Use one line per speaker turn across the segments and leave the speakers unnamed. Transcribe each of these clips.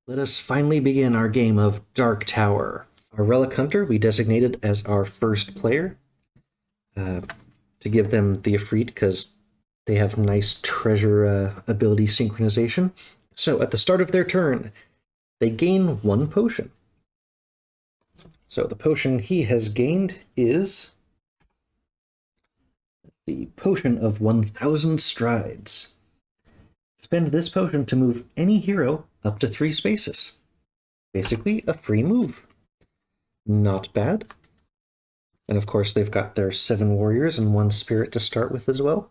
Let us finally begin our game of Dark Tower. Our Relic Hunter we designated as our first player uh, to give them the Ifrit because they have nice treasure ability synchronization. So at the start of their turn, they gain one potion. So the potion he has gained is the Potion of 1,000 Strides. Spend this potion to move any hero up to 3 spaces. Basically, a free move. Not bad. And of course, they've got their 7 warriors and 1 spirit to start with as well.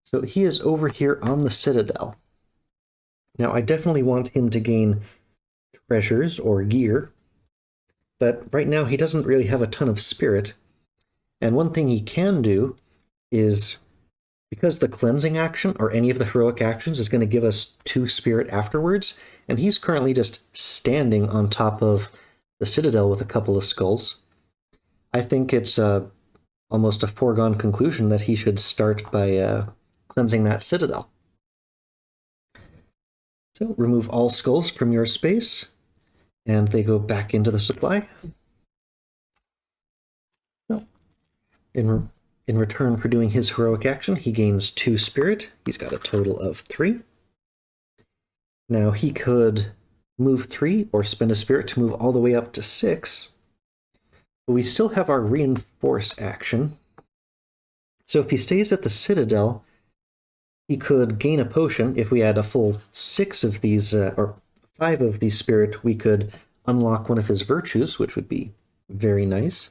So he is over here on the Citadel. Now, I definitely want him to gain treasures or gear, but right now he doesn't really have a ton of spirit. And one thing he can do is, because the cleansing action or any of the heroic actions is going to give us 2 spirit afterwards, and he's currently just standing on top of the Citadel with a couple of skulls, I think it's almost a foregone conclusion that he should start by cleansing that Citadel. So remove all skulls from your space, and they go back into the supply. No. In return for doing his heroic action, he gains 2 spirit. He's got a total of 3. Now he could move 3 or spend a spirit to move all the way up to 6. But we still have our reinforce action. So if he stays at the Citadel, he could gain a potion. If we had a full 6 of these, or 5 of these spirit, we could unlock one of his virtues, which would be very nice.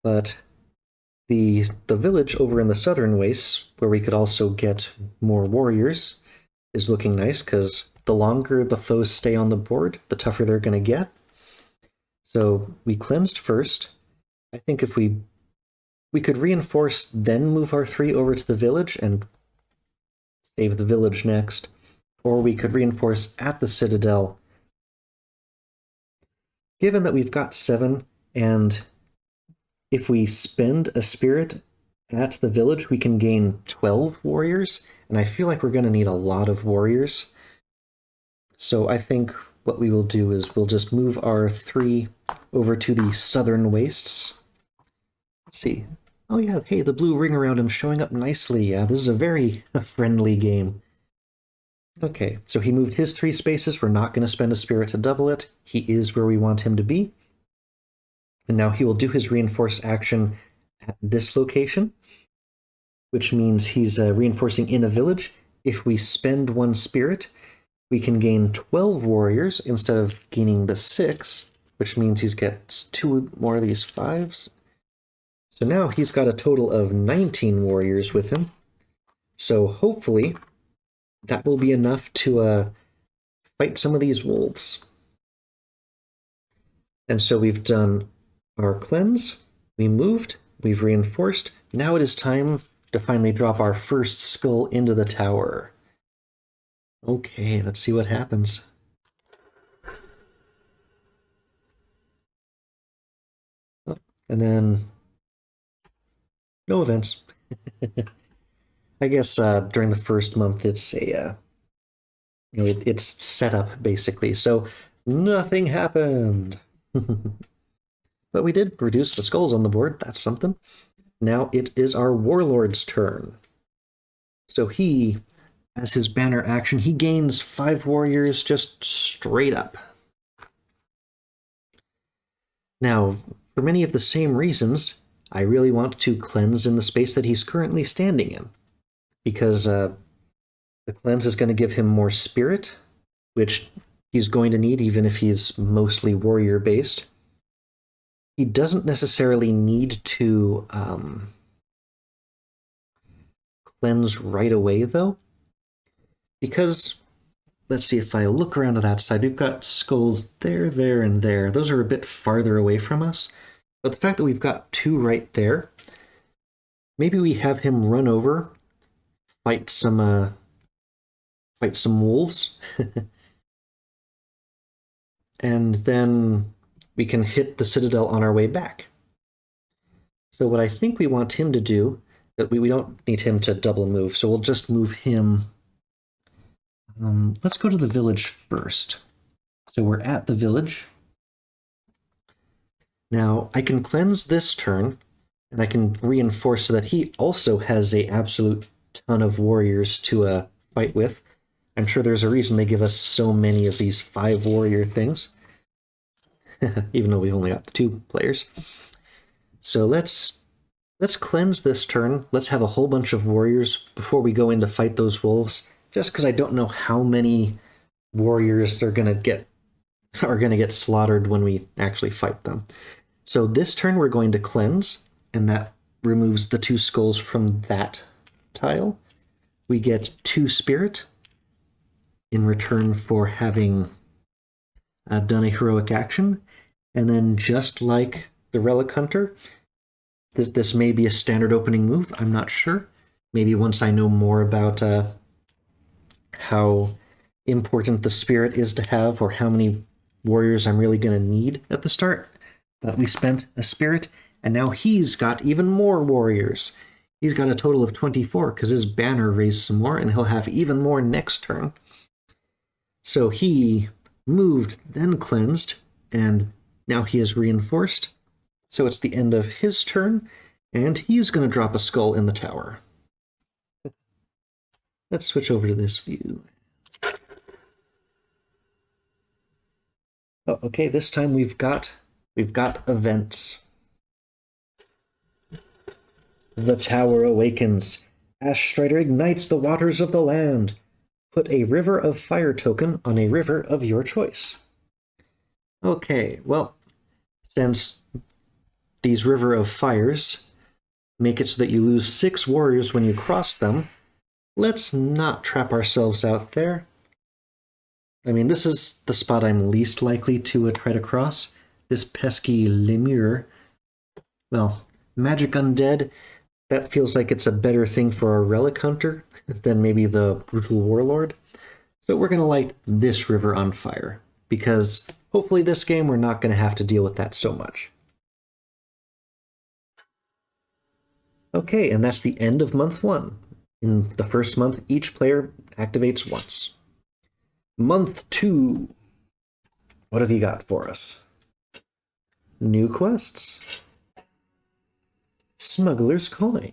But the village over in the southern wastes, where we could also get more warriors, is looking nice, because the longer the foes stay on the board, the tougher they're going to get. So we cleansed first. I think if we could reinforce, then move our 3 over to the village and save the village next. Or we could reinforce at the Citadel. Given that we've got 7, and if we spend a spirit at the village, we can gain 12 warriors, and I feel like we're going to need a lot of warriors. So I think what we will do is we'll just move our 3 over to the southern wastes. Let's see. Oh yeah, hey, the blue ring around him showing up nicely. Yeah, this is a very friendly game. Okay, so he moved his 3 spaces. We're not going to spend a spirit to double it. He is where we want him to be. And now he will do his reinforce action at this location, which means he's reinforcing in a village. If we spend 1 spirit, we can gain 12 warriors instead of gaining the 6, which means he gets 2 more of these 5s. So now he's got a total of 19 warriors with him. So hopefully that will be enough to fight some of these wolves. And so we've done our cleanse, we moved, we've reinforced. Now it is time to finally drop our first skull into the tower. Okay, let's see what happens. Oh, and then no events. I guess during the first month it's a it's set up basically, so nothing happened. But we did reduce the skulls on the board. That's something. Now it is our warlord's turn. So he, as his banner action, he gains 5 warriors just straight up. Now, for many of the same reasons, I really want to cleanse in the space that he's currently standing in, because the cleanse is going to give him more spirit, which he's going to need even if he's mostly warrior based. He doesn't necessarily need to cleanse right away, though, because let's see, if I look around to that side, we've got skulls there, there, and there. Those are a bit farther away from us. But the fact that we've got 2 right there, maybe we have him run over, fight some wolves, and then we can hit the Citadel on our way back. So what I think we want him to do, that we don't need him to double move, so we'll just move him Let's go to the village first. So we're at the village. Now, I can cleanse this turn, and I can reinforce so that he also has a absolute ton of warriors to fight with. I'm sure there's a reason they give us so many of these 5 warrior things, even though we only got the 2 players. So let's cleanse this turn. Let's have a whole bunch of warriors before we go in to fight those wolves, just because I don't know how many warriors are gonna get slaughtered when we actually fight them. So this turn we're going to cleanse, and that removes the 2 skulls from that tile. We get 2 spirit in return for having done a heroic action. And then just like the Relic Hunter, this may be a standard opening move, I'm not sure. Maybe once I know more about how important the spirit is to have, or how many warriors I'm really going to need at the start. But we spent a spirit, and now he's got even more warriors. He's got a total of 24 because his banner raised some more, and he'll have even more next turn. So he moved, then cleansed, and now he is reinforced. So it's the end of his turn, and he's going to drop a skull in the tower. Let's switch over to this view. Oh, okay, this time we've got events. The tower awakens. Ashstrider ignites the waters of the land. Put a river of fire token on a river of your choice. Okay, well, since these river of fires make it so that you lose 6 warriors when you cross them, let's not trap ourselves out there. I mean, this is the spot I'm least likely to try to cross. This pesky Lemur. Well, Magic Undead, that feels like it's a better thing for a Relic Hunter than maybe the Brutal Warlord. So we're going to light this river on fire, because hopefully this game we're not going to have to deal with that so much. Okay, and that's the end of month 1. In the first month, each player activates once. Month 2. What have you got for us? New quests. Smuggler's Coin.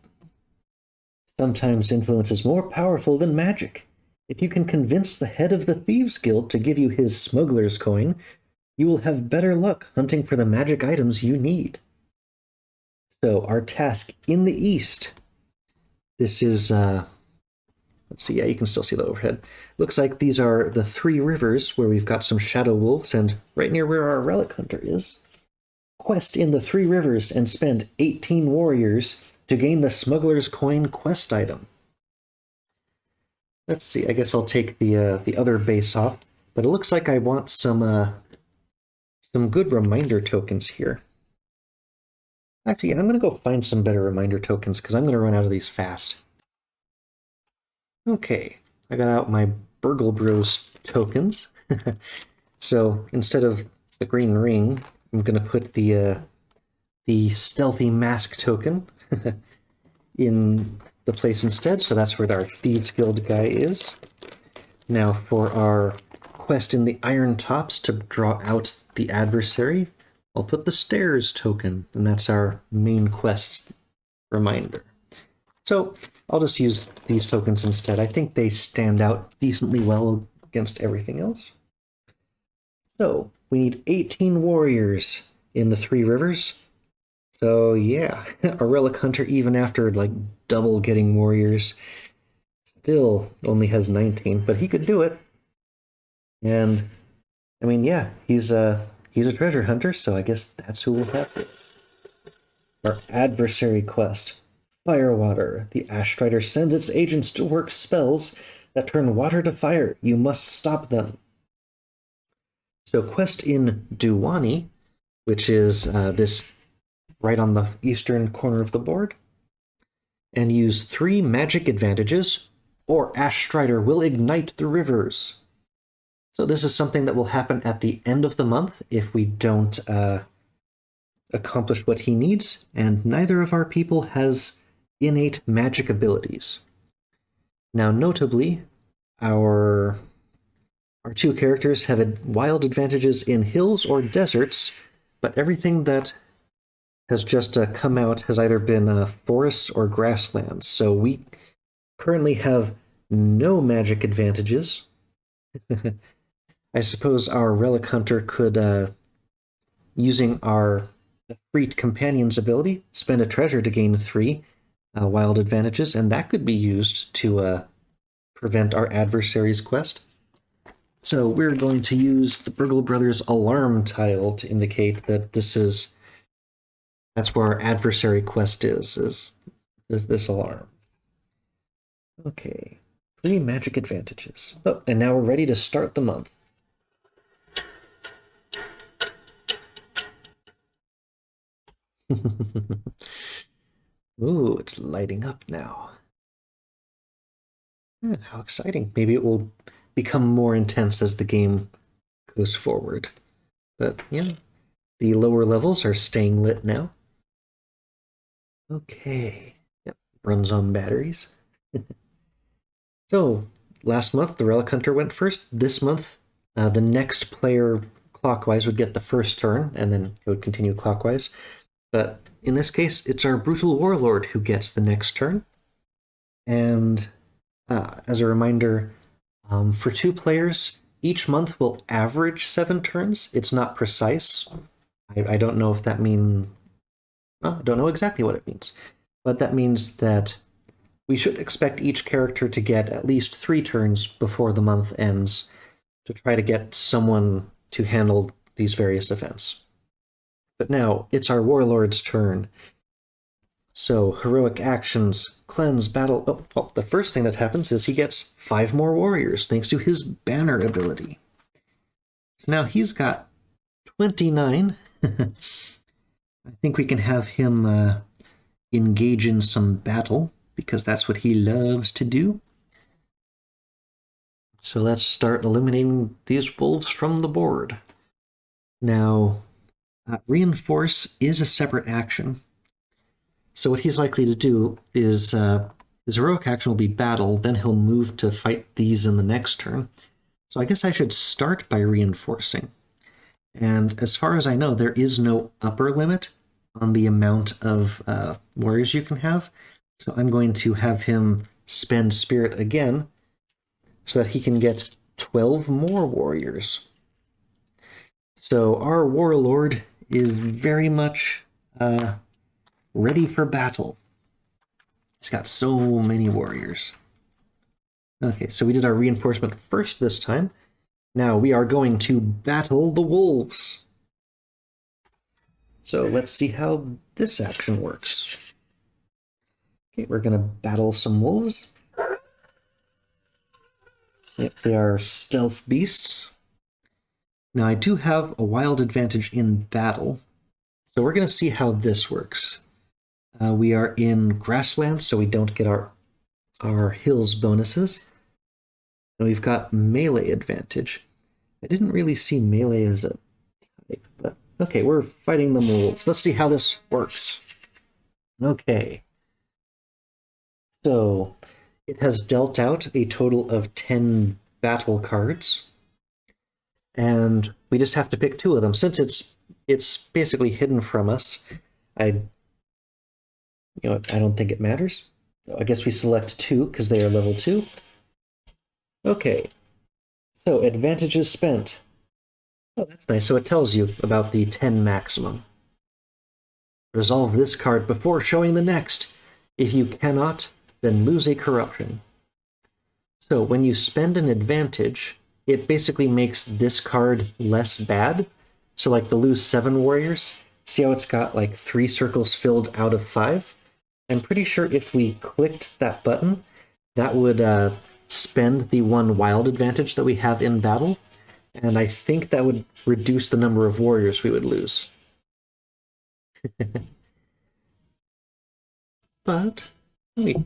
Sometimes influence is more powerful than magic. If you can convince the head of the Thieves Guild to give you his Smuggler's Coin, you will have better luck hunting for the magic items you need. So our task in the east. This is let's see, yeah, you can still see the overhead. Looks like these are the 3 rivers where we've got some shadow wolves, and right near where our Relic Hunter is. Quest in the 3 rivers and spend 18 warriors to gain the Smuggler's Coin quest item. Let's see, I guess I'll take the other base off, but it looks like I want some good reminder tokens here. Actually, I'm going to go find some better reminder tokens because I'm going to run out of these fast. Okay, I got out my Burgle Bros tokens. So instead of the green ring, I'm going to put the stealthy mask token in the place instead. So that's where our Thieves Guild guy is. Now for our quest in the Iron Tops to draw out the adversary, I'll put the stairs token, and that's our main quest reminder. So I'll just use these tokens instead. I think they stand out decently well against everything else. So we need 18 warriors in the 3 rivers. So yeah, a Relic Hunter, even after like double getting warriors, still only has 19, but he could do it. And I mean, yeah, he's a treasure hunter, so I guess that's who we'll have here. Our adversary quest. Firewater. The Ashstrider sends its agents to work spells that turn water to fire. You must stop them. So quest in Duwani, which is this right on the eastern corner of the board, and use 3 magic advantages, or Ashstrider will ignite the rivers. So this is something that will happen at the end of the month if we don't accomplish what he needs, and neither of our people has innate magic abilities. Now, notably, our Our two characters have wild advantages in hills or deserts, but everything that has just come out has either been forests or grasslands. So we currently have no magic advantages. I suppose our Relic Hunter could, using our Freed Companion's ability, spend a treasure to gain 3 wild advantages, and that could be used to prevent our adversary's quest. So we're going to use the Burgle Brothers alarm tile to indicate that that's where our adversary quest is this alarm. Okay, 3 magic advantages. Oh, and now we're ready to start the month. Ooh, it's lighting up now. How exciting. Maybe it will become more intense as the game goes forward. But yeah, the lower levels are staying lit now. Okay. Yep, runs on batteries. So, last month the Relic Hunter went first. This month, the next player clockwise would get the first turn, and then it would continue clockwise. But in this case, it's our Brutal Warlord who gets the next turn. And as a reminder, for 2 players, each month will average 7 turns. It's not precise. I don't know if that means... Well, I don't know exactly what it means. But that means that we should expect each character to get at least 3 turns before the month ends to try to get someone to handle these various events. But now, it's our Warlord's turn. So, heroic actions, cleanse, battle... Oh, well, the first thing that happens is he gets 5 more warriors, thanks to his banner ability. So now he's got 29. I think we can have him engage in some battle, because that's what he loves to do. So let's start eliminating these wolves from the board. Now, reinforce is a separate action. So what he's likely to do is his heroic action will be battle, then he'll move to fight these in the next turn. So I guess I should start by reinforcing. And as far as I know, there is no upper limit on the amount of warriors you can have. So I'm going to have him spend spirit again so that he can get 12 more warriors. So our warlord is very much ready for battle. He's got so many warriors. Okay, so we did our reinforcement first this time. Now we are going to battle the wolves. So let's see how this action works. Okay, we're going to battle some wolves. Yep, they are stealth beasts. Now I do have a wild advantage in battle, so we're going to see how this works. We are in grasslands, so we don't get our hills bonuses. And we've got melee advantage. I didn't really see melee as a type, but okay, we're fighting the wolves. Let's see how this works. Okay. So, it has dealt out a total of 10 battle cards, and we just have to pick 2 of them. Since it's basically hidden from us, I don't think it matters. I guess we select 2 because they are level 2. Okay, so advantages spent. Oh, that's nice. So it tells you about the 10 maximum. Resolve this card before showing the next. If you cannot, then lose a corruption. So when you spend an advantage, it basically makes this card less bad. So like the lose 7 warriors, see how it's got like 3 circles filled out of 5? I'm pretty sure if we clicked that button, that would spend the 1 wild advantage that we have in battle, and I think that would reduce the number of warriors we would lose. But let me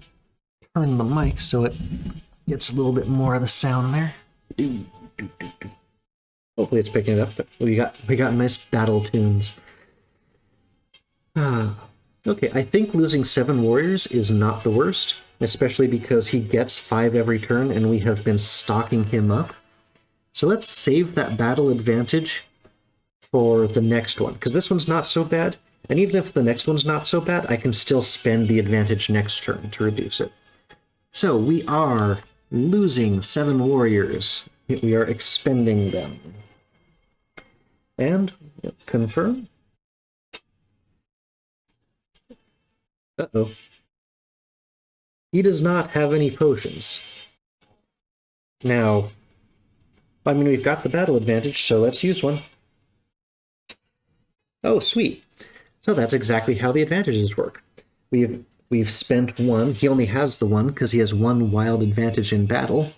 turn the mic so it gets a little bit more of the sound there. Hopefully it's picking it up, but we got nice battle tunes. Okay, I think losing 7 warriors is not the worst, especially because he gets 5 every turn and we have been stocking him up. So let's save that battle advantage for the next one, because this one's not so bad. And even if the next one's not so bad, I can still spend the advantage next turn to reduce it. So we are losing 7 warriors. We are expending them. And confirm. Uh-oh. He does not have any potions. Now, I mean, we've got the battle advantage, so let's use one. Oh, sweet. So that's exactly how the advantages work. We've spent 1. He only has the 1 because he has 1 wild advantage in battle.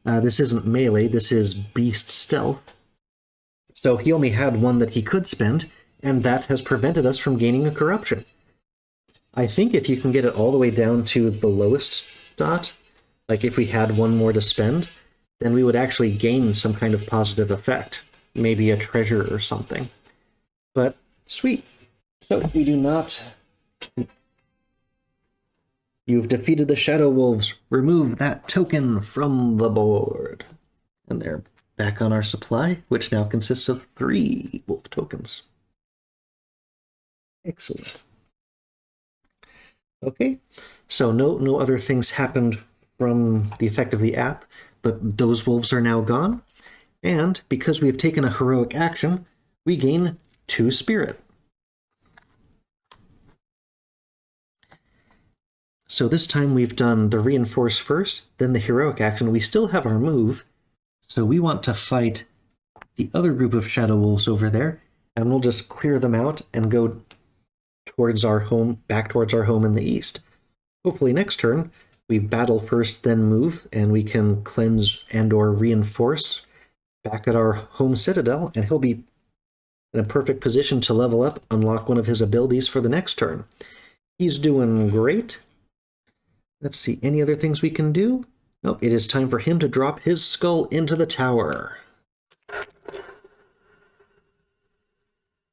This isn't melee, this is beast stealth. So he only had 1 that he could spend, and that has prevented us from gaining a corruption. I think if you can get it all the way down to the lowest dot, like if we had 1 more to spend, then we would actually gain some kind of positive effect. Maybe a treasure or something. But, sweet. So we do not... You've defeated the Shadow Wolves. Remove that token from the board. And they're back on our supply, which now consists of 3 wolf tokens. Excellent. Okay, so no other things happened from the effect of the app, but those wolves are now gone. And because we have taken a heroic action, we gain 2 spirit. So this time we've done the reinforce first, then the heroic action. We still have our move, so we want to fight the other group of Shadow Wolves over there, and we'll just clear them out and go towards our home, back towards our home in the east. Hopefully next turn, we battle first, then move, and we can cleanse and or reinforce back at our home citadel, and he'll be in a perfect position to level up, unlock one of his abilities for the next turn. He's doing great. Let's see, any other things we can do? Nope, it is time for him to drop his skull into the tower.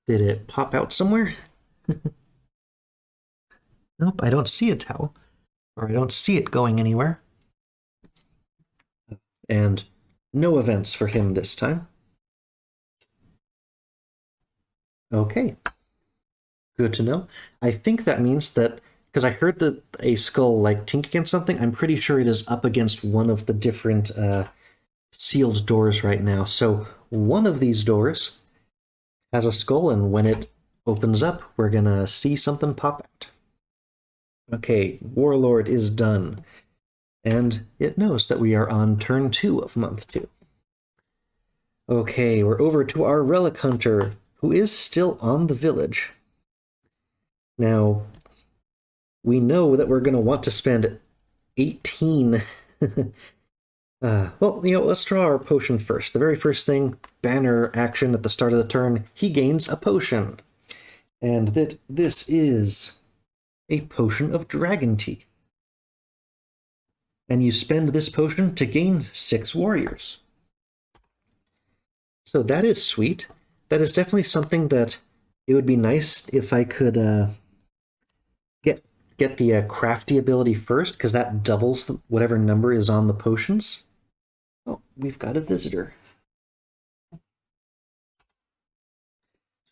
Did it pop out somewhere? Nope, I don't see a towel. Or I don't see it going anywhere. And no events for him this time. Okay. Good to know. I think that means that, because I heard that a skull like tink against something, I'm pretty sure it is up against one of the different sealed doors right now. So one of these doors has a skull, and when it opens up, we're gonna see something pop out. Okay, Warlord is done. And it knows that we are on turn 2 of month 2. Okay, we're over to our Relic Hunter, who is still on the village. Now, we know that we're going to want to spend 18... well, let's draw our potion first. The very first thing, banner action at the start of the turn, he gains a potion. And this is a potion of dragon teeth. And you spend this potion to gain 6 warriors. So that is sweet. That is definitely something that it would be nice if I could get the crafty ability first, because that doubles whatever number is on the potions. Oh, we've got a visitor.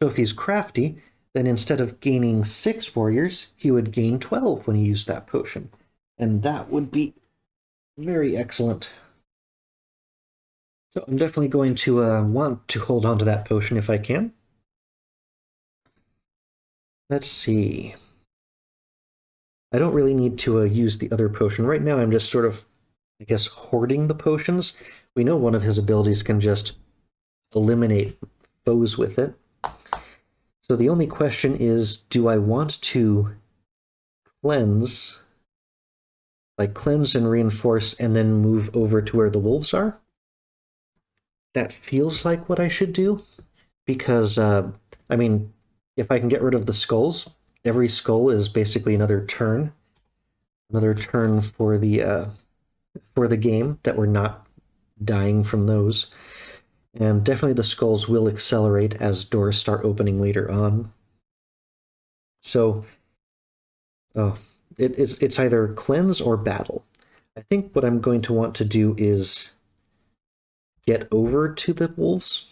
So if he's crafty, then instead of gaining 6 warriors, he would gain 12 when he used that potion. And that would be very excellent. So I'm definitely going to want to hold on to that potion if I can. Let's see. I don't really need to use the other potion. Right now I'm just sort of, I guess, hoarding the potions. We know one of his abilities can just eliminate foes with it. So the only question is, do I want to cleanse, like cleanse and reinforce, and then move over to where the wolves are? That feels like what I should do, because, I mean, if I can get rid of the skulls, every skull is basically another turn for the game, that we're not dying from those. And definitely the skulls will accelerate as doors start opening later on. So, it's either cleanse or battle. I think what I'm going to want to do is get over to the wolves.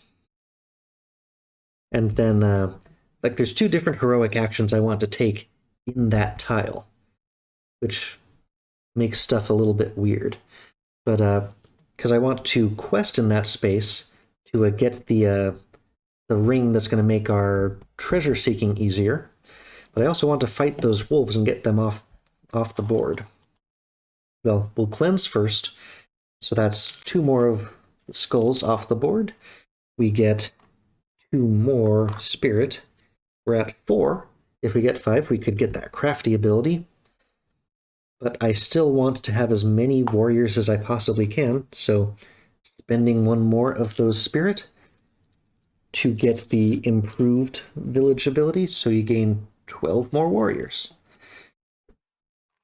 And then, like, there's two different heroic actions I want to take in that tile, which makes stuff a little bit weird. But, because I want to quest in that space to get the ring that's going to make our treasure seeking easier. But I also want to fight those wolves and get them off the board. Well, we'll cleanse first. So that's 2 more of the skulls off the board. We get 2 more spirit. We're at 4. If we get 5, we could get that crafty ability. But I still want to have as many warriors as I possibly can, so spending 1 more of those spirit to get the improved village ability, so you gain 12 more warriors.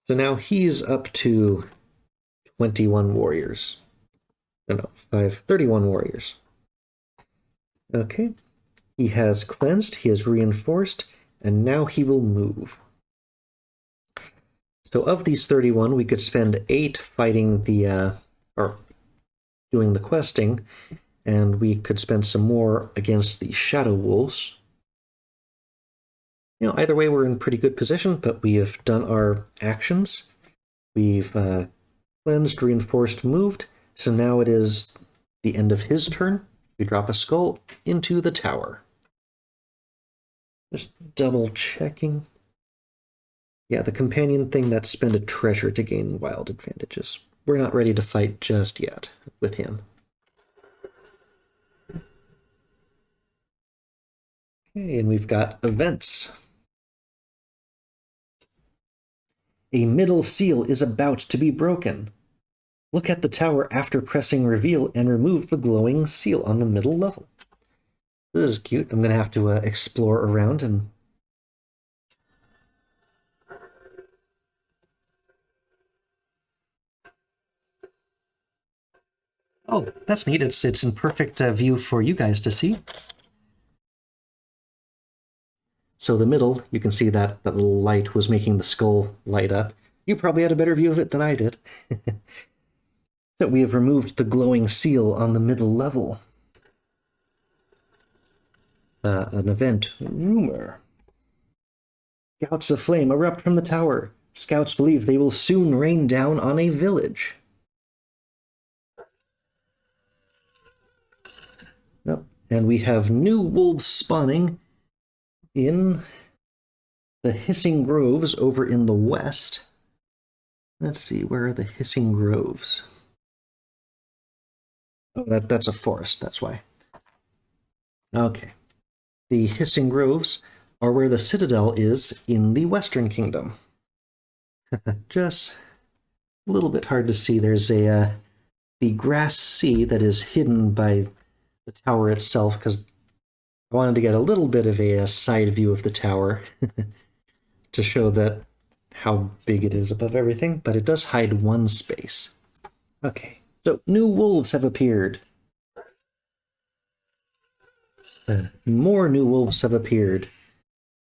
So now he's up to 21 warriors. No, 31 warriors. Okay. He has cleansed, he has reinforced, and now he will move. So of these 31, we could spend 8 fighting or doing the questing, and we could spend some more against the shadow wolves. You know, either way, we're in pretty good position, but we have done our actions. We've cleansed, reinforced, moved, so now it is the end of his turn. We drop a skull into the tower. Just double checking. Yeah, the companion thing, that's spend a treasure to gain wild advantages. We're not ready to fight just yet with him. Okay, and we've got events. A middle seal is about to be broken. Look at the tower after pressing reveal and remove the glowing seal on the middle level. This is cute. I'm going to have to explore around and... Oh, that's neat. It's in perfect view for you guys to see. So the middle, you can see that little light was making the skull light up. You probably had a better view of it than I did. So we have removed the glowing seal on the middle level. An event. Rumor. Gouts of flame erupt from the tower. Scouts believe they will soon rain down on a village. Nope. And we have new wolves spawning in the Hissing Groves over in the west. Let's see, where are the Hissing Groves? Oh, that's a forest, that's why. Okay. The Hissing Groves are where the Citadel is in the Western Kingdom. Just a little bit hard to see. There's the grass sea that is hidden by the tower itself, because I wanted to get a little bit of a side view of the tower to show that how big it is above everything, but it does hide 1 space. Okay, so new wolves have appeared. More new wolves have appeared,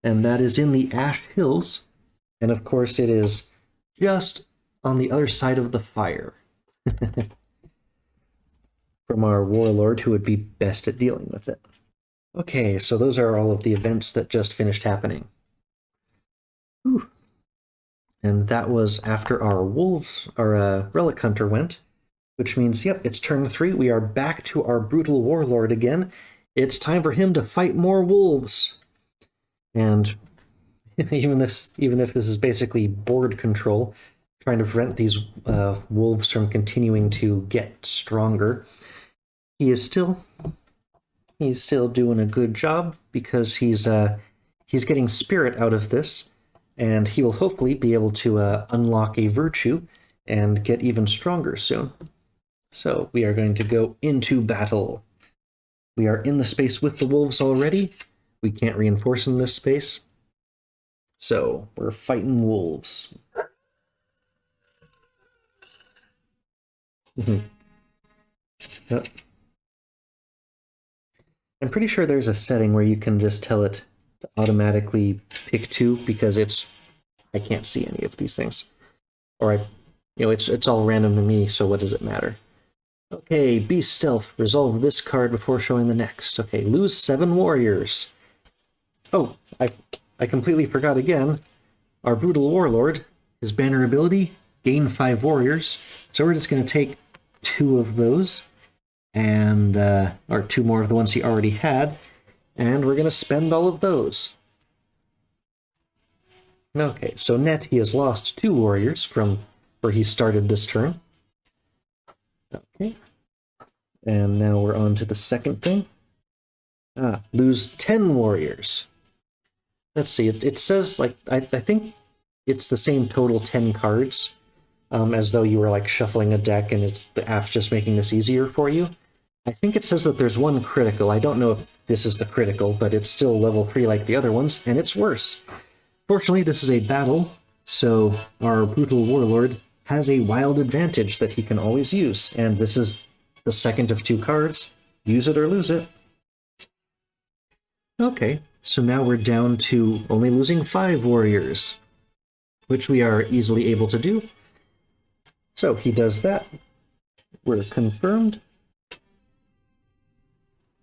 and that is in the Ash Hills, and of course it is just on the other side of the fire. From our warlord, who would be best at dealing with it. Okay, so those are all of the events that just finished happening. Whew. And that was after our wolves, our relic hunter went, which means, yep, it's turn 3. We are back to our brutal warlord again. It's time for him to fight more wolves. And even if this is basically board control, trying to prevent these wolves from continuing to get stronger, he's still doing a good job, because he's getting spirit out of this, and he will hopefully be able to unlock a virtue and get even stronger soon. So we are going to go into battle. We are in the space with the wolves already. We can't reinforce in this space. So we're fighting wolves. Yep. I'm pretty sure there's a setting where you can just tell it to automatically pick 2, because I can't see any of these things. Or it's all random to me, so what does it matter? Okay, Beast Stealth. Resolve this card before showing the next. Okay, lose 7 warriors. Oh, I completely forgot again. Our Brutal Warlord, his banner ability, gain 5 warriors. So we're just going to take 2 of those, and or 2 more of the ones he already had, and we're going to spend all of those. Okay, so net he has lost 2 warriors from where he started this turn. Okay, and now we're on to the second thing. Lose 10 warriors. Let's see, it says, like, I think it's the same total 10 cards, as though you were like shuffling a deck and the app's just making this easier for you. I think it says that there's one critical. I don't know if this is the critical, but it's still level 3 like the other ones, and it's worse. Fortunately, this is a battle, so our Brutal Warlord has a wild advantage that he can always use, and this is the second of 2 cards. Use it or lose it. Okay, so now we're down to only losing 5 warriors, which we are easily able to do. So he does that. We're confirmed.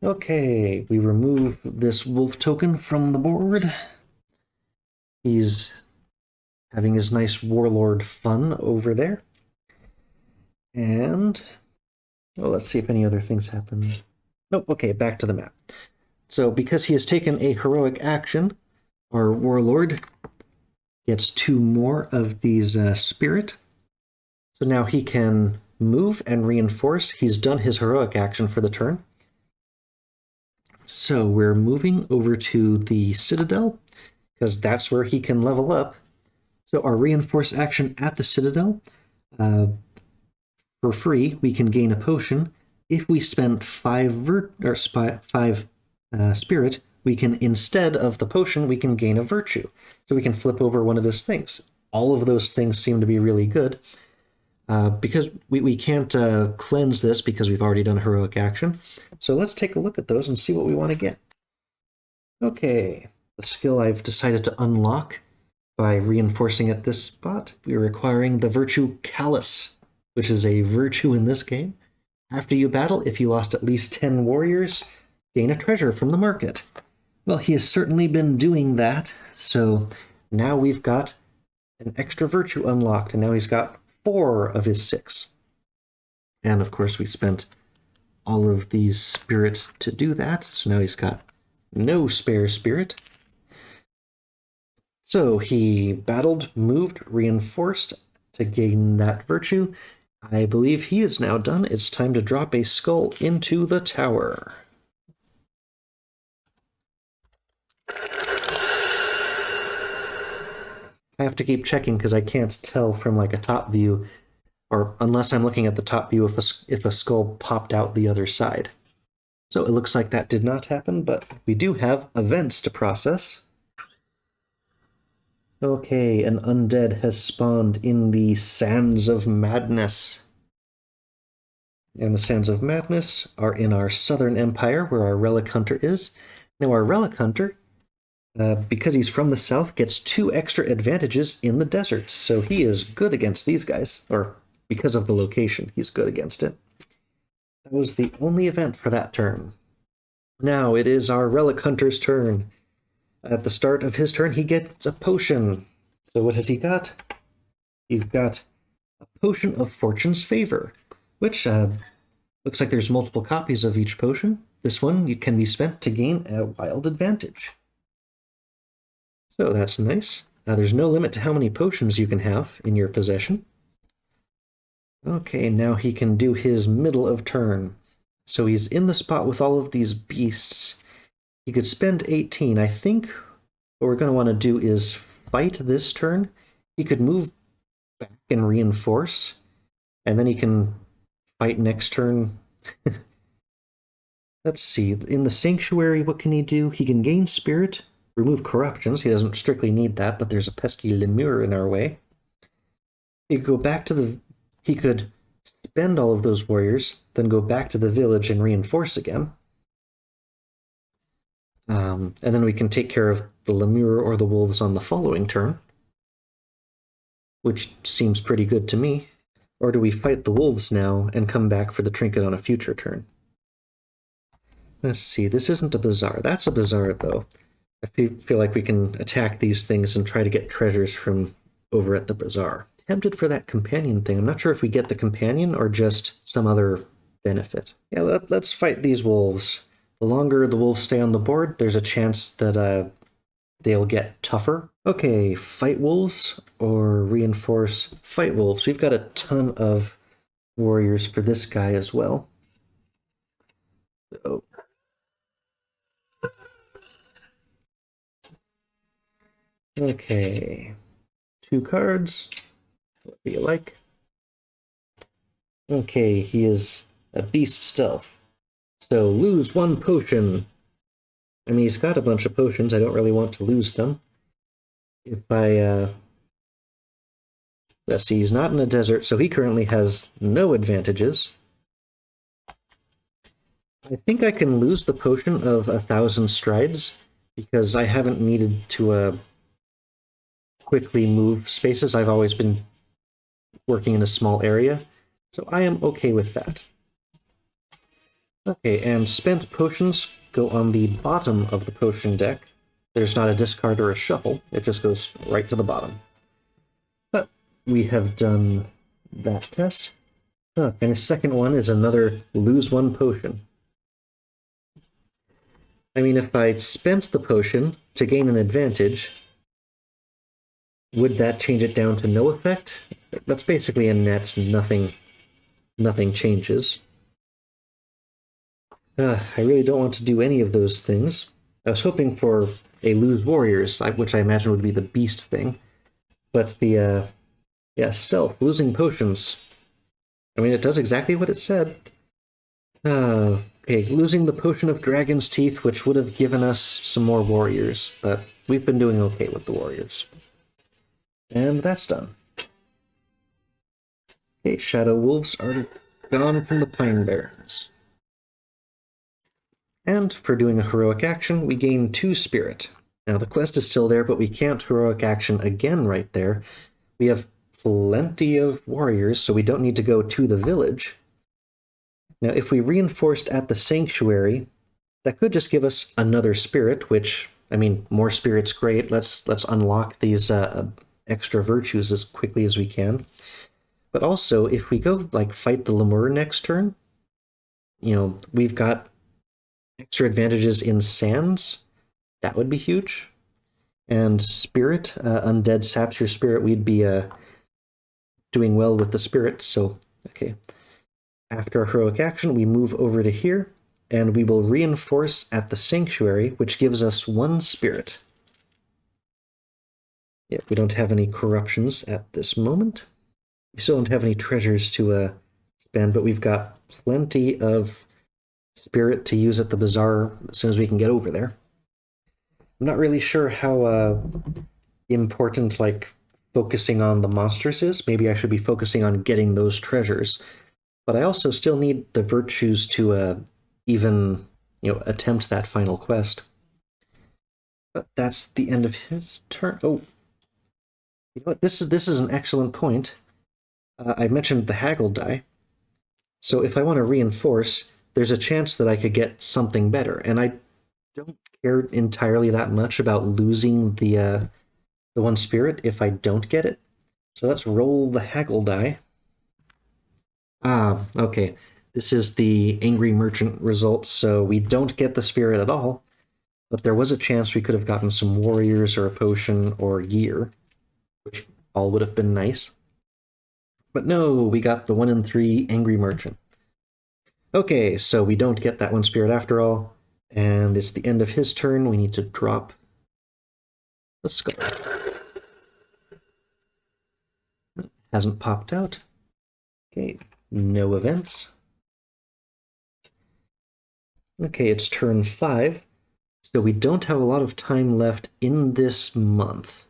Okay, we remove this wolf token from the board. He's having his nice warlord fun over there. And, well, let's see if any other things happen. Nope, okay, back to the map. So because he has taken a heroic action, our warlord gets 2 more of these spirit. So now he can move and reinforce. He's done his heroic action for the turn. So we're moving over to the Citadel, because that's where he can level up. So our reinforce action at the Citadel, for free, we can gain a potion. If we spend 5 spirit, we can, instead of the potion, we can gain a virtue. So we can flip over one of his things. All of those things seem to be really good. Because we can't cleanse this because we've already done a heroic action. So let's take a look at those and see what we want to get. Okay, the skill I've decided to unlock by reinforcing at this spot, we're acquiring the virtue Callous, which is a virtue in this game. After you battle, if you lost at least 10 warriors, gain a treasure from the market. Well, he has certainly been doing that, so now we've got an extra virtue unlocked, and now he's got 4 of his 6. And of course, we spent all of these spirit to do that, so now he's got no spare spirit. So he battled, moved, reinforced to gain that virtue. I believe he is now done. It's time to drop a skull into the tower. I have to keep checking because I can't tell from like a top view, or unless I'm looking at the top view, if a skull popped out the other side. So it looks like that did not happen, but we do have events to process. Okay, an undead has spawned in the Sands of Madness. And the Sands of Madness are in our southern empire, where our Relic Hunter is. Now our Relic Hunter, because he's from the south, gets 2 extra advantages in the desert, so he is good against these guys, or because of the location, he's good against it. That was the only event for that turn. Now it is our Relic Hunter's turn. At the start of his turn, he gets a potion. So what has he got? He's got a Potion of Fortune's Favor, which looks like there's multiple copies of each potion. This one can be spent to gain a wild advantage. So that's nice. There's no limit to how many potions you can have in your possession. Okay, now he can do his middle of turn. So he's in the spot with all of these beasts. He could spend 18. I think what we're going to want to do is fight this turn. He could move back and reinforce, and then he can fight next turn. Let's see. In the Sanctuary, what can he do? He can gain spirit, remove corruptions. He doesn't strictly need that, but there's a pesky lemur in our way. He could go back to the... He could spend all of those warriors, then go back to the village and reinforce again. And then we can take care of the lemur or the wolves on the following turn, which seems pretty good to me. Or do we fight the wolves now and come back for the trinket on a future turn? Let's see, this isn't a bazaar. That's a bazaar, though. I feel like we can attack these things and try to get treasures from over at the bazaar. Tempted for that companion thing. I'm not sure if we get the companion or just some other benefit. Yeah, let's fight these wolves. The longer the wolves stay on the board, there's a chance that they'll get tougher. Okay, fight wolves or reinforce fight wolves. We've got a ton of warriors for this guy as well. So, okay, 2 cards. What do you like? Okay, he is a beast stealth. So lose 1 potion. I mean, he's got a bunch of potions. I don't really want to lose them. If let's see, he's not in a desert, so he currently has no advantages. I think I can lose the potion of 1,000 strides because I haven't needed to quickly move spaces. I've always been working in a small area, so I am okay with that. Okay, and spent potions go on the bottom of the potion deck. There's not a discard or a shuffle, it just goes right to the bottom. But we have done that test. And the second one is another lose 1 potion. I mean, if I'd spent the potion to gain an advantage, would that change it down to no effect? That's basically a net, nothing changes. I really don't want to do any of those things. I was hoping for a lose warriors, which I imagine would be the beast thing. But the, yeah, stealth, losing potions. I mean, it does exactly what it said. Okay, losing the potion of dragon's teeth, which would have given us some more warriors, but we've been doing okay with the warriors. And that's done. Okay, shadow wolves are gone from the Pine Barrens. And for doing a heroic action, we gain 2 spirit. Now the quest is still there, but we can't heroic action again right there. We have plenty of warriors, so we don't need to go to the village. Now, if we reinforced at the sanctuary, that could just give us another spirit, which, I mean, more spirit's great. Let's unlock these extra virtues as quickly as we can. But also, if we go, like, fight the lemur next turn, you know, we've got extra advantages in sands. That would be huge. And spirit, undead saps your spirit, we'd be doing well with the spirit, so, okay. After a heroic action, we move over to here, and we will reinforce at the sanctuary, which gives us 1 spirit. Yeah, we don't have any corruptions at this moment. We still don't have any treasures to spend, but we've got plenty of spirit to use at the bazaar as soon as we can get over there. I'm not really sure how important, like, focusing on the monsters is. Maybe I should be focusing on getting those treasures. But I also still need the virtues to even, you know, attempt that final quest. But that's the end of his turn. Oh, you know what? This is an excellent point. I mentioned the haggle die. So if I want to reinforce, there's a chance that I could get something better, and I don't care entirely that much about losing the 1 spirit if I don't get it. So let's roll the haggle die. Ah, okay. This is the Angry Merchant result, so we don't get the spirit at all, but there was a chance we could have gotten some warriors or a potion or gear, which all would have been nice. But no, we got the 1 in 3 Angry Merchant. Okay, so we don't get that 1 spirit after all, and it's the end of his turn. We need to drop the skull. Hasn't popped out. Okay, no events. Okay, it's turn 5, so we don't have a lot of time left in this month.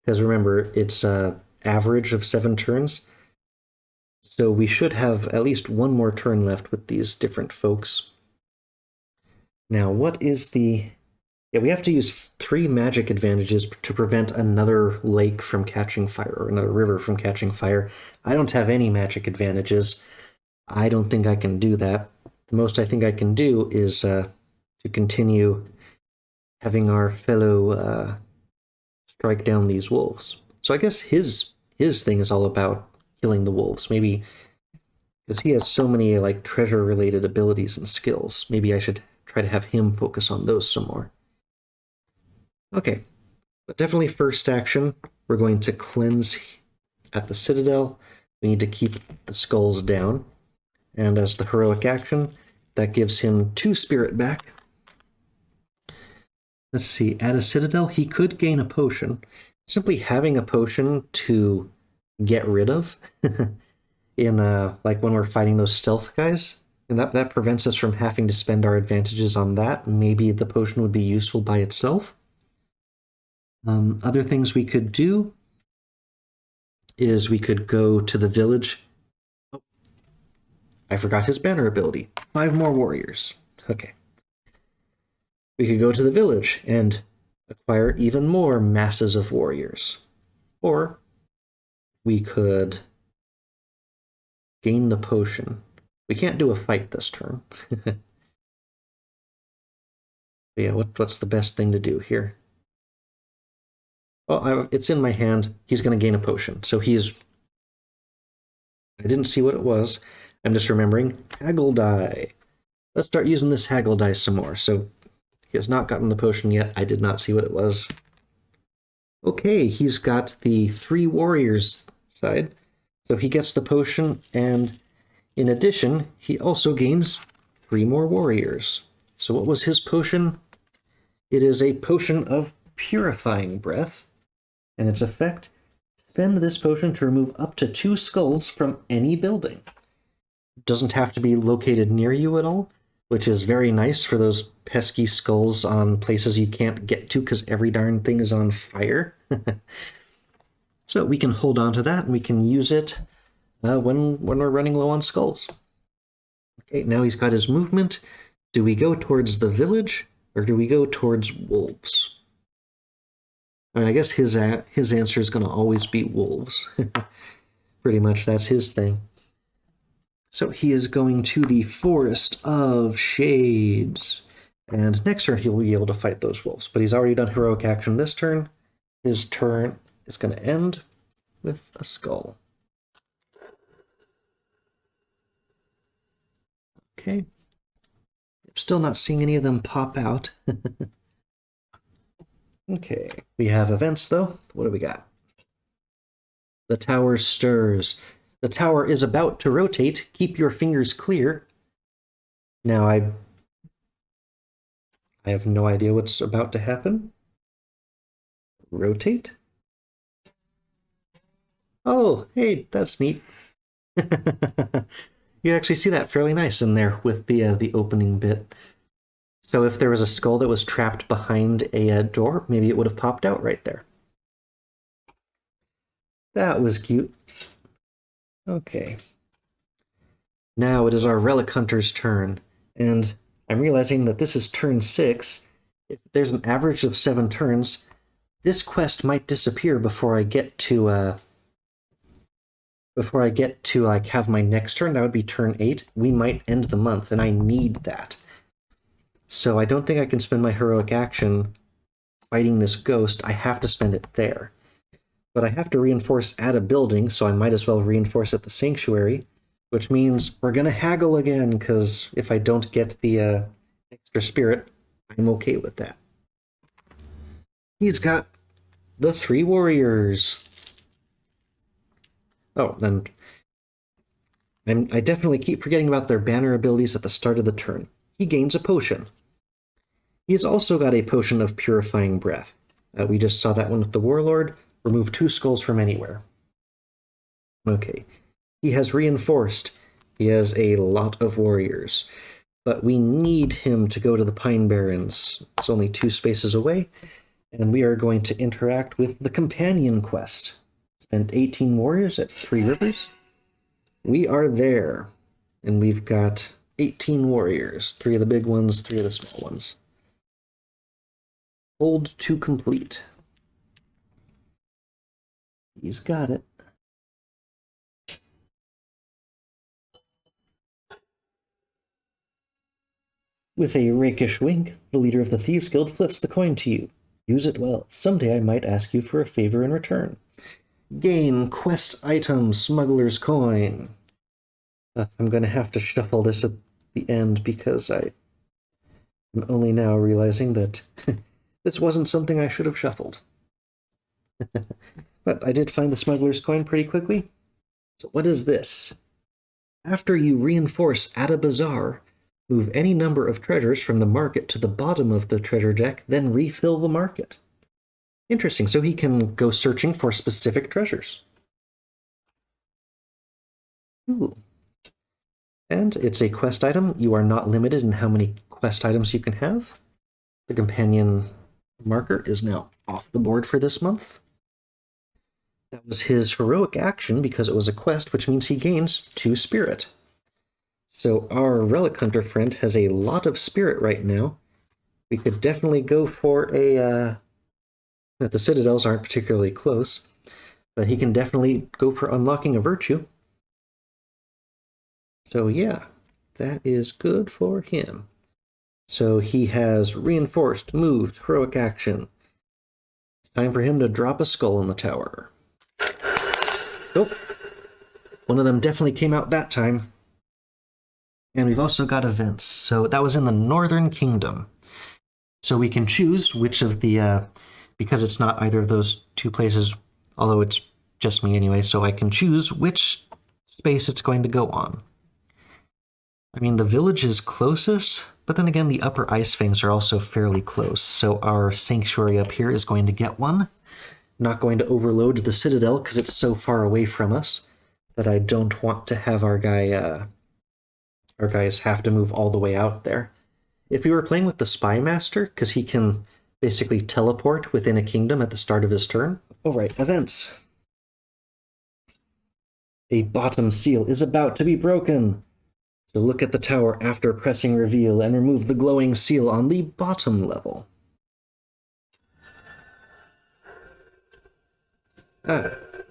Because remember, it's an average of 7 turns, so we should have at least 1 more turn left with these different folks. Now, what is the Yeah, we have to use 3 magic advantages to prevent another lake from catching fire or another river from catching fire. I don't have any magic advantages. I don't think I can do that. The most I think I can do is to continue having our fellow strike down these wolves. So I guess his thing is all about killing the wolves. Maybe because he has so many like treasure related abilities and skills. Maybe I should try to have him focus on those some more. Okay, but definitely first action, we're going to cleanse at the Citadel. We need to keep the skulls down. And as the heroic action, that gives him 2 spirit back. Let's see, at a Citadel, he could gain a potion. Simply having a potion to get rid of in like when we're fighting those stealth guys, and that prevents us from having to spend our advantages on that. Maybe the potion would be useful by itself. Other things we could do is we could go to the village. Oh, I forgot his banner ability. 5 more warriors. Okay. We could go to the village and acquire even more masses of warriors. Or we could gain the potion. We can't do a fight this turn. Yeah, what's the best thing to do here? Oh, it's in my hand. He's going to gain a potion. So he is... I didn't see what it was. I'm just remembering. Haggle die. Let's start using this haggle die some more. So he has not gotten the potion yet. I did not see what it was. Okay, he's got the 3 warriors side. So he gets the potion, and in addition, he also gains 3 more warriors. So what was his potion? It is a potion of purifying breath. And its effect, spend this potion to remove up to 2 skulls from any building. It doesn't have to be located near you at all, which is very nice for those pesky skulls on places you can't get to because every darn thing is on fire. So we can hold on to that and we can use it when we're running low on skulls. Okay, now he's got his movement. Do we go towards the village or do we go towards wolves? I mean, I guess his answer is going to always be wolves. Pretty much, that's his thing. So he is going to the Forest of Shades. And next turn, he'll be able to fight those wolves. But he's already done heroic action this turn. His turn is going to end with a skull. Okay. I'm still not seeing any of them pop out. Okay, we have events though. What do we got? The tower stirs. The tower is about to rotate. Keep your fingers clear. Now I have no idea what's about to happen. Rotate? Oh, hey, that's neat. You actually see that fairly nice in there with the opening bit. So if there was a skull that was trapped behind a door, maybe it would have popped out right there. That was cute. Okay. Now it is our Relic Hunter's turn, and I'm realizing that this is turn 6. If there's an average of 7 turns, this quest might disappear before I get to like have my next turn. That would be turn 8. We might end the month, and I need that. So I don't think I can spend my heroic action fighting this ghost. I have to spend it there. But I have to reinforce at a building, so I might as well reinforce at the sanctuary, which means we're going to haggle again, because if I don't get the extra spirit, I'm okay with that. He's got the 3 warriors. Oh, then I definitely keep forgetting about their banner abilities at the start of the turn. He gains a potion. He's also got a potion of purifying breath. We just saw that one with the warlord. Remove 2 skulls from anywhere. Okay. He has reinforced. He has a lot of warriors. But we need him to go to the Pine Barrens. It's only 2 spaces away. And we are going to interact with the companion quest. Spent 18 warriors at 3 rivers. We are there. And we've got 18 warriors. 3 of the big ones, 3 of the small ones. Hold to complete. He's got it. With a rakish wink, the leader of the Thieves Guild flips the coin to you. Use it well. Someday I might ask you for a favor in return. Gain quest item Smuggler's Coin. I'm going to have to shuffle this at the end because I'm only now realizing that this wasn't something I should have shuffled. But I did find the Smuggler's Coin pretty quickly. So what is this? After you reinforce at a bazaar, move any number of treasures from the market to the bottom of the treasure deck, then refill the market. Interesting, so he can go searching for specific treasures. Ooh. And it's a quest item. You are not limited in how many quest items you can have. The companion marker is now off the board for this month. That was his heroic action because it was a quest, which means he gains 2 spirit. So our Relic Hunter friend has a lot of spirit right now. We could definitely go for a... the Citadels aren't particularly close, but he can definitely go for unlocking a virtue. So yeah, that is good for him. So he has reinforced, moved, heroic action. It's time for him to drop a skull in the tower. Oh, one of them definitely came out that time. And we've also got events. So that was in the Northern Kingdom. So we can choose which of the, because it's not either of those 2 places, although it's just me anyway, so I can choose which space it's going to go on. I mean, the village is closest, but then again, the Upper Ice Fangs are also fairly close. So our sanctuary up here is going to get one. Not going to overload the Citadel because it's so far away from us that I don't want to have our guys have to move all the way out there. If we were playing with the Spy Master, because he can basically teleport within a kingdom at the start of his turn. All right, events. A bottom seal is about to be broken. So look at the tower after pressing reveal and remove the glowing seal on the bottom level.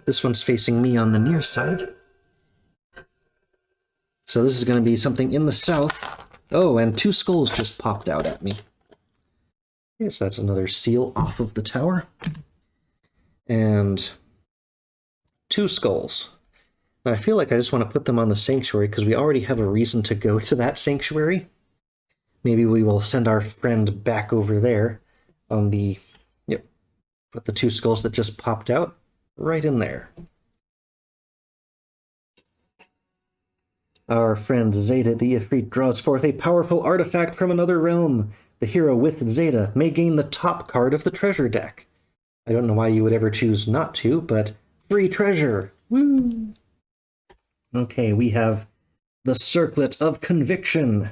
This one's facing me on the near side. So this is going to be something in the south. Oh, and 2 skulls just popped out at me. Yes, that's another seal off of the tower. And 2 skulls. Now I feel like I just want to put them on the sanctuary because we already have a reason to go to that sanctuary. Maybe we will send our friend back over there on the... Yep, put the 2 skulls that just popped out right in there. Our friend Zeta the Ifrit draws forth a powerful artifact from another realm. The hero with Zeta may gain the top card of the treasure deck. I don't know why you would ever choose not to, but free treasure! Woo! Okay, we have the Circlet of Conviction.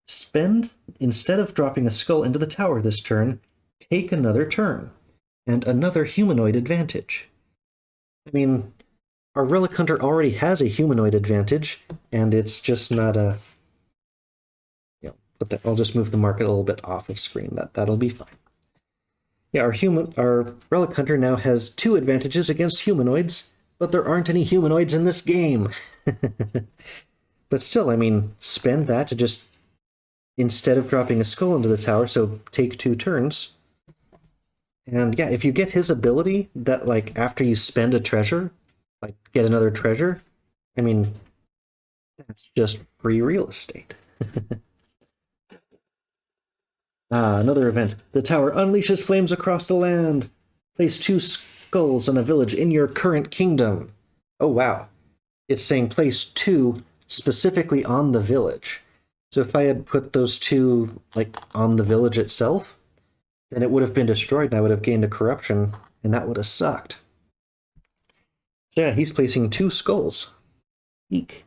Spend, instead of dropping a skull into the tower this turn, take another turn, and another humanoid advantage. I mean, our Relic Hunter already has a humanoid advantage, and it's just not a... but I'll just move the market a little bit off of screen. That'll be fine. Yeah, our Relic Hunter now has 2 advantages against humanoids, but there aren't any humanoids in this game. But still, I mean, spend that to just, instead of dropping a skull into the tower, so take 2 turns. And yeah, if you get his ability that, like, after you spend a treasure, like, get another treasure, I mean, that's just free real estate. Another event. The tower unleashes flames across the land. Place 2 skulls on a village in your current kingdom. Oh, wow. It's saying place 2 specifically on the village. So if I had put those 2, like, on the village itself, then it would have been destroyed and I would have gained a corruption, and that would have sucked. So yeah, he's placing 2 skulls. Eek.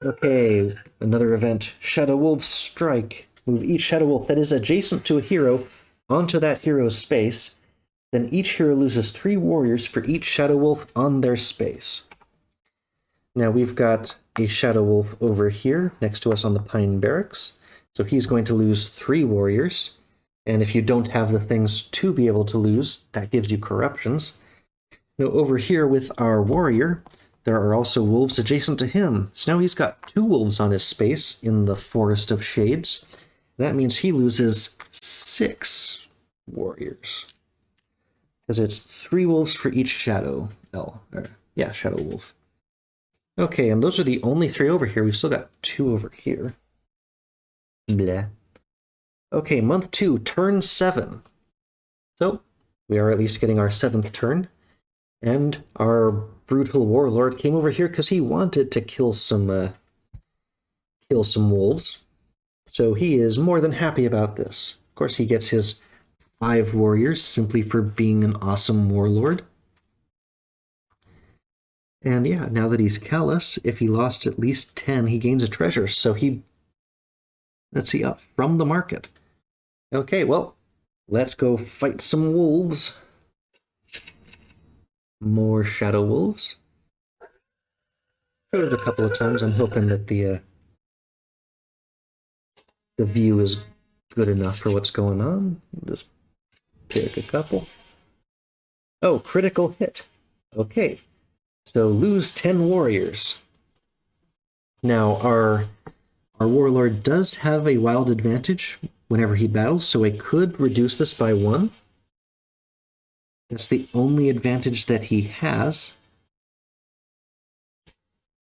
Okay, another event. Shadow Wolves Strike. Move each Shadow Wolf that is adjacent to a hero onto that hero's space. Then each hero loses 3 warriors for each Shadow Wolf on their space. Now we've got a Shadow Wolf over here next to us on the Pine Barracks. So he's going to lose 3 warriors. And if you don't have the things to be able to lose, that gives you corruptions. Now over here with our warrior, there are also wolves adjacent to him. So now he's got 2 wolves on his space in the Forest of Shades. That means he loses 6 warriors. Because it's 3 wolves for each shadow shadow wolf. Okay, and those are the only 3 over here. We've still got 2 over here. Blah. Okay, month 2, turn 7. So, we are at least getting our 7th turn. And our brutal warlord came over here because he wanted to kill some wolves. So he is more than happy about this. Of course, he gets his 5 warriors simply for being an awesome warlord. And yeah, now that he's callous, if he lost at least 10, he gains a treasure. So let's see, up from the market. Okay, well, let's go fight some wolves. More shadow wolves. Showed it a couple of times. I'm hoping that the view is good enough for what's going on. Just pick a couple. Oh, critical hit. Okay. So lose 10 warriors. Now, our warlord does have a wild advantage whenever he battles, so I could reduce this by 1. That's the only advantage that he has.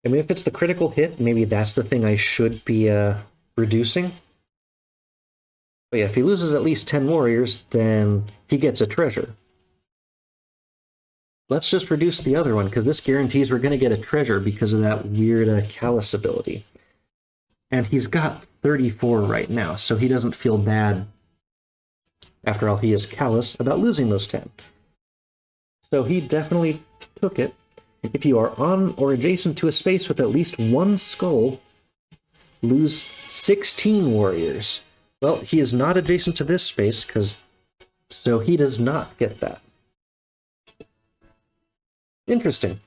I mean, if it's the critical hit, maybe that's the thing I should be reducing. But yeah, if he loses at least 10 warriors, then he gets a treasure. Let's just reduce the other one, because this guarantees we're going to get a treasure because of that weird callous ability. And he's got 34 right now, so he doesn't feel bad. After all, he is callous about losing those 10. So he definitely took it. If you are on or adjacent to a space with at least 1 skull, lose 16 warriors. Well, he is not adjacent to this space, so he does not get that. Interesting.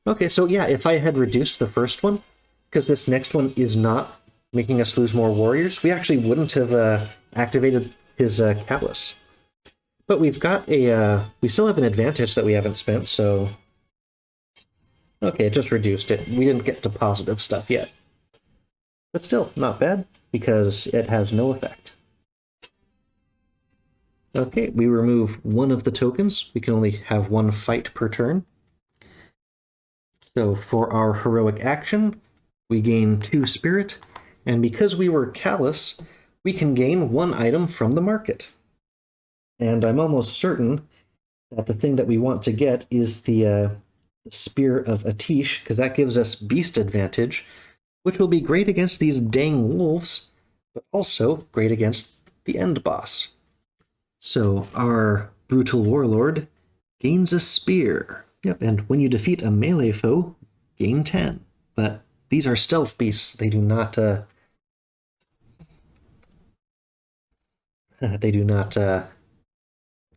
Okay, so yeah, if I had reduced the first one, because this next one is not making us lose more warriors, we actually wouldn't have activated his callous. But we've got we still have an advantage that we haven't spent, so... Okay, it just reduced it. We didn't get to positive stuff yet. But still, not bad, because it has no effect. Okay, we remove 1 of the tokens. We can only have 1 fight per turn. So for our heroic action, we gain 2 spirit, and because we were callous, we can gain 1 item from the market. And I'm almost certain that the thing that we want to get is the Spear of Atish, because that gives us beast advantage, which will be great against these dang wolves, but also great against the end boss. So our brutal warlord gains a spear. Yep, and when you defeat a melee foe, gain 10. But these are stealth beasts. They do not... they're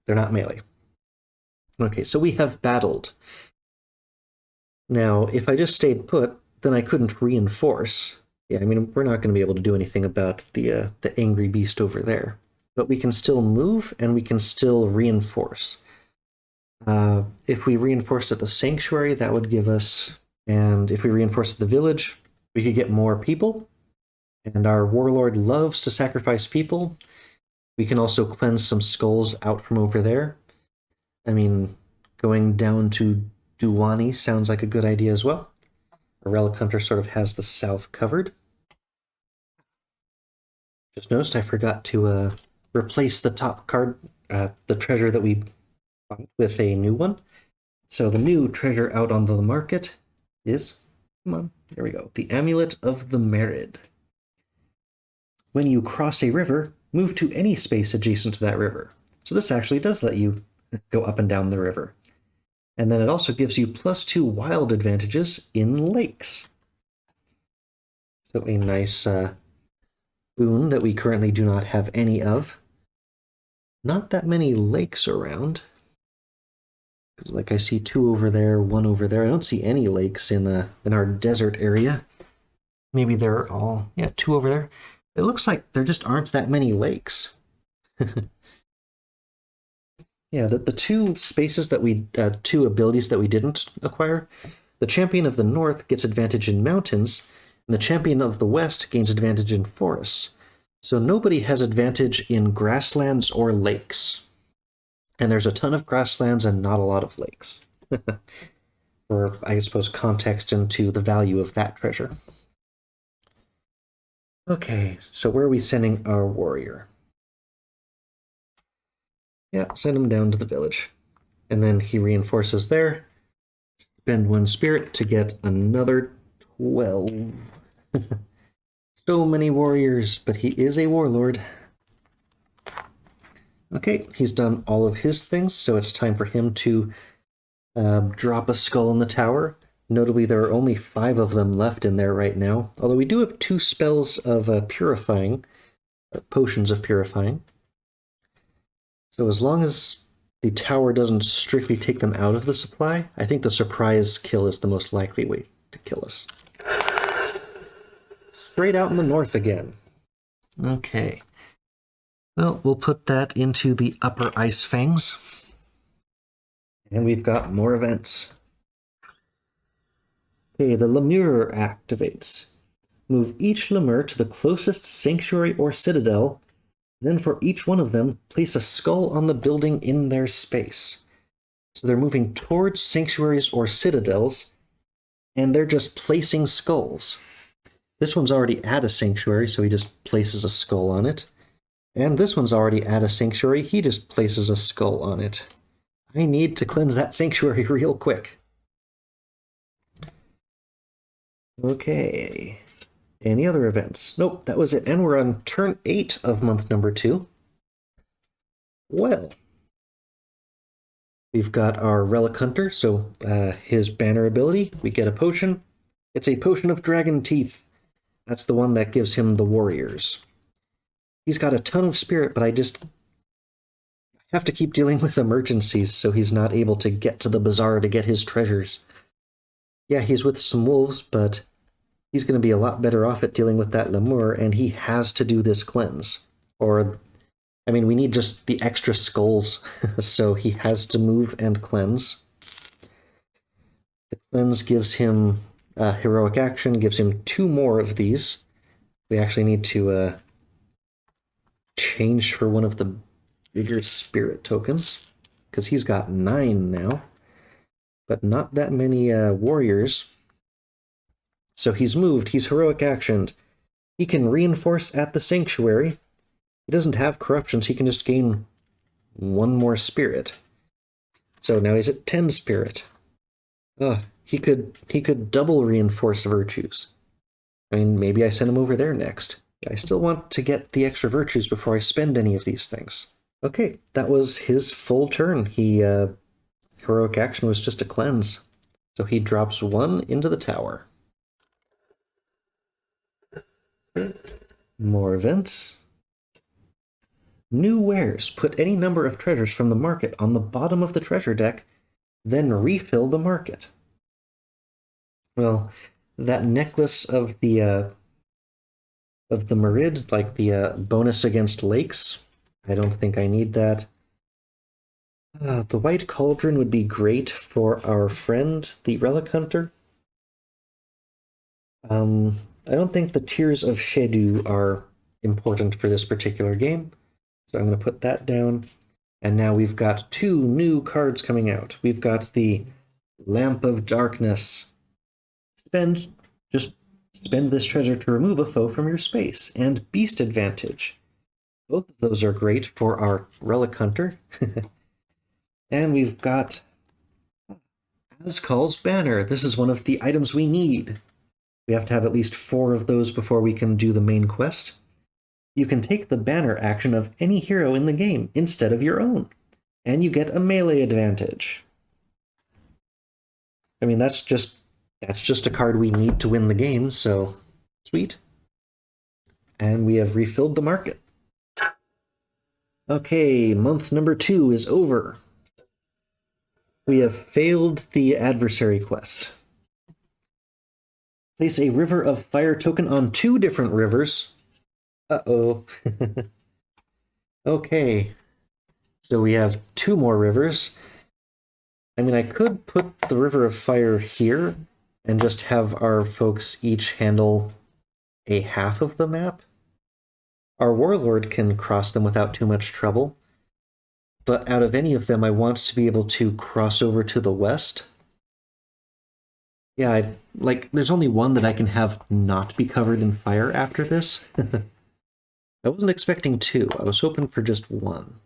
not melee. Okay, so we have battled. Now, if I just stayed put, then I couldn't reinforce. Yeah, I mean, we're not going to be able to do anything about the angry beast over there. But we can still move, and we can still reinforce. If we reinforced at the sanctuary, that would give us... And if we reinforced the village, we could get more people. And our warlord loves to sacrifice people. We can also cleanse some skulls out from over there. I mean, going down to Duwani sounds like a good idea as well. A relic hunter sort of has the south covered. Just noticed I forgot to replace the top card, the treasure that we bought, with a new one. So the new treasure out on the market is, come on, there we go, the Amulet of the Merid. When you cross a river, move to any space adjacent to that river. So this actually does let you go up and down the river. And then it also gives you +2 wild advantages in lakes. So a nice boon that we currently do not have any of. Not that many lakes around. Like I see 2 over there, 1 over there. I don't see any lakes in our desert area. Maybe they're all, yeah, 2 over there. It looks like there just aren't that many lakes. Yeah, the two spaces that two abilities that we didn't acquire, the Champion of the North gets advantage in mountains, and the Champion of the West gains advantage in forests. So nobody has advantage in grasslands or lakes. And there's a ton of grasslands and not a lot of lakes. For, I suppose, context into the value of that treasure. Okay, so where are we sending our warrior? Yeah, send him down to the village. And then he reinforces there. Spend 1 spirit to get another 12. So many warriors, but he is a warlord. Okay, he's done all of his things, so it's time for him to drop a skull in the tower. Notably, there are only 5 of them left in there right now, although we do have 2 spells of purifying, potions of purifying. So as long as the tower doesn't strictly take them out of the supply, I think the surprise kill is the most likely way to kill us. Straight out in the north again. Okay. Well, we'll put that into the upper ice fangs. And we've got more events. Okay, the Lemur activates. Move each Lemur to the closest sanctuary or citadel. Then for each one of them, place a skull on the building in their space. So they're moving towards sanctuaries or citadels, and they're just placing skulls. This one's already at a sanctuary, so he just places a skull on it. And this one's already at a sanctuary, he just places a skull on it. I need to cleanse that sanctuary real quick. Okay. Any other events? Nope, that was it. And we're on turn 8 of month number 2. Well, we've got our Relic Hunter, so his banner ability, we get a potion. It's a potion of dragon teeth. That's the one that gives him the warriors. He's got a ton of spirit, but I have to keep dealing with emergencies, so he's not able to get to the bazaar to get his treasures. Yeah, he's with some wolves, but he's going to be a lot better off at dealing with that Lemur, and he has to do this cleanse. Or, I mean, we need just the extra skulls, so he has to move and cleanse. The cleanse gives him heroic action, gives him 2 more of these. We actually need to change for one of the bigger spirit tokens, because he's got 9 now, but not that many warriors. So he's moved, he's heroic actioned. He can reinforce at the sanctuary. He doesn't have corruptions, he can just gain 1 more spirit. So now he's at 10 spirit. He could double reinforce virtues. I mean, maybe I send him over there next. I still want to get the extra virtues before I spend any of these things. Okay, that was his full turn. Heroic action was just a cleanse. So he drops 1 into the tower. More events. New wares. Put any number of treasures from the market on the bottom of the treasure deck, then refill the market. Well, that necklace of the Merid, like the bonus against lakes, I don't think I need that. The White Cauldron would be great for our friend, the Relic Hunter. I don't think the Tears of Shedu are important for this particular game, so I'm going to put that down. And now we've got 2 new cards coming out. We've got the Lamp of Darkness. Just spend this treasure to remove a foe from your space, and Beast Advantage. Both of those are great for our Relic Hunter. And we've got Azkol's Banner. This is one of the items we need. We have to have at least 4 of those before we can do the main quest. You can take the banner action of any hero in the game instead of your own, and you get a melee advantage. I mean, that's just a card we need to win the game, so sweet. And we have refilled the market. Okay, month number 2 is over. We have failed the adversary quest. Place a River of Fire token on 2 different rivers. Uh-oh. Okay, so we have two more rivers. I mean, I could put the River of Fire here and just have our folks each handle a half of the map. Our Warlord can cross them without too much trouble, but out of any of them, I want to be able to cross over to the west. Yeah, there's only one that I can have not be covered in fire after this. I wasn't expecting two. I was hoping for just one.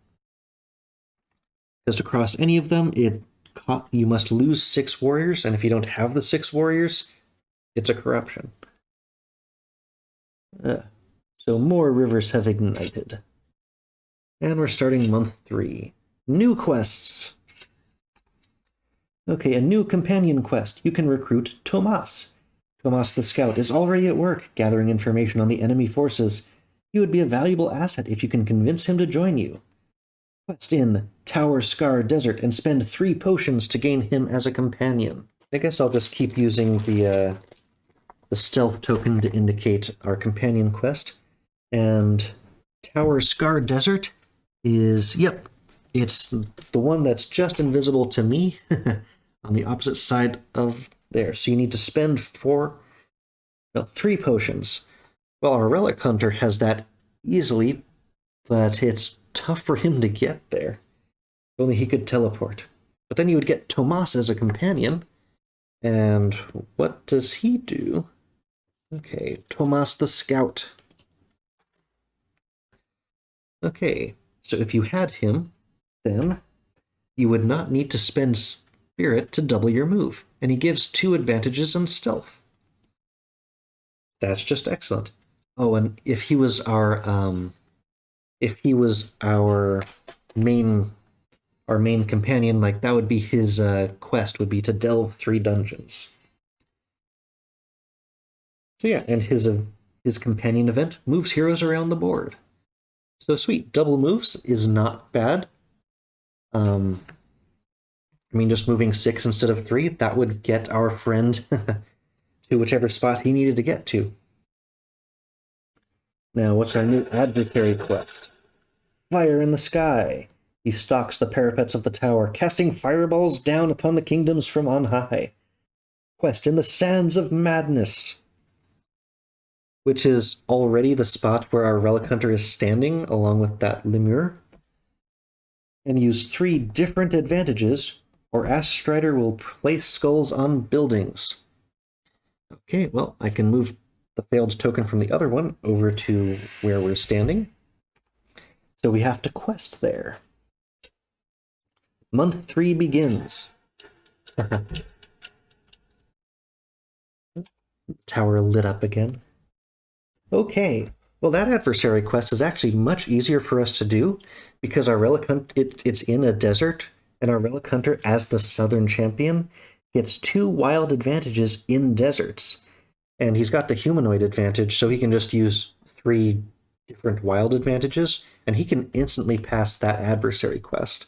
Because to cross any of them, you must lose 6 warriors, and if you don't have the 6 warriors, it's a corruption. So more rivers have ignited. And we're starting month 3. New quests! Okay, a new companion quest. You can recruit Tomas. Tomas the Scout is already at work, gathering information on the enemy forces. He would be a valuable asset if you can convince him to join you. Quest in Tower Scar Desert and spend 3 potions to gain him as a companion. I guess I'll just keep using the stealth token to indicate our companion quest. And Tower Scar Desert is, yep, it's the one that's just invisible to me on the opposite side of there. So you need to spend 3 potions. Well, our Relic Hunter has that easily, but it's tough for him to get there. If only he could teleport. But then you would get Tomas as a companion. And what does he do? Okay, Tomas the Scout. Okay, so if you had him, then you would not need to spend spirit to double your move. And he gives 2 advantages in stealth. That's just excellent. Oh, and if he was our main companion, like that would be his quest, would be to delve 3 dungeons. So yeah, and his companion event moves heroes around the board. So sweet, double moves is not bad. I mean, just moving 6 instead of 3, that would get our friend to whichever spot he needed to get to. Now, what's our new adversary quest? Fire in the Sky. He stalks the parapets of the tower, casting fireballs down upon the kingdoms from on high. Quest in the Sands of Madness, which is already the spot where our Relic Hunter is standing, along with that lemur. And use 3 different advantages, or Ashstrider will place skulls on buildings. Okay, well, I can move the failed token from the other one over to where we're standing. So we have to quest there. Month 3 begins. Tower lit up again. Okay, well that adversary quest is actually much easier for us to do because our Relic Hunter, it's in a desert, and our Relic Hunter, as the Southern Champion, gets 2 wild advantages in deserts. And he's got the humanoid advantage, so he can just use 3 different wild advantages, and he can instantly pass that adversary quest.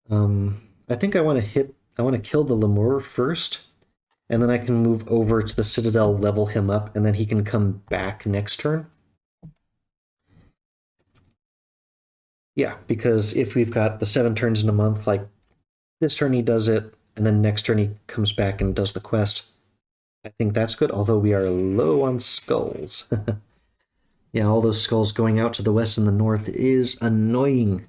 I think I want to kill the lemur first, and then I can move over to the Citadel, level him up, and then he can come back next turn. Yeah, because if we've got the 7 turns in a month, like this turn he does it, and then next turn he comes back and does the quest. I think that's good, although we are low on skulls. Yeah, all those skulls going out to the west and the north is annoying.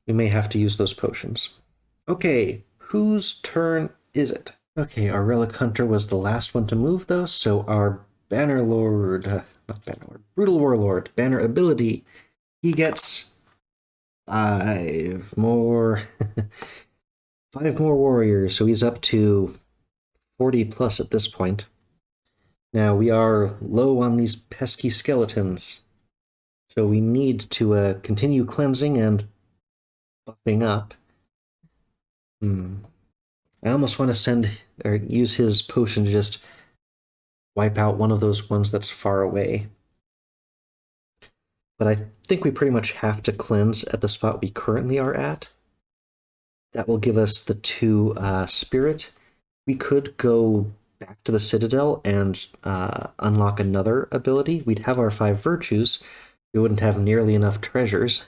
We may have to use those potions. Okay, whose turn is it? Okay, our Relic Hunter was the last one to move, though, so our Banner Lord, not Banner Lord, Brutal Warlord, Banner ability, he gets 5 more, 5 more warriors, so he's up to 40 plus at this point. Now, we are low on these pesky skeletons, so we need to continue cleansing and buffing up. I almost want to use his potion to just wipe out one of those ones that's far away. But I think we pretty much have to cleanse at the spot we currently are at. That will give us the 2 spirit. We could go back to the Citadel and unlock another ability, we'd have our 5 virtues. We wouldn't have nearly enough treasures,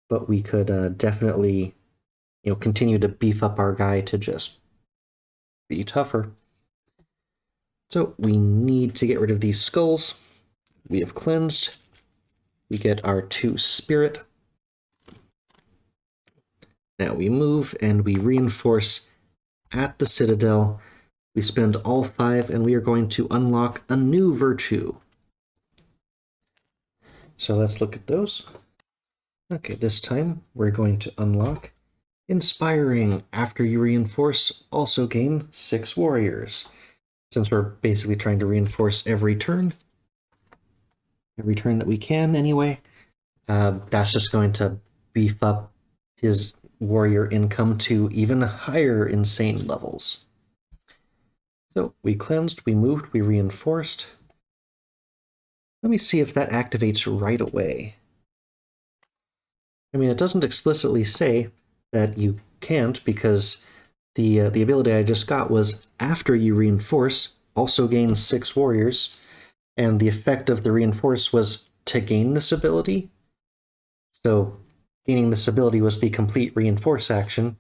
but we could definitely, continue to beef up our guy to just be tougher. So we need to get rid of these skulls. We have cleansed. We get our 2 spirit. Now we move and we reinforce at the Citadel. We spend all 5 and we are going to unlock a new virtue. So let's look at those. Okay, this time we're going to unlock Inspiring. After you reinforce, also gain 6 warriors. Since we're basically trying to reinforce every turn that we can anyway, that's just going to beef up his warrior income to even higher insane levels. So we cleansed, we moved, we reinforced. Let me see if that activates right away. I mean, it doesn't explicitly say that you can't, because the ability I just got was after you reinforce, also gain 6 warriors, and the effect of the reinforce was to gain this ability. So gaining this ability was the complete reinforce action,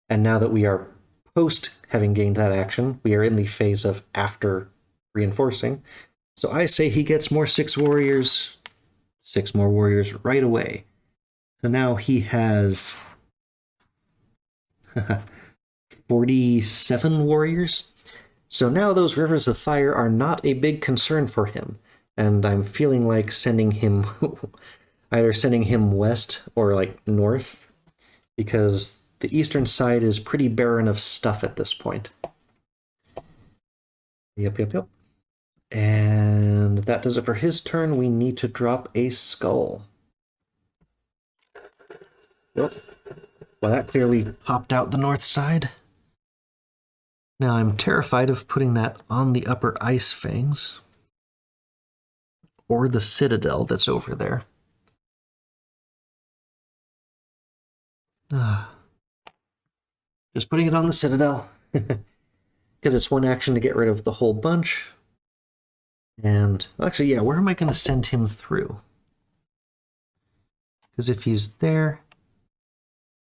and now that we are post having gained that action, we are in the phase of after reinforcing. So I say he gets more 6 warriors, 6 more warriors right away. So now he has 47 warriors. So now those rivers of fire are not a big concern for him, and I'm feeling like sending him either sending him west or like north, because the eastern side is pretty barren of stuff at this point. Yep. And that does it for his turn. We need to drop a skull. Yep. Well, that clearly popped out the north side. Now I'm terrified of putting that on the upper ice fangs, or the Citadel that's over there. Just putting it on the Citadel, because it's one action to get rid of the whole bunch. And actually, yeah, where am I going to send him through? Because if he's there,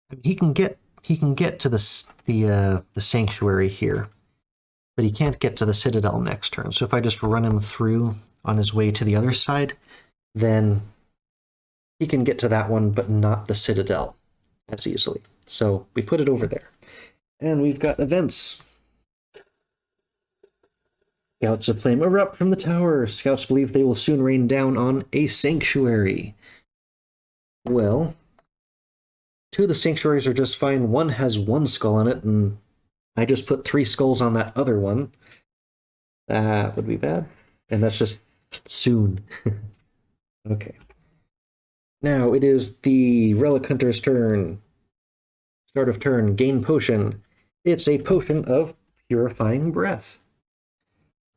I mean, he can get to the sanctuary here, but he can't get to the Citadel next turn. So if I just run him through on his way to the other side, then he can get to that one, but not the Citadel as easily. So we put it over there. And we've got events. Scouts of flame erupt from the tower. Scouts believe they will soon rain down on a sanctuary. Well, 2 of the sanctuaries are just fine. One has 1 skull on it, and I just put 3 skulls on that other one. That would be bad. And that's just soon. Okay. Now it is the Relic Hunter's turn. Start of turn, gain potion. It's a potion of Purifying Breath.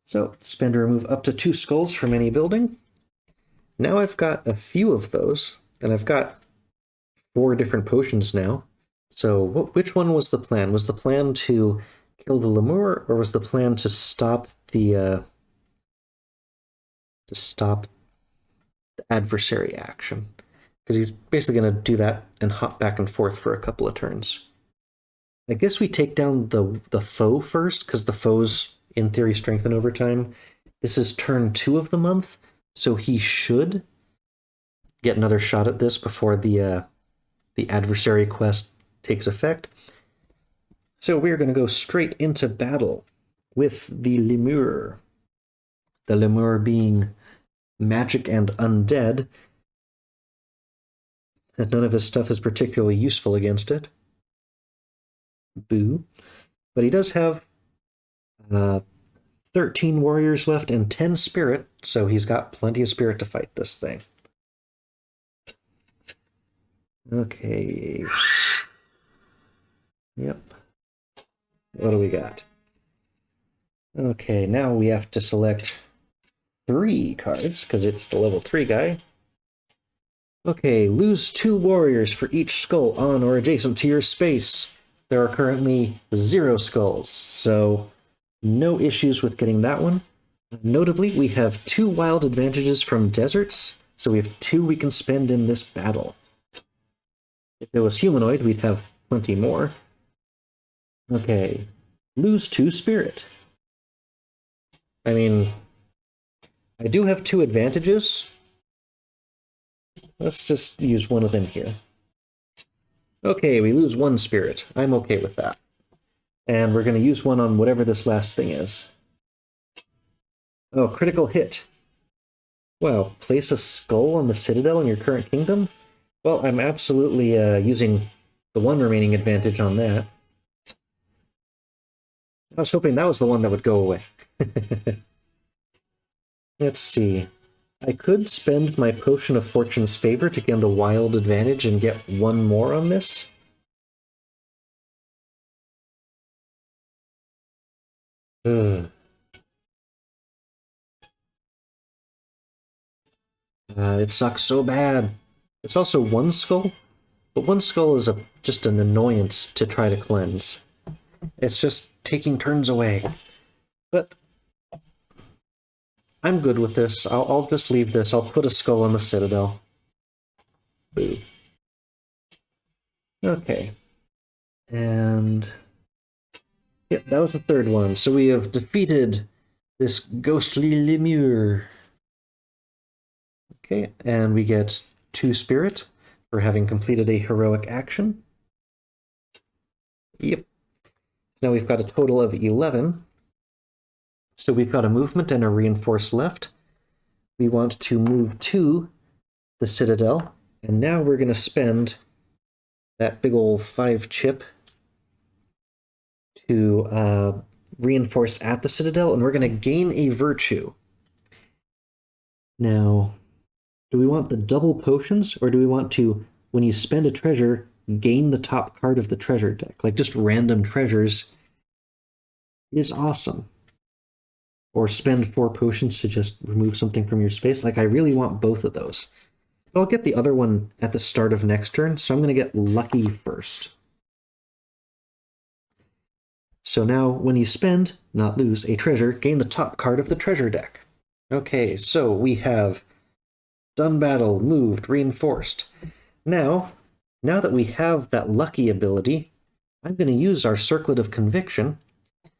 So spend or remove up to 2 skulls from any building. Now I've got a few of those, and I've got 4 different potions now. So which one was the plan? Was the plan to kill the lemur, or was the plan to stop the adversary action? Because he's basically going to do that and hop back and forth for a couple of turns. I guess we take down the foe first, because the foes, in theory, strengthen over time. This is turn 2 of the month, so he should get another shot at this before the adversary quest takes effect. So we're going to go straight into battle with the lemur. The lemur being magic and undead. And none of his stuff is particularly useful against it. Boo. But he does have 13 warriors left and 10 spirit, so he's got plenty of spirit to fight this thing. Okay. Yep. What do we got? Okay, now we have to select 3 cards, because it's the level 3 guy. Okay, lose 2 warriors for each skull on or adjacent to your space. There are currently 0 skulls, so No issues with getting that one. Notably, we have 2 wild advantages from deserts, so we have 2 we can spend in this battle. If it was humanoid, we'd have plenty more. Okay. Lose 2 spirit. I mean, I do have 2 advantages. Let's just use one of them here. Okay, we lose 1 spirit. I'm okay with that. And we're going to use one on whatever this last thing is. Oh, critical hit. Wow, place a skull on the citadel in your current kingdom? Well, I'm absolutely using the 1 remaining advantage on that. I was hoping that was the one that would go away. Let's see. I could spend my Potion of Fortune's Favor to get a wild advantage and get 1 more on this. Ugh. It sucks so bad. It's also 1 skull, but 1 skull is just an annoyance to try to cleanse. It's just taking turns away. But I'm good with this. I'll just leave this. I'll put a skull on the citadel. Boo. Okay. And yeah, that was the 3rd one. So we have defeated this ghostly lemure. Okay, and we get 2 spirit for having completed a heroic action. Yep. Now we've got a total of 11. So we've got a movement and a reinforce left. We want to move to the citadel, and now we're going to spend that big old 5 chip to reinforce at the citadel, and we're going to gain a virtue. Now, do we want the double potions, or do we want to, when you spend a treasure, gain the top card of the treasure deck? Like, just random treasures is awesome. Or spend 4 potions to just remove something from your space. Like, I really want both of those. But I'll get the other one at the start of next turn, so I'm going to get lucky first. So now, when you spend, not lose, a treasure, gain the top card of the treasure deck. Okay, so we have done battle, moved, reinforced. Now that we have that lucky ability, I'm going to use our Circlet of Conviction,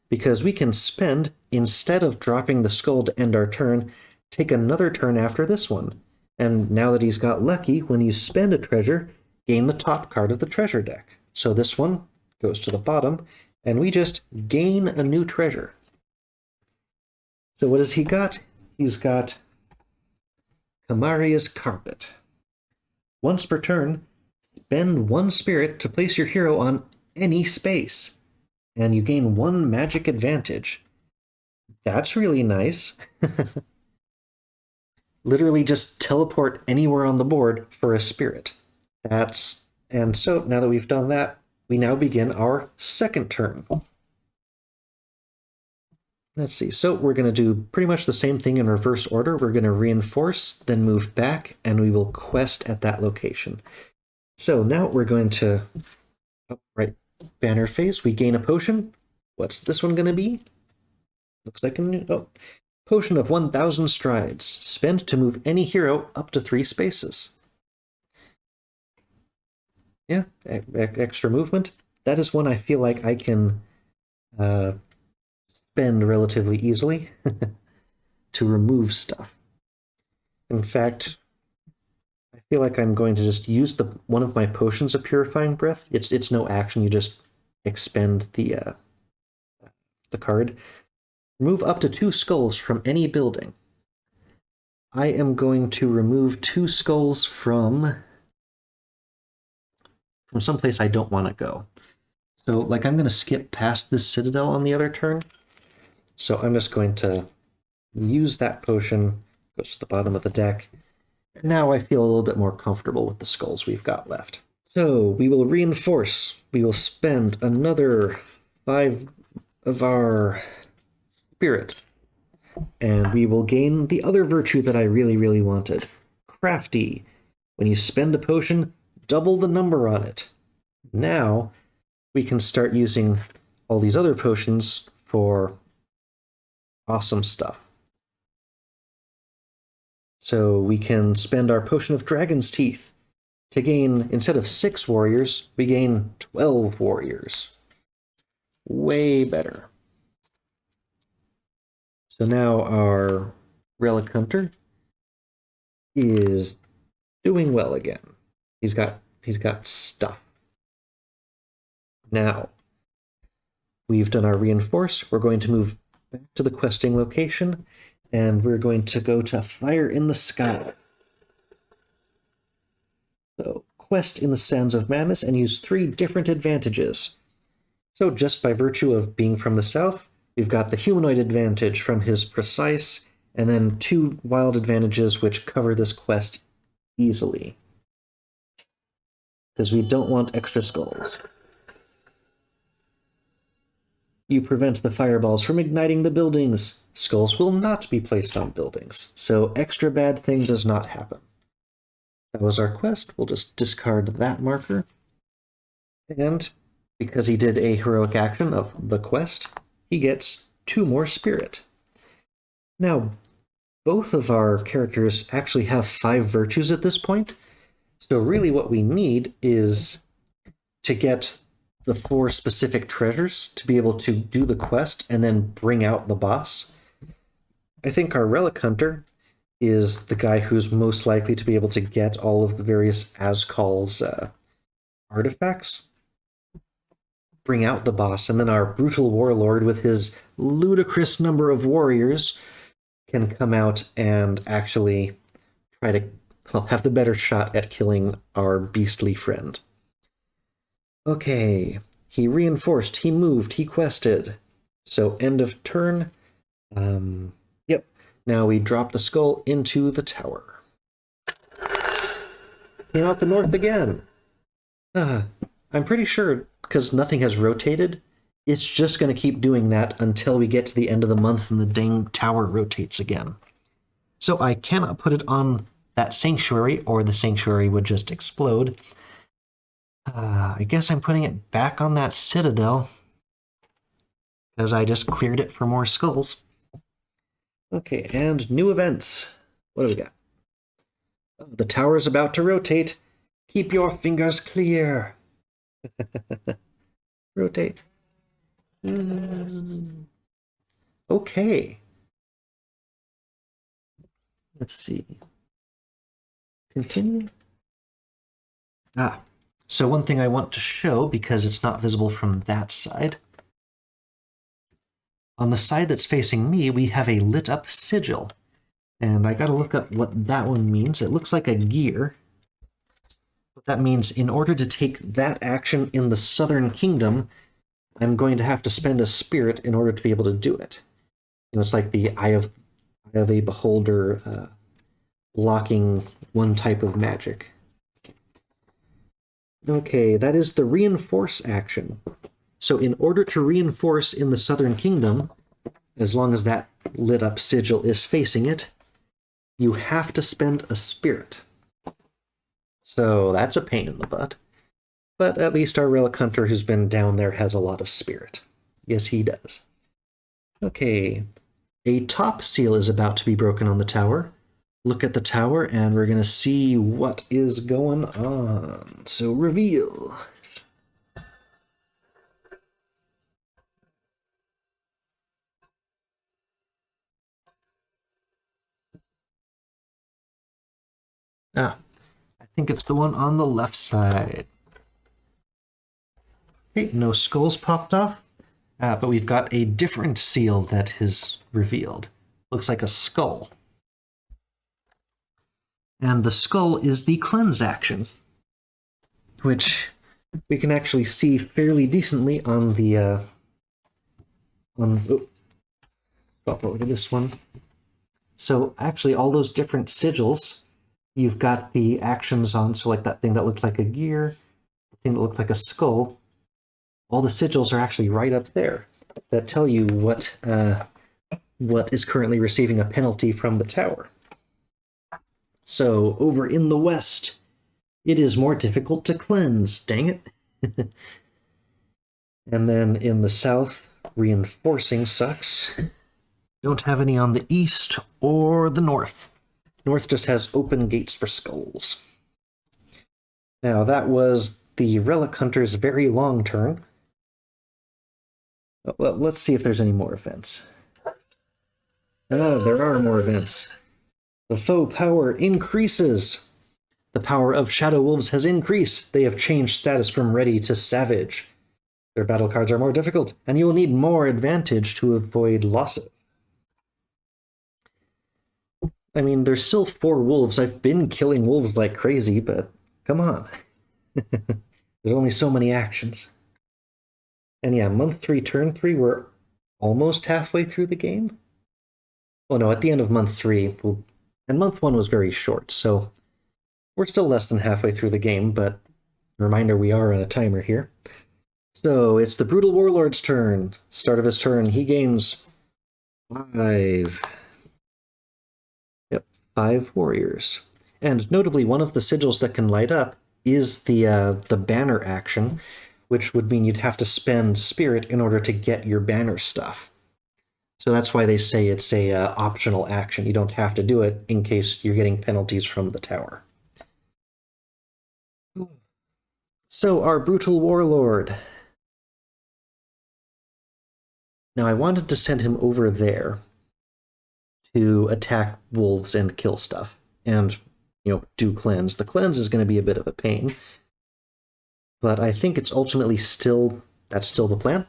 because we can spend, instead of dropping the skull to end our turn, take another turn after this one. And now that he's got lucky, when you spend a treasure, gain the top card of the treasure deck. So this one goes to the bottom, and we just gain a new treasure. So what has he got? He's got Kamaria's Carpet. Once per turn, spend 1 spirit to place your hero on any space, and you gain 1 magic advantage. That's really nice. Literally just teleport anywhere on the board for a spirit. And so now that we've done that, we now begin our 2nd turn. Let's see, so we're going to do pretty much the same thing in reverse order. We're going to reinforce, then move back, and we will quest at that location. So now we're going to, banner phase, we gain a potion. What's this one going to be? Looks like Potion of 1,000 strides. Spend to move any hero up to 3 spaces. Yeah, extra movement. That is one I feel like I can spend relatively easily to remove stuff. In fact, I feel like I'm going to just use one of my potions of Purifying Breath. It's no action, you just expend the card. Remove up to 2 skulls from any building. I am going to remove 2 skulls from someplace I don't want to go. So, like, I'm going to skip past this citadel on the other turn. So I'm just going to use that potion, goes to the bottom of the deck. And now I feel a little bit more comfortable with the skulls we've got left. So we will reinforce. We will spend another 5 of our spirit. And we will gain the other virtue that I really, really wanted. Crafty. When you spend a potion, double the number on it. Now we can start using all these other potions for Awesome stuff. So we can spend our Potion of Dragon's Teeth to gain, instead of 6 warriors, we gain 12 warriors. Way better. So now our Relic Hunter is doing well again. He's got stuff. Now, we've done our reinforce. We're going to move back to the questing location, and we're going to go to Fire in the Sky. So, quest in the Sands of Madness and use 3 different advantages. So, just by virtue of being from the south, we've got the humanoid advantage from his precise, and then 2 wild advantages which cover this quest easily. Because we don't want extra skulls. You prevent the fireballs from igniting the buildings. Skulls will not be placed on buildings, so extra bad thing does not happen. That was our quest. We'll just discard that marker. And because he did a heroic action of the quest, he gets 2 more spirit. Now, both of our characters actually have 5 virtues at this point, so really what we need is to get the 4 specific treasures to be able to do the quest and then bring out the boss. I think our Relic Hunter is the guy who's most likely to be able to get all of the various Azkol's artifacts, bring out the boss, and then our brutal warlord with his ludicrous number of warriors can come out and actually try to have the better shot at killing our beastly friend. Okay, he reinforced, he moved, he quested. So end of turn. Yep, now we drop the skull into the tower. Came out the north again. I'm pretty sure, because nothing has rotated, it's just going to keep doing that until we get to the end of the month and the dang tower rotates again. So I cannot put it on that sanctuary, or the sanctuary would just explode. I guess I'm putting it back on that citadel, because I just cleared it for more skulls. Okay, and new events. What do we got? Oh, the tower's about to rotate. Keep your fingers clear. Rotate. Okay. Let's see. Continue. So one thing I want to show, because it's not visible from that side. On the side that's facing me, we have a lit up sigil. And I gotta look up what that one means. It looks like a gear. What that means, in order to take that action in the Southern Kingdom, I'm going to have to spend a spirit in order to be able to do it. You know, it's like the Eye of a Beholder blocking one type of magic. Okay, that is the reinforce action. So in order to reinforce in the Southern Kingdom, as long as that lit up sigil is facing it, you have to spend a spirit. So that's a pain in the butt. But at least our Relic Hunter who's been down there has a lot of spirit. Yes, he does. Okay, a top seal is about to be broken on the tower. Look at the tower and we're going to see what is going on. So reveal. I think it's the one on the left side. Okay, no skulls popped off, but we've got a different seal that is revealed. Looks like a skull. And the skull is the cleanse action, which we can actually see fairly decently on the swap over to this one. So actually all those different sigils, you've got the actions on, so like that thing that looked like a gear, the thing that looked like a skull, all the sigils are actually right up there that tell you what is currently receiving a penalty from the tower. So over in the west, it is more difficult to cleanse, dang it. And then in the south, reinforcing sucks. Don't have any on the east or the north. North just has open gates for skulls. Now, that was the Relic Hunter's very long turn. Well, let's see if there's any more events. Oh, there are more events. The foe power increases. The power of Shadow Wolves has increased. They have changed status from ready to savage. Their battle cards are more difficult, and you will need more advantage to avoid losses. I mean, there's still 4 wolves. I've been killing wolves like crazy, but come on. There's only so many actions. And yeah, month 3, turn 3, we're almost halfway through the game. Oh no, at the end of month 3, and month 1 was very short, so we're still less than halfway through the game, but reminder, we are on a timer here. So it's the Brutal Warlord's turn. Start of his turn, he gains 5. Yep, 5 warriors. And notably, one of the sigils that can light up is the banner action, which would mean you'd have to spend spirit in order to get your banner stuff. So that's why they say it's a optional action. You don't have to do it in case you're getting penalties from the tower. So our Brutal Warlord. Now I wanted to send him over there to attack wolves and kill stuff. And, do cleanse. The cleanse is going to be a bit of a pain. But I think it's ultimately that's still the plan.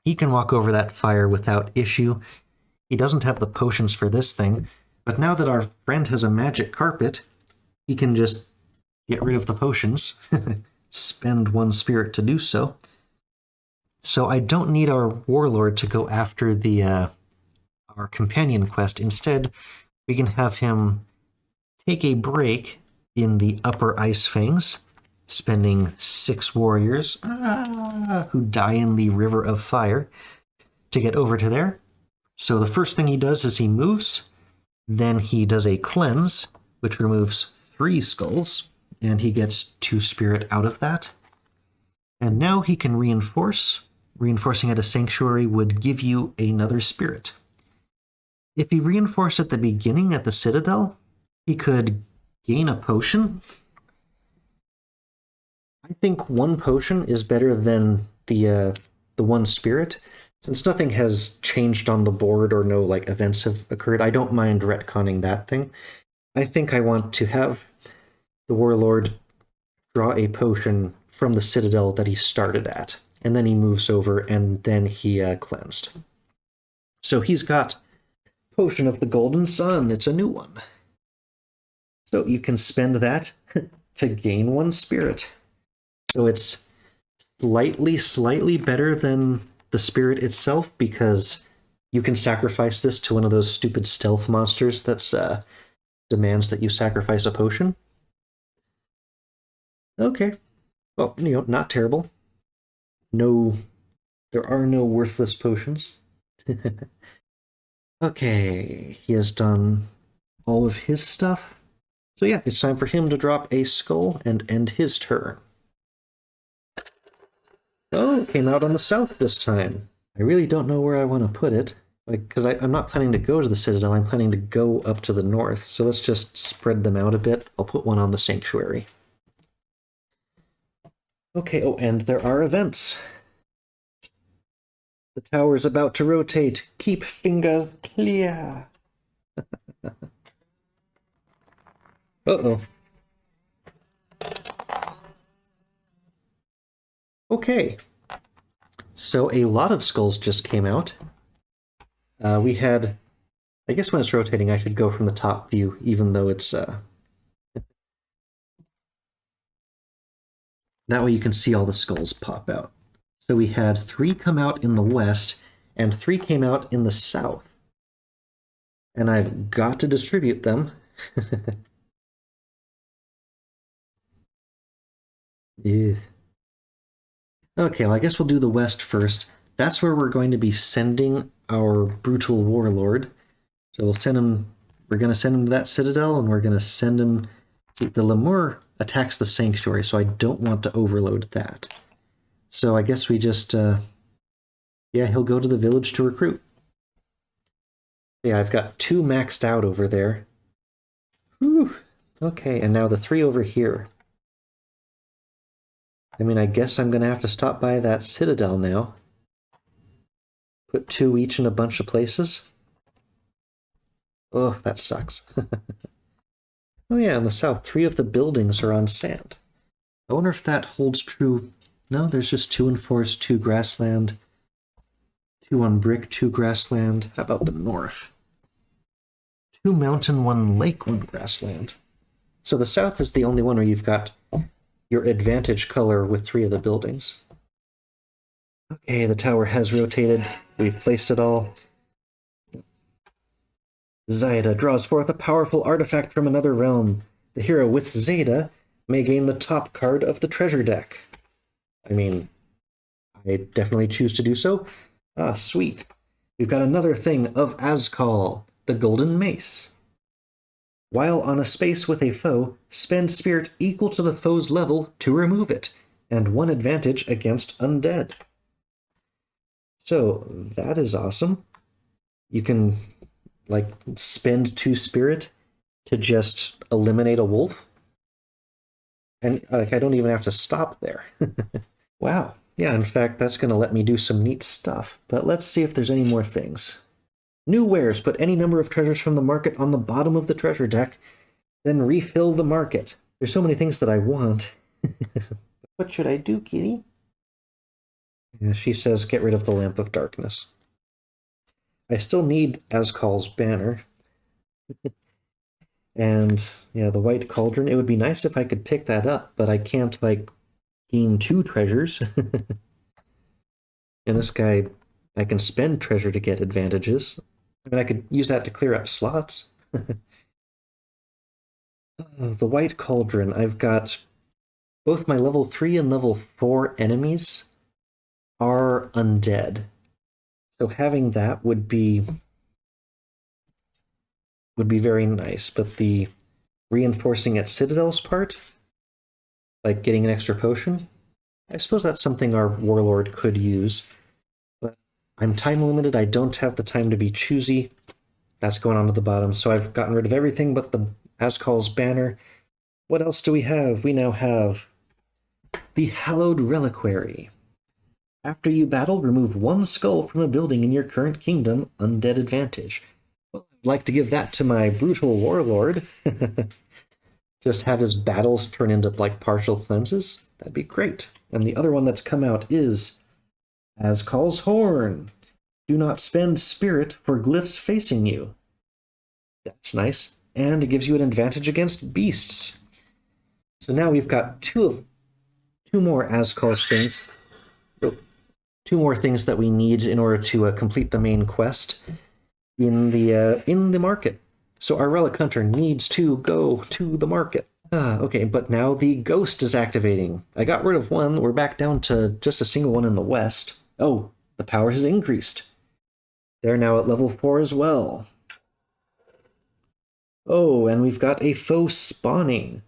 He can walk over that fire without issue. He doesn't have the potions for this thing, but now that our friend has a magic carpet, he can just get rid of the potions, spend 1 spirit to do so. So I don't need our warlord to go after our companion quest. Instead, we can have him take a break in the upper Ice Fangs, spending 6 warriors who die in the River of Fire to get over to there. So the first thing he does is he moves, then he does a cleanse, which removes 3 skulls, and he gets 2 spirit out of that. And now he can reinforce. Reinforcing at a sanctuary would give you another spirit. If he reinforced at the beginning at the Citadel, he could gain a potion. I think 1 potion is better than the 1 spirit. Since nothing has changed on the board or no events have occurred, I don't mind retconning that thing. I think I want to have the warlord draw a potion from the Citadel that he started at, and then he moves over, and then he cleansed. So he's got Potion of the Golden Sun. It's a new one. So you can spend that to gain 1 spirit. So it's slightly better than the spirit itself, because you can sacrifice this to one of those stupid stealth monsters that's demands that you sacrifice a potion. Okay. Well, not terrible. No, there are no worthless potions. Okay, he has done all of his stuff. So yeah, it's time for him to drop a skull and end his turn. Oh, came out on the south this time. I really don't know where I want to put it. Because I'm not planning to go to the Citadel, I'm planning to go up to the north. So let's just spread them out a bit. I'll put 1 on the Sanctuary. Okay, oh, and there are events. The tower's about to rotate. Keep fingers clear. Uh-oh. Okay. So a lot of skulls just came out. We had... I guess when it's rotating, I should go from the top view, even though it's... That way you can see all the skulls pop out. So we had 3 come out in the west, and 3 came out in the south. And I've got to distribute them. Yeah. Okay, well, I guess we'll do the west first. That's where we're going to be sending our Brutal Warlord. So we'll send him... We're going to send him to that Citadel, and we're going to send him... See, the Lemur attacks the Sanctuary, so I don't want to overload that. So I guess we just... yeah, he'll go to the village to recruit. Yeah, I've got 2 maxed out over there. Whew. Okay, and now the 3 over here. I mean, I guess I'm gonna have to stop by that citadel now. Put 2 each in a bunch of places. Oh, that sucks. Oh yeah, in the south, 3 of the buildings are on sand. I wonder if that holds true. No, there's just 2 in forest, 2 grassland. 2 on brick, 2 grassland. How about the north? 2 mountain, 1 lake, 1 grassland. So the south is the only one where you've got your advantage color with 3 of the buildings. Okay, the tower has rotated. We've placed it all. Zeta draws forth a powerful artifact from another realm. The hero with Zeta may gain the top card of the treasure deck. I mean, I definitely choose to do so. Ah, sweet. We've got another thing of Azkol, the Golden Mace. While on a space with a foe, spend spirit equal to the foe's level to remove it, and 1 advantage against undead. So, that is awesome. You can, like, spend 2 spirit to just eliminate a wolf. And, like, I don't even have to stop there. Wow. Yeah, in fact, that's going to let me do some neat stuff. But let's see if there's any more things. New wares. Put any number of treasures from the market on the bottom of the treasure deck, then refill the market. There's so many things that I want. What should I do, kitty? Yeah, she says get rid of the Lamp of Darkness. I still need Azkol's banner. And, yeah, the White Cauldron. It would be nice if I could pick that up, but I can't, like, gain 2 treasures. And this guy, I can spend treasure to get advantages. I mean, I could use that to clear up slots. The White Cauldron. I've got both my level 3 and level 4 enemies are undead. So having that would be very nice, but the reinforcing at Citadel's part, like getting an extra potion, I suppose that's something our warlord could use. But I'm time limited, I don't have the time to be choosy. That's going on to the bottom, so I've gotten rid of everything but the Azkol's banner. What else do we have? We now have the Hallowed Reliquary. After you battle, remove 1 skull from a building in your current kingdom, undead advantage. Well, I'd like to give that to my brutal warlord. Just have his battles turn into, like, partial cleanses. That'd be great. And the other one that's come out is Azkol's Horn. Do not spend spirit for glyphs facing you. That's nice. And it gives you an advantage against beasts. So now we've got 2 more Azkol's things. 2 more things that we need in order to complete the main quest in the market. So our Relic Hunter needs to go to the market. Okay, but now the Ghost is activating. I got rid of 1. We're back down to just a single one in the west. Oh, the power has increased. They're now at level 4 as well. Oh, and we've got a foe spawning.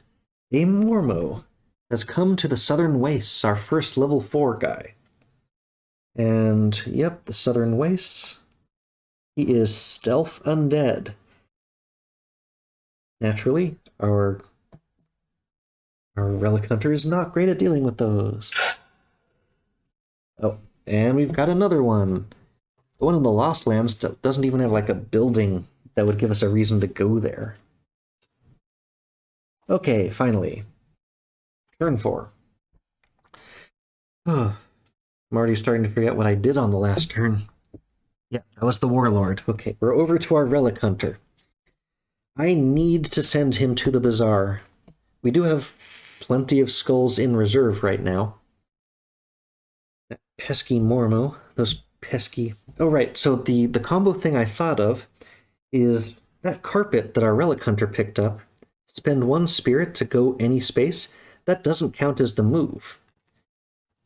A Mormo has come to the Southern Wastes, our first level 4 guy. And, yep, the Southern Wastes. He is Stealth Undead. Naturally, our Relic Hunter is not great at dealing with those. Oh, and we've got another one. The one in the Lost Lands doesn't even have, like, a building that would give us a reason to go there. Okay, finally. Turn 4. Oh, I'm already starting to forget what I did on the last turn. Yeah, that was the Warlord. Okay, we're over to our Relic Hunter. I need to send him to the Bazaar. We do have plenty of skulls in reserve right now. That pesky Mormo. Those pesky... Oh, right, so the combo thing I thought of is that carpet that our Relic Hunter picked up. Spend 1 spirit to go any space. That doesn't count as the move.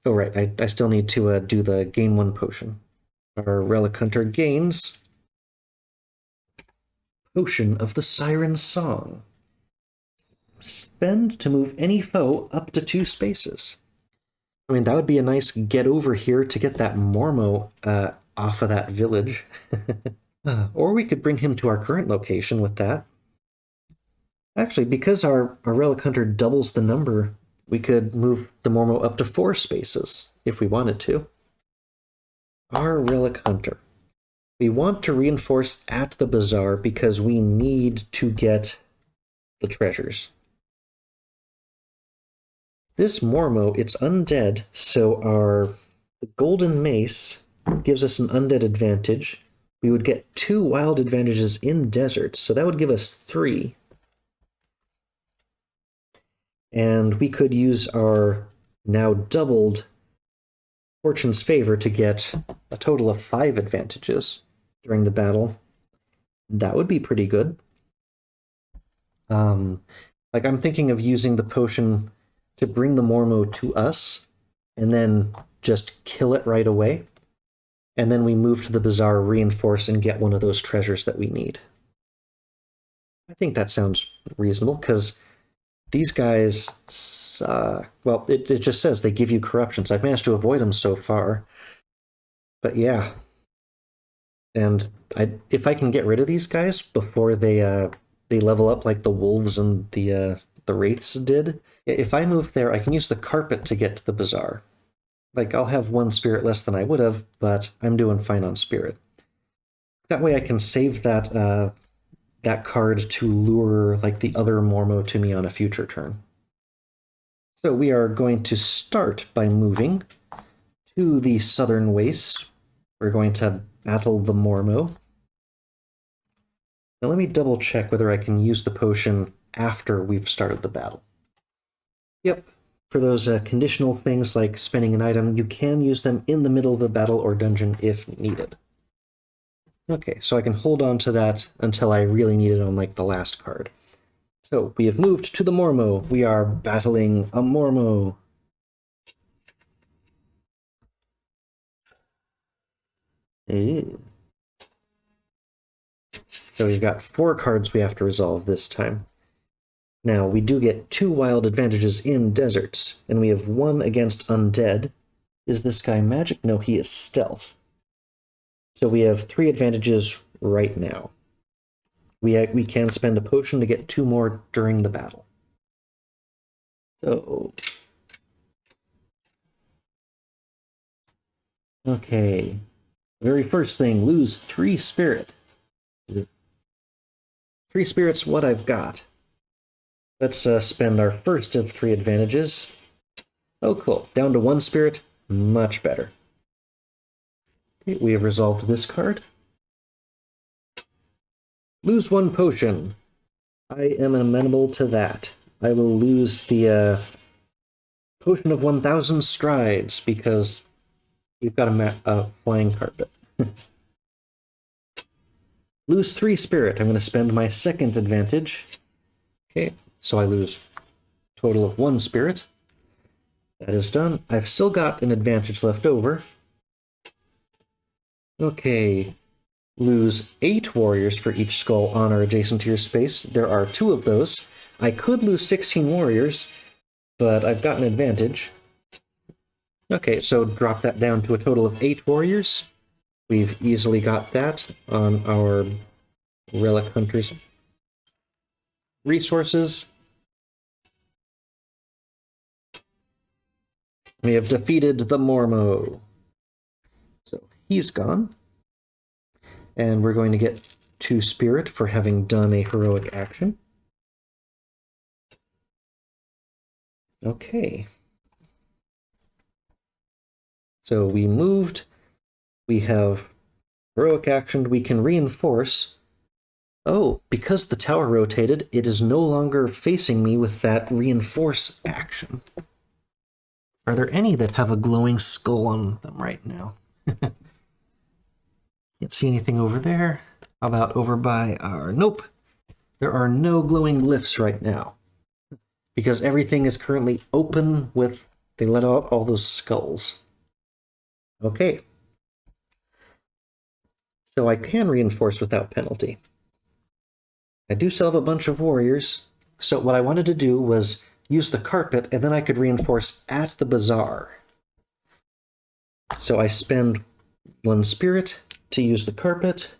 Oh, right, I still need to do the gain 1 potion. Our Relic Hunter gains Potion of the Siren Song. Spend to move any foe up to 2 spaces. I mean, that would be a nice get over here to get that Mormo off of that village. Or we could bring him to our current location with that. Actually, because our Relic Hunter doubles the number, we could move the Mormo up to 4 spaces if we wanted to. Our Relic Hunter. We want to reinforce at the bazaar because we need to get the treasures. This Mormo, it's undead, so the golden mace gives us an undead advantage. We would get 2 wild advantages in deserts, so that would give us 3. And we could use our now doubled Fortune's Favor to get a total of 5 advantages during the battle. That would be pretty good. Like, I'm thinking of using the potion to bring the Mormo to us, and then just kill it right away. And then we move to the bazaar, reinforce, and get one of those treasures that we need. I think that sounds reasonable, because these guys well, it just says they give you corruptions. I've managed to avoid them so far. But yeah. And if I can get rid of these guys before they level up like the wolves and the wraiths did, if I move there, I can use the carpet to get to the bazaar. Like, I'll have 1 spirit less than I would have, but I'm doing fine on spirit. That way I can save that card to lure like the other Mormo to me on a future turn. So we are going to start by moving to the southern wastes. We're going to battle the Mormo. Now let me double check whether I can use the potion after we've started the battle. Yep, for those conditional things like spending an item, you can use them in the middle of a battle or dungeon if needed. Okay, so I can hold on to that until I really need it on like the last card. So we have moved to the Mormo. We are battling a Mormo. So we've got 4 cards we have to resolve this time. Now, we do get 2 wild advantages in deserts, and we have 1 against undead. Is this guy magic? No, he is stealth. So we have 3 advantages right now. We can spend a potion to get 2 more during the battle. So... okay. Very first thing, lose 3 spirit. 3 spirit's what I've got. Let's spend our first of 3 advantages. Oh, cool. Down to 1 spirit. Much better. Okay, we have resolved this card. Lose 1 potion. I am amenable to that. I will lose the potion of 1,000 strides because we've got a flying carpet. Lose 3 spirit. I'm going to spend my second advantage. Okay, so I lose a total of 1 spirit. That is done. I've still got an advantage left over. Okay, lose 8 warriors for each skull on or adjacent to your space. There are 2 of those. I could lose 16 warriors, but I've got an advantage. Okay, so drop that down to a total of 8 warriors. We've easily got that on our Relic Hunter's resources. We have defeated the Mormo. So he's gone. And we're going to get 2 spirit for having done a heroic action. Okay. So we moved. We have heroic action. We can reinforce. Oh, because the tower rotated, it is no longer facing me with that reinforce action. Are there any that have a glowing skull on them right now? Can't see anything over there. How about over by our... Nope. There are no glowing glyphs right now. Because everything is currently open with... They let out all those skulls. Okay. So I can reinforce without penalty. I do still have a bunch of warriors. So what I wanted to do was use the carpet, and then I could reinforce at the bazaar. So I spend 1 spirit to use the carpet.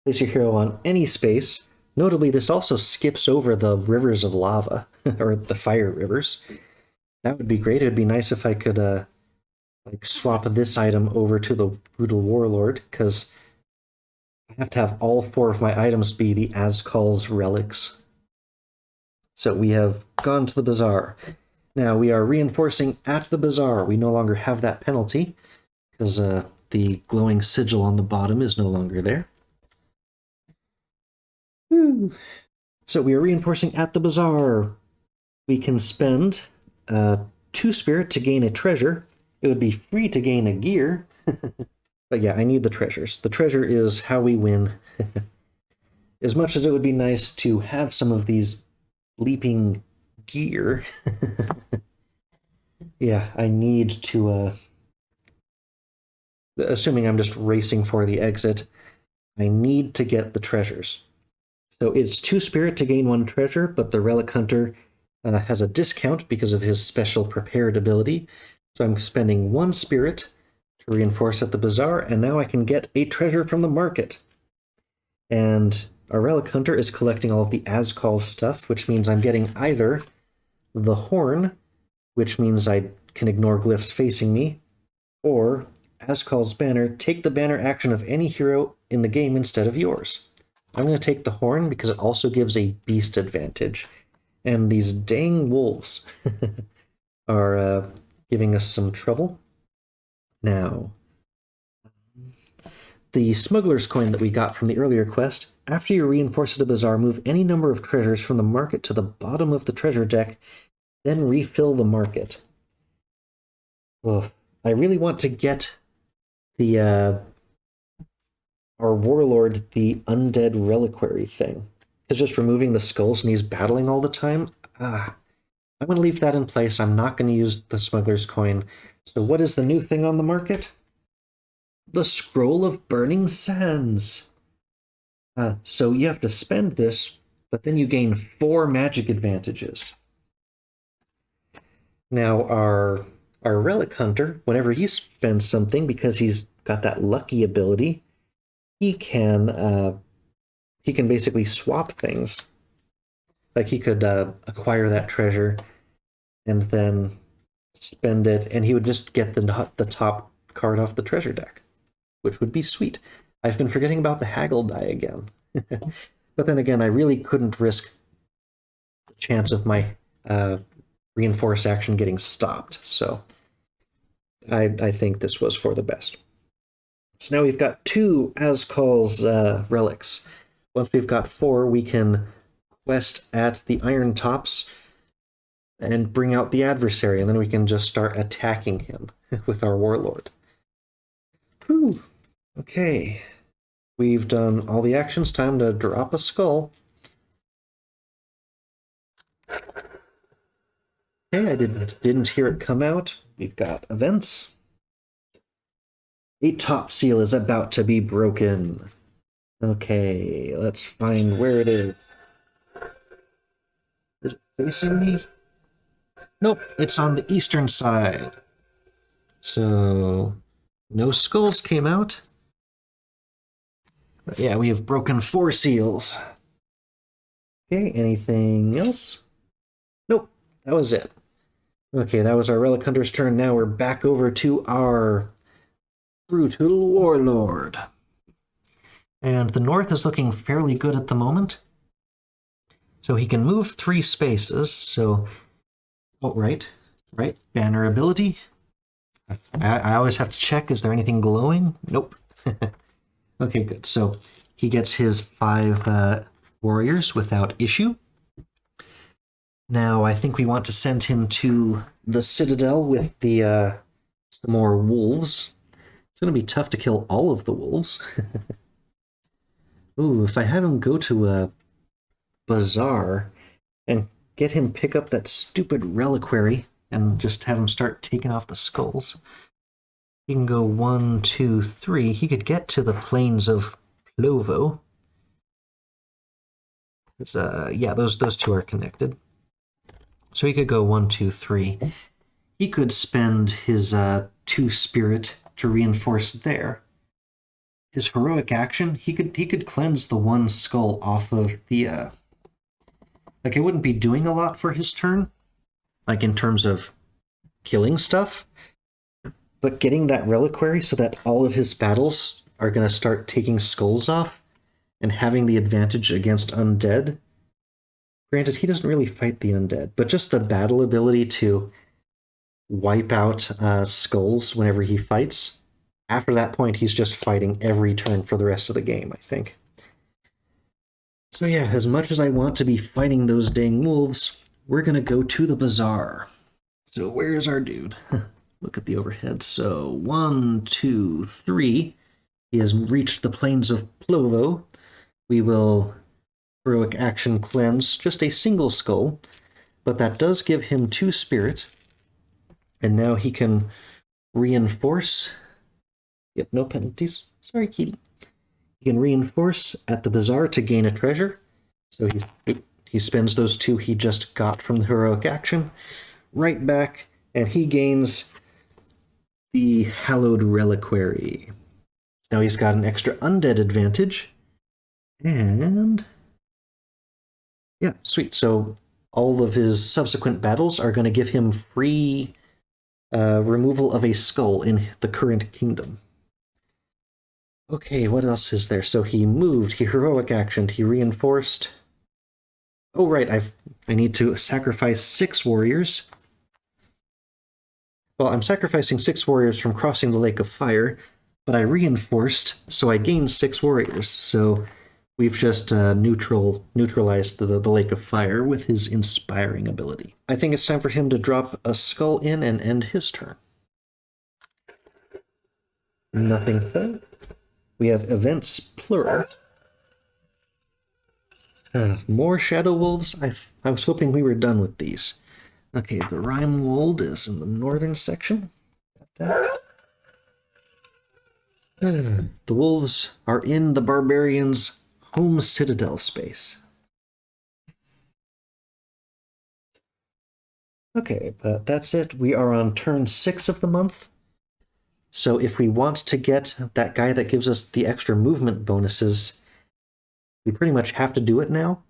Place your hero on any space. Notably, this also skips over the rivers of lava, or the fire rivers. That would be great. It would be nice if I could like swap this item over to the Brutal Warlord, because I have to have all 4 of my items be the Azkol's relics. So we have gone to the bazaar. Now we are reinforcing at the bazaar. We no longer have that penalty, because the glowing sigil on the bottom is no longer there. Woo. So we are reinforcing at the bazaar. We can spend 2 spirit to gain a treasure. It would be free to gain a gear. But yeah, I need the treasures. The treasure is how we win. As much as it would be nice to have some of these leaping gear, yeah, I need to, assuming I'm just racing for the exit, I need to get the treasures. So it's 2 spirit to gain 1 treasure, but the Relic Hunter has a discount because of his special prepared ability. So I'm spending 1 spirit to reinforce at the bazaar, and now I can get a treasure from the market. And our Relic Hunter is collecting all of the Azkol stuff, which means I'm getting either the horn, which means I can ignore glyphs facing me, or Azkol's banner, take the banner action of any hero in the game instead of yours. I'm going to take the horn because it also gives a beast advantage. And these dang wolves are giving us some trouble. Now, the smuggler's coin that we got from the earlier quest, after you reinforce at a bazaar, move any number of treasures from the market to the bottom of the treasure deck, then refill the market. Ugh. I really want to get the our warlord the undead reliquary thing. Because just removing the skulls and he's battling all the time, I'm going to leave that in place. I'm not going to use the smuggler's coin. So what is the new thing on the market? The Scroll of Burning Sands. So you have to spend this, but then you gain 4 magic advantages. Now our Relic Hunter, whenever he spends something, because he's got that lucky ability, he can basically swap things. Like he could acquire that treasure and then spend it, and he would just get the top card off the treasure deck, which would be sweet. I've been forgetting about the haggle die again. But then again, I really couldn't risk the chance of my reinforce action getting stopped, so I think this was for the best. So now we've got 2 Azkol's relics. Once we've got 4, we can quest at the Iron Tops and bring out the adversary, and then we can just start attacking him with our warlord. Whew. Okay. We've done all the actions. Time to drop a skull. Okay, I didn't hear it come out. We've got events. A top seal is about to be broken. Okay, let's find where it is. Is it facing me? Nope, it's on the eastern side. So, no skulls came out. But yeah, we have broken 4 seals. Okay, anything else? Nope, that was it. Okay, that was our Relic Hunter's turn. Now we're back over to our Brutal Warlord. And the north is looking fairly good at the moment. So he can move 3 spaces, so... Oh, right. Banner ability. I always have to check, is there anything glowing? Nope. Okay, good. So he gets his 5 warriors without issue. Now I think we want to send him to the Citadel with the some more wolves. It's going to be tough to kill all of the wolves. Ooh, if I have him go to a bazaar and get him pick up that stupid reliquary and just have him start taking off the skulls. He can go 1, 2, 3. He could get to the plains of Plovo. Yeah, those 2 are connected. So he could go 1, 2, 3. He could spend his 2 spirit to reinforce there. his heroic action, he could cleanse the one skull off of the like it wouldn't be doing a lot for his turn, like in terms of killing stuff, but getting that reliquary so that all of his battles are going to start taking skulls off and having the advantage against undead. Granted, he doesn't really fight the undead, but just the battle ability to wipe out skulls whenever he fights. After that point, he's just fighting every turn for the rest of the game, I think. So yeah, as much as I want to be fighting those dang wolves, we're going to go to the bazaar. So where's our dude? Look at the overhead. So 1, 2, 3. He has reached the plains of Plovo. We will heroic action cleanse just a single skull, but that does give him 2 spirit. And now he can reinforce. Yep, no penalties. Sorry, kitty. He can reinforce at the bazaar to gain a treasure. So he spends those 2 he just got from the heroic action right back, and he gains the hallowed reliquary. Now he's got an extra undead advantage. And yeah, sweet. So all of his subsequent battles are going to give him free removal of a skull in the current kingdom. Okay, what else is there? So he moved, he heroic actioned, he reinforced. Oh, right, I need to sacrifice 6 warriors. Well, I'm sacrificing 6 warriors from crossing the Lake of Fire, but I reinforced, so I gained 6 warriors. So we've just neutralized the Lake of Fire with his inspiring ability. I think it's time for him to drop a skull in and end his turn. Nothing fell. We have events plural. More shadow wolves. I was hoping we were done with these. Okay, the Rimewold is in the northern section. Got that. The wolves are in the barbarians' home citadel space. Okay, but that's it. We are on turn 6 of the month. So if we want to get that guy that gives us the extra movement bonuses, we pretty much have to do it now.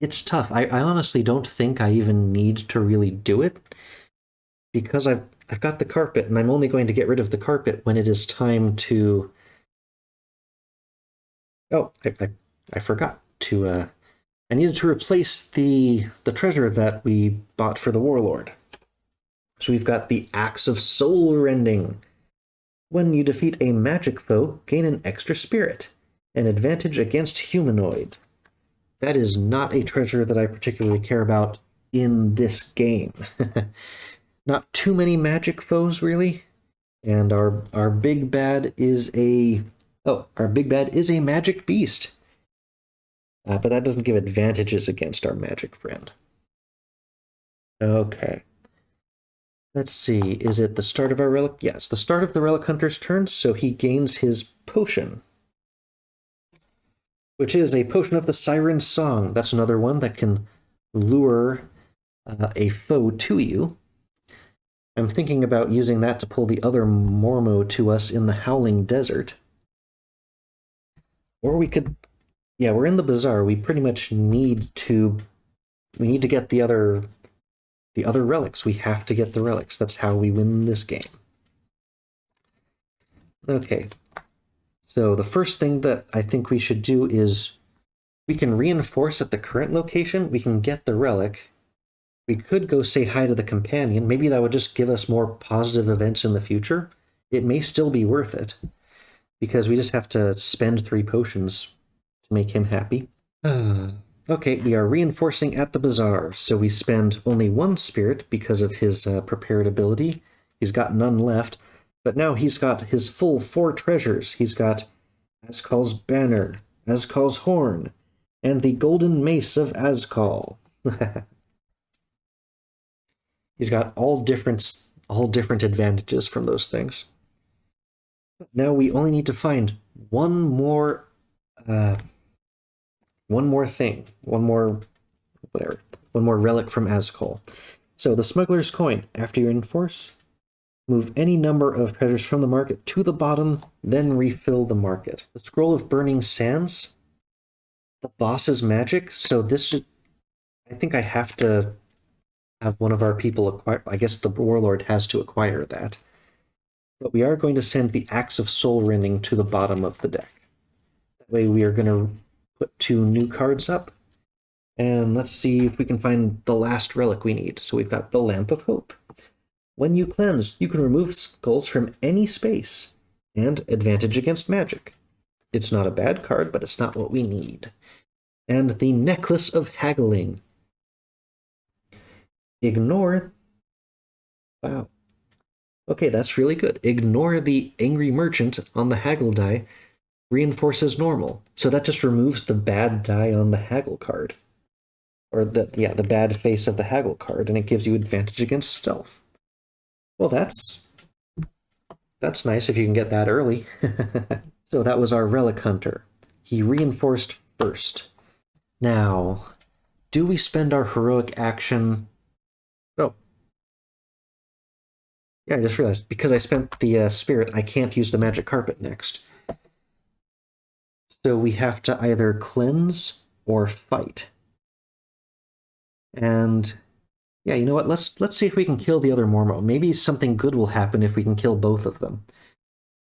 It's tough. I honestly don't think I even need to really do it, because I've got the carpet, and I'm only going to get rid of the carpet when it is time to... Oh, I forgot to... I needed to replace the treasure that we bought for the Warlord. So we've got the Axe of Soul Rending. When you defeat a magic foe, gain an extra spirit, an advantage against humanoid. That is not a treasure that I particularly care about in this game. Not too many magic foes, really. And our big bad is a... Oh, our big bad is a magic beast. But that doesn't give advantages against our magic friend. Okay. Let's see, is it the start of our relic? Yeah, it's the start of the relic hunter's turn, so he gains his potion, which is a potion of the Siren Song. That's another one that can lure a foe to you. I'm thinking about using that to pull the other Mormo to us in the Howling Desert. Or we could... Yeah, we're in the bazaar. We pretty much need to... We need to get the other relics. We have to get the relics. That's how we win this game. Okay. So the first thing that I think we should do is we can reinforce at the current location. We can get the relic. We could go say hi to the companion. Maybe that would just give us more positive events in the future. It may still be worth it, because we just have to spend 3 potions to make him happy. Okay, we are reinforcing at the bazaar, so we spend only 1 spirit because of his prepared ability. He's got none left, but now he's got his full 4 treasures. He's got Azkol's banner, Azkol's horn, and the golden mace of Azkol. He's got all different advantages from those things. Now we only need to find one more thing, one more relic from Azkol. So the smuggler's coin. After you reinforce, Move any number of treasures from the market to the bottom, then refill the market. The Scroll of Burning Sands. The boss's magic. So this, I think I have to have one of our people acquire. I guess the warlord has to acquire that. But we are going to send the Axe of Soul Rending to the bottom of the deck. That way we are going to put 2 new cards up. And let's see if we can find the last relic we need. So we've got the Lamp of Hope. When you cleanse, you can remove skulls from any space, and advantage against magic. It's not a bad card, but it's not what we need. And the Necklace of Haggling. Ignore... Wow. Okay, that's really good. Ignore the Angry Merchant on the Haggle die. Reinforces normal. So that just removes the bad die on the Haggle card. Or the bad face of the Haggle card, and it gives you advantage against stealth. Well, that's nice if you can get that early. So that was our Relic Hunter. He reinforced first. Now, do we spend our heroic action? Oh. Yeah, I just realized, because I spent the spirit, I can't use the magic carpet next. So we have to either cleanse or fight. And... yeah, you know what? Let's see if we can kill the other Mormo. Maybe something good will happen if we can kill both of them.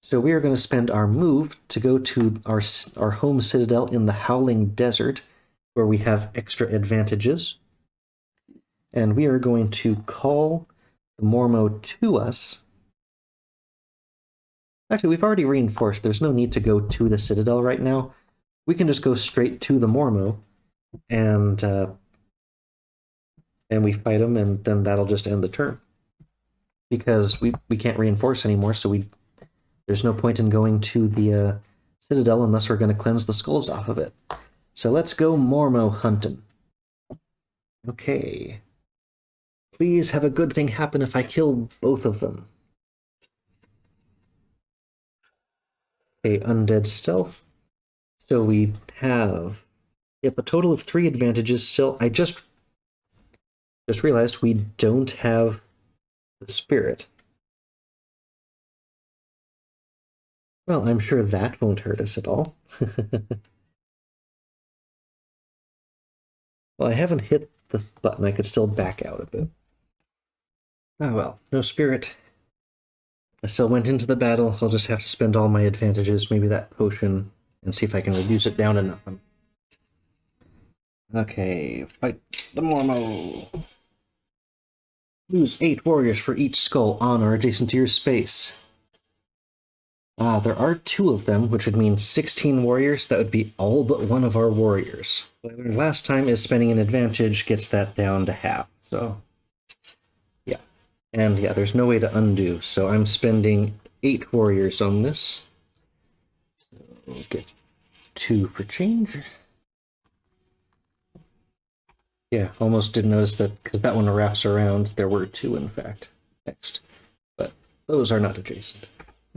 So we are going to spend our move to go to our home citadel in the Howling Desert, where we have extra advantages. And we are going to call the Mormo to us. Actually, we've already reinforced. There's no need to go to the citadel right now. We can just go straight to the Mormo, and we fight them, and then that'll just end the turn. Because we can't reinforce anymore, so there's no point in going to the citadel unless we're going to cleanse the skulls off of it. So let's go Mormo hunting. Okay. Please have a good thing happen if I kill both of them. Okay, Undead Stealth. So we have... yep, a total of 3 advantages still. I just realized we don't have the spirit. Well, I'm sure that won't hurt us at all. Well, I haven't hit the button. I could still back out of it. Ah, well, no spirit. I still went into the battle. I'll just have to spend all my advantages, maybe that potion, and see if I can reduce it down to nothing. Okay, fight the Mormo. Lose 8 warriors for each skull on or adjacent to your space. There are 2 of them, which would mean 16 warriors. That would be all but one of our warriors. What I learned last time is spending an advantage gets that down to half, so... yeah. And yeah, there's no way to undo, so I'm spending 8 warriors on this. So we'll get 2 for change. Yeah, almost didn't notice that, because that one wraps around. There were 2, in fact, next. But those are not adjacent.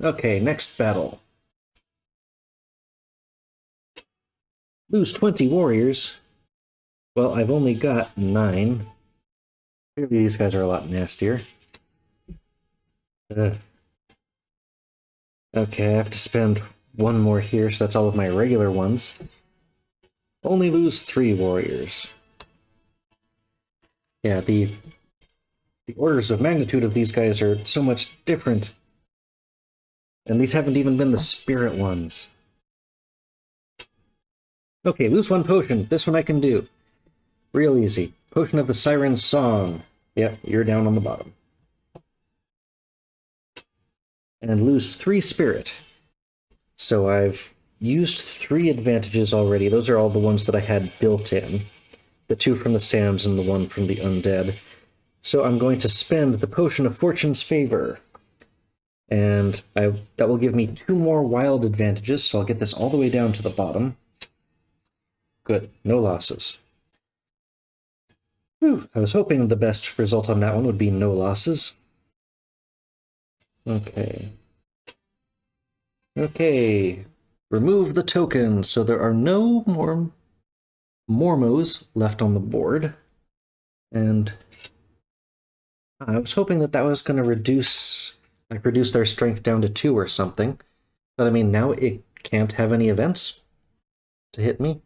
Okay, next battle. Lose 20 warriors. Well, I've only got 9. Clearly these guys are a lot nastier. Okay, I have to spend 1 more here, so that's all of my regular ones. Only lose 3 warriors. Yeah, the orders of magnitude of these guys are so much different. And these haven't even been the spirit ones. Okay, lose 1 potion. This one I can do. Real easy. Potion of the Siren's Song. Yep, you're down on the bottom. And lose 3 spirit. So I've used 3 advantages already. Those are all the ones that I had built in. The 2 from the Sands and the 1 from the Undead. So I'm going to spend the Potion of Fortune's Favor. And that will give me 2 more wild advantages, so I'll get this all the way down to the bottom. Good, no losses. Whew, I was hoping the best result on that one would be no losses. Okay. Okay, remove the token, so there are no more Mormos left on the board. And I was hoping that was going to reduce Like reduce their strength down to 2 or something. But I mean, now it can't have any events to hit me.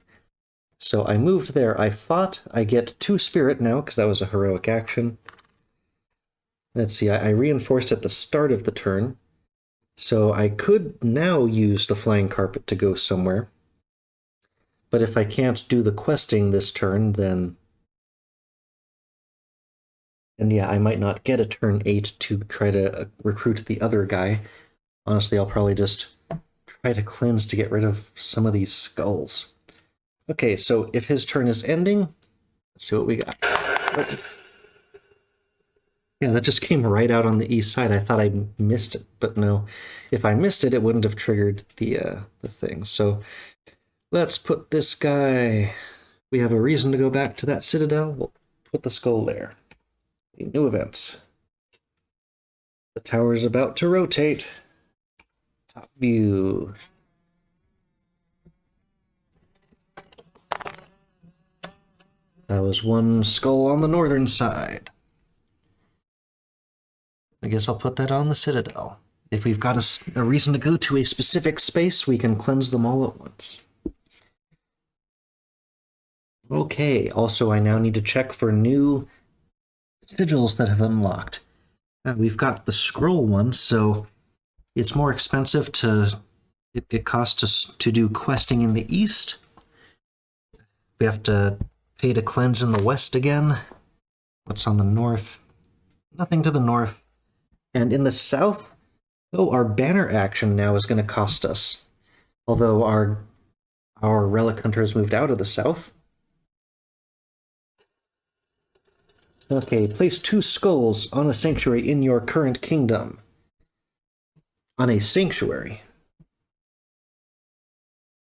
So I moved there, I fought, I get 2 spirit now, because that was a heroic action. Let's see, I reinforced at the start of the turn. So I could now use the flying carpet to go somewhere. But if I can't do the questing this turn, then... And yeah, I might not get a turn 8 to try to recruit the other guy. Honestly, I'll probably just try to cleanse to get rid of some of these skulls. Okay, so if his turn is ending, let's see what we got. Oh. Yeah, that just came right out on the east side. I thought I missed it, but no. If I missed it, it wouldn't have triggered the thing. So let's put this guy... We have a reason to go back to that citadel. We'll put the skull there. New events. The tower's about to rotate. Top view. That was one skull on the northern side. I guess I'll put that on the citadel. If we've got a reason to go to a specific space, we can cleanse them all at once. Okay, also I now need to check for new sigils that have unlocked. We've got the scroll one, so it's more expensive to... It costs us to do questing in the east. We have to pay to cleanse in the west again. What's on the north? Nothing to the north. And in the south, oh, our banner action now is going to cost us. Although our relic hunter has moved out of the south. Okay, place 2 skulls on a sanctuary in your current kingdom. On a sanctuary.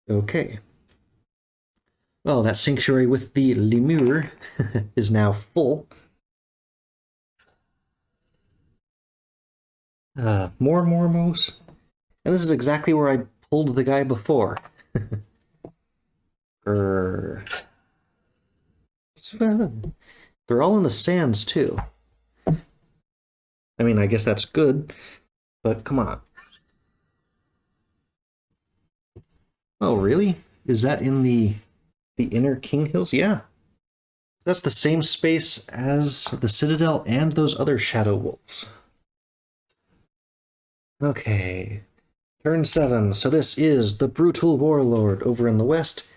Okay. Well, that sanctuary with the lemur is now full. More moose. And this is exactly where I pulled the guy before. They're all in the sands, too. I mean, I guess that's good, but come on. Oh, really? Is that in the inner King Hills? Yeah. That's the same space as the Citadel and those other Shadow Wolves. Okay. Turn 7. So this is the Brutal Warlord over in the west.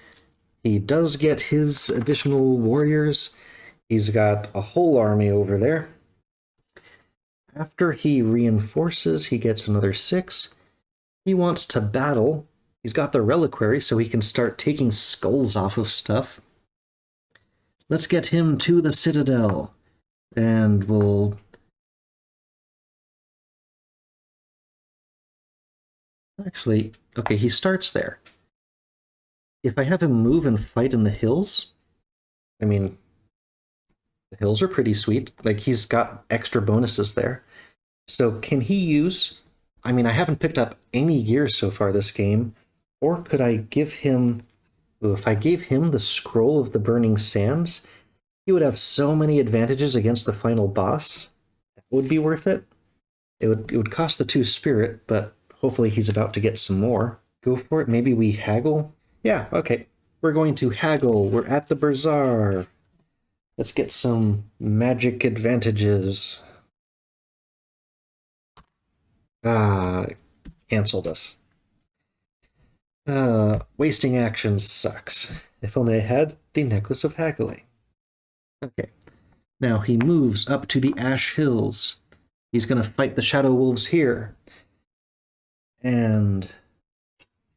He does get his additional warriors. He's got a whole army over there. After he reinforces, he gets another 6. He wants to battle. He's got the reliquary, so he can start taking skulls off of stuff. Let's get him to the Citadel. And we'll... Actually, okay, he starts there. If I have him move and fight in the hills, I mean, the hills are pretty sweet. Like, he's got extra bonuses there. So can he use... I mean, I haven't picked up any gear so far this game. Or could I give him... Ooh, if I gave him the Scroll of the Burning Sands, he would have so many advantages against the final boss. That would be worth it. It would cost the 2 spirit, but hopefully he's about to get some more. Go for it. Maybe we haggle? Yeah, okay. We're going to haggle. We're at the bazaar. Let's get some magic advantages. Canceled us. Wasting action sucks. If only I had the Necklace of Haggling. Okay. Now he moves up to the Ash Hills. He's going to fight the Shadow Wolves here. And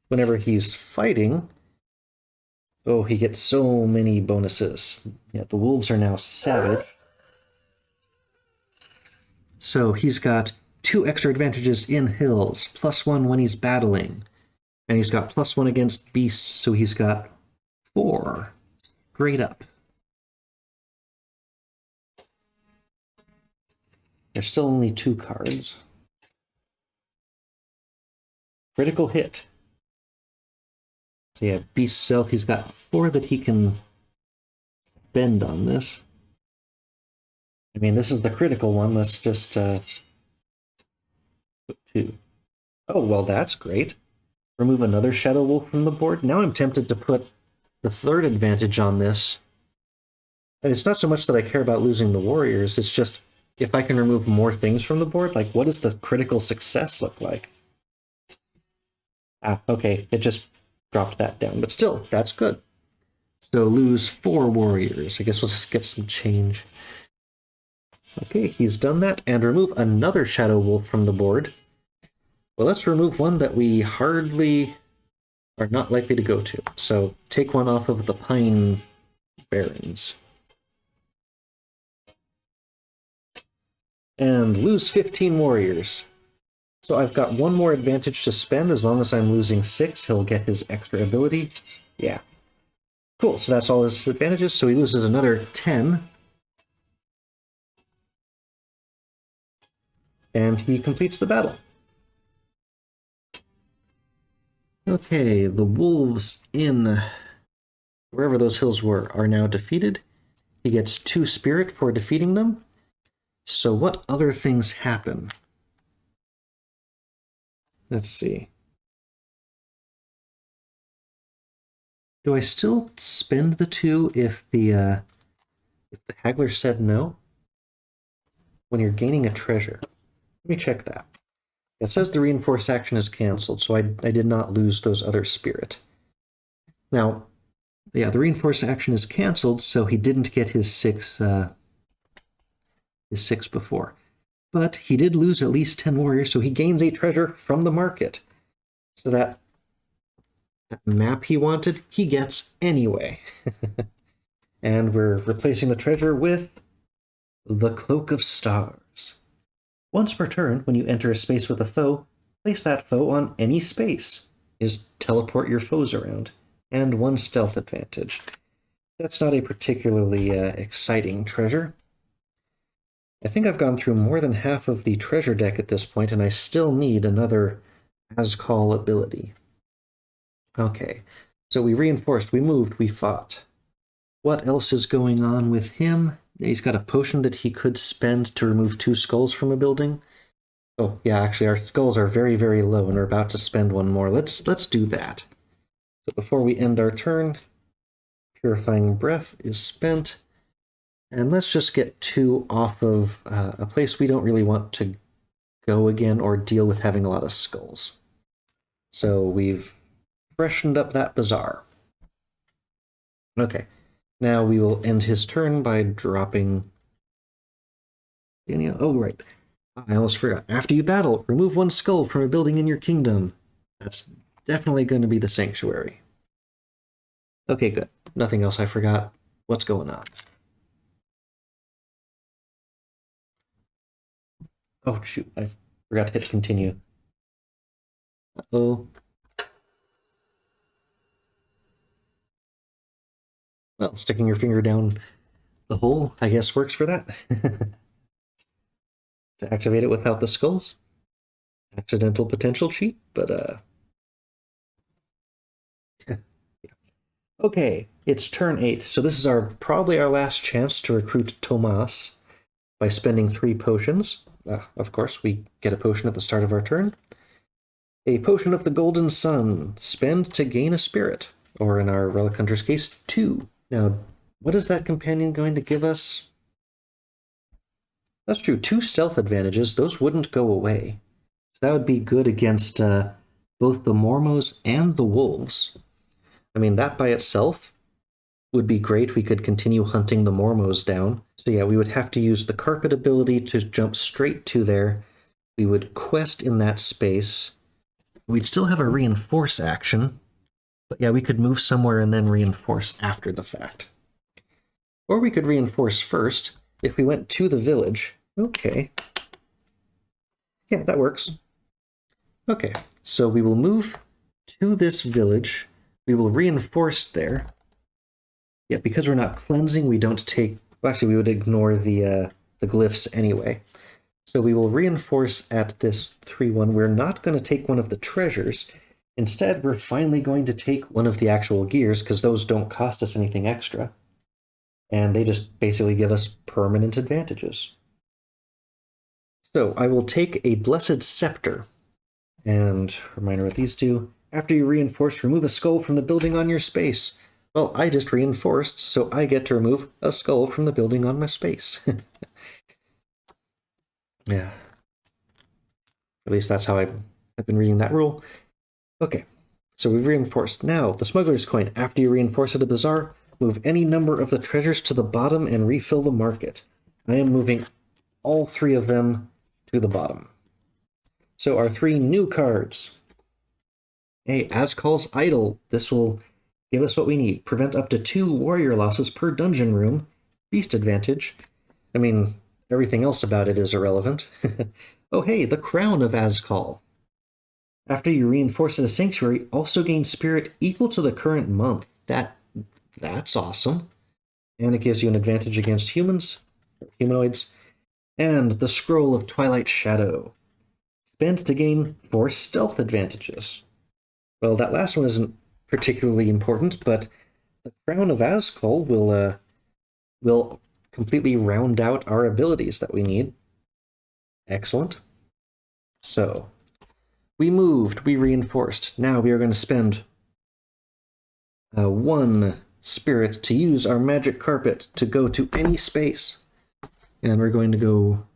whenever he's fighting... Oh, he gets so many bonuses. Yeah, the wolves are now savage. So he's got 2 extra advantages in hills, +1 when he's battling. And he's got +1 against beasts, so he's got 4 straight up. There's still only 2 cards. Critical hit. So yeah, Beast Stealth, he's got 4 that he can spend on this. I mean, this is the critical one. Let's just 2. Oh, well, that's great. Remove another Shadow Wolf from the board. Now I'm tempted to put the third advantage on this. And it's not so much that I care about losing the warriors, it's just if I can remove more things from the board, like what does the critical success look like? Ah, okay, it just dropped that down, but still, that's good. So lose 4 warriors. I guess we'll just get some change. Okay, he's done that, and remove another Shadow Wolf from the board. Well, let's remove one that we hardly are not likely to go to. So take one off of the Pine Barrens. And lose 15 warriors. So I've got one more advantage to spend. As long as I'm losing 6, he'll get his extra ability. Yeah. Cool, so that's all his advantages. So he loses another 10. And he completes the battle. Okay, the wolves in wherever those hills were are now defeated. He gets 2 spirit for defeating them. So what other things happen? Let's see. Do I still spend the 2 if the haggler said no? When you're gaining a treasure. Let me check that. It says the reinforced action is canceled, so I did not lose those other spirit. Now, yeah, the reinforced action is canceled, so he didn't get his 6 before. But he did lose at least 10 warriors, so he gains a treasure from the market. So that map he wanted, he gets anyway. And we're replacing the treasure with the Cloak of Stars. Once per turn, when you enter a space with a foe, place that foe on any space. Just teleport your foes around. And 1 stealth advantage. That's not a particularly exciting treasure. I think I've gone through more than half of the treasure deck at this point, and I still need another Azkol ability. Okay, so we reinforced, we moved, we fought. What else is going on with him? He's got a potion that he could spend to remove 2 skulls from a building. Oh, yeah, actually, our skulls are very, very low, and we're about to spend 1 more. Let's do that. So before we end our turn, Purifying Breath is spent. And let's just get 2 off of a place we don't really want to go again or deal with having a lot of skulls. So we've freshened up that bazaar. Okay, now we will end his turn by dropping Daniel. Oh, right. I almost forgot. After you battle, remove 1 skull from a building in your kingdom. That's definitely going to be the sanctuary. Okay, good. Nothing else I forgot. What's going on? Oh, shoot. I forgot to hit continue. Uh-oh. Well, sticking your finger down the hole, I guess, works for that. To activate it without the skulls. Accidental potential cheat, but yeah. Okay, it's turn 8, so this is probably our last chance to recruit Tomas by spending 3 potions. Of course, we get a potion at the start of our turn. A potion of the Golden Sun. Spend to gain a spirit, or in our Relic Hunter's case, 2. Now, what is that companion going to give us? That's true, 2 stealth advantages. Those wouldn't go away. So that would be good against both the Mormos and the Wolves. I mean, that by itself would be great. We could continue hunting the Mormos down. So yeah, we would have to use the Carpet ability to jump straight to there. We would quest in that space. We'd still have a reinforce action. But yeah, we could move somewhere and then reinforce after the fact. Or we could reinforce first if we went to the village. Okay. Yeah, that works. Okay, so we will move to this village. We will reinforce there. Yeah, because we're not cleansing, we don't take... Well, actually, we would ignore the glyphs anyway. So we will reinforce at this 3-1. We're not going to take one of the treasures. Instead, we're finally going to take one of the actual gears, because those don't cost us anything extra. And they just basically give us permanent advantages. So I will take a Blessed Scepter. And reminder what these do. After you reinforce, remove a skull from the building on your space. Well, I just reinforced, so I get to remove a skull from the building on my space. Yeah. At least that's how I've been reading that rule. Okay, so we've reinforced. Now, the smuggler's coin. After you reinforce at a bazaar, move any number of the treasures to the bottom and refill the market. I am moving all 3 of them to the bottom. So our 3 new cards. Hey, Azkol's Idol. This will give us what we need. Prevent up to 2 warrior losses per dungeon room. Beast advantage. I mean, everything else about it is irrelevant. Oh hey, the Crown of Azkol. After you reinforce at a sanctuary, also gain spirit equal to the current month. That's awesome. And it gives you an advantage against humanoids. And the Scroll of Twilight Shadow. Spend to gain 4 stealth advantages. Well, that last one isn't particularly important, but the Crown of Azkol will completely round out our abilities that we need. Excellent. So, we moved, we reinforced. Now we are going to spend 1 spirit to use our magic carpet to go to any space. And we're going to go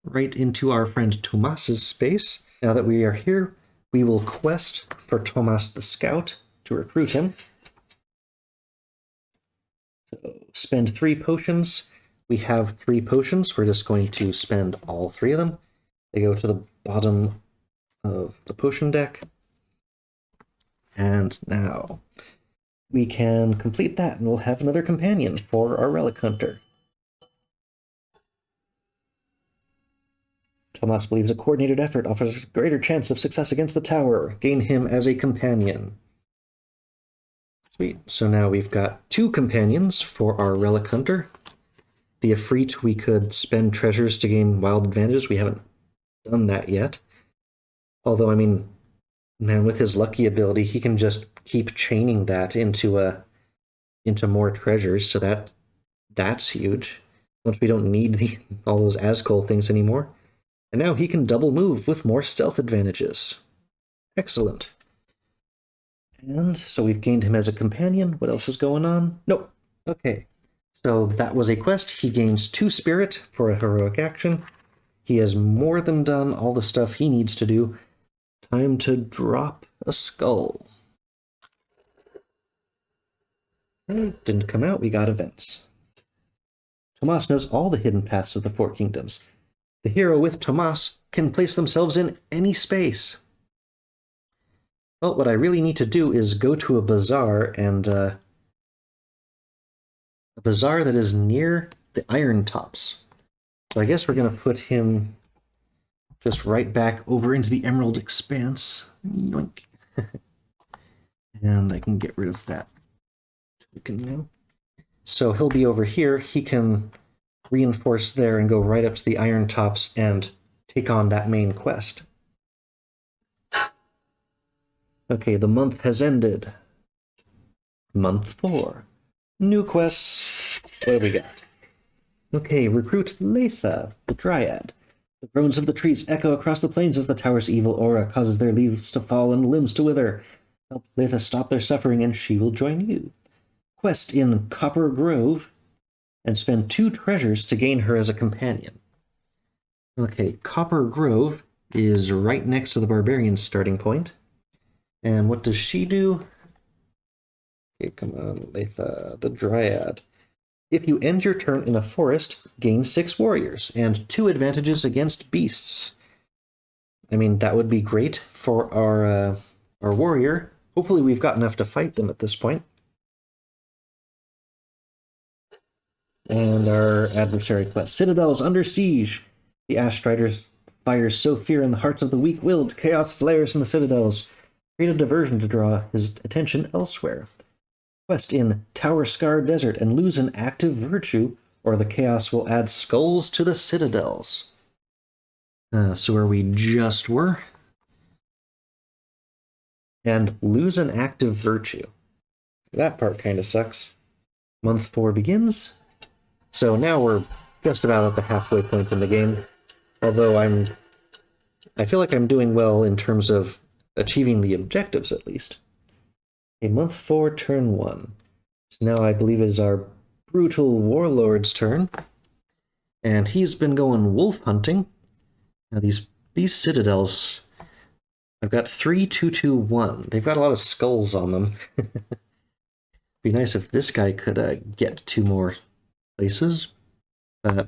right into our friend Tomas's space. Now that we are here, we will quest for Tomas the Scout to recruit him. So spend 3 potions. We have 3 potions. We're just going to spend all 3 of them. They go to the bottom of the potion deck. And now we can complete that, and we'll have another companion for our relic hunter. Tomas believes a coordinated effort offers a greater chance of success against the tower. Gain him as a companion. Sweet. So now we've got 2 companions for our relic hunter. The Ifrit, we could spend treasures to gain wild advantages. We haven't done that yet. Although, I mean, man, with his lucky ability, he can just keep chaining that into more treasures, so that's huge. Once we don't need all those Azkol things anymore. And now he can double move with more stealth advantages. Excellent. And so we've gained him as a companion. What else is going on? Nope. Okay. So that was a quest. He gains 2 spirit for a heroic action. He has more than done all the stuff he needs to do. Time to drop a skull. It didn't come out. We got events. Tomas knows all the hidden paths of the 4 kingdoms. The hero with Tomas can place themselves in any space. Well, what I really need to do is go to a bazaar, and a bazaar that is near the Iron Tops. So I guess we're going to put him just right back over into the Emerald Expanse. Yoink. And I can get rid of that token now. So he'll be over here. He can reinforce there and go right up to the Iron Tops and take on that main quest. Okay, the month has ended. Month 4. New quests. What have we got? Okay, recruit Letha, the Dryad. The groans of the trees echo across the plains as the tower's evil aura causes their leaves to fall and limbs to wither. Help Letha stop their suffering and she will join you. Quest in Copper Grove, and spend 2 treasures to gain her as a companion. Okay, Copper Grove is right next to the Barbarian's starting point. And what does she do? Okay, come on, Letha, the Dryad. If you end your turn in a forest, gain 6 warriors and 2 advantages against beasts. I mean, that would be great for our warrior. Hopefully we've got enough to fight them at this point. And our adversary quest. Citadels under siege. The Ashstrider fires sow fear in the hearts of the weak-willed. Chaos flares in the citadels. Create a diversion to draw his attention elsewhere. Quest in Tower Scar Desert and lose an active virtue, or the chaos will add skulls to the citadels. So where we just were. And lose an active virtue. That part kind of sucks. Month 4 begins. So now we're just about at the halfway point in the game. Although I'm I feel like I'm doing well in terms of achieving the objectives, at least. A month 4, turn 1. So now I believe it is our brutal warlord's turn. And he's been going wolf hunting. Now these citadels, I've got 3, 2, 2, 1. They've got a lot of skulls on them. Be nice if this guy could get 2 more places. But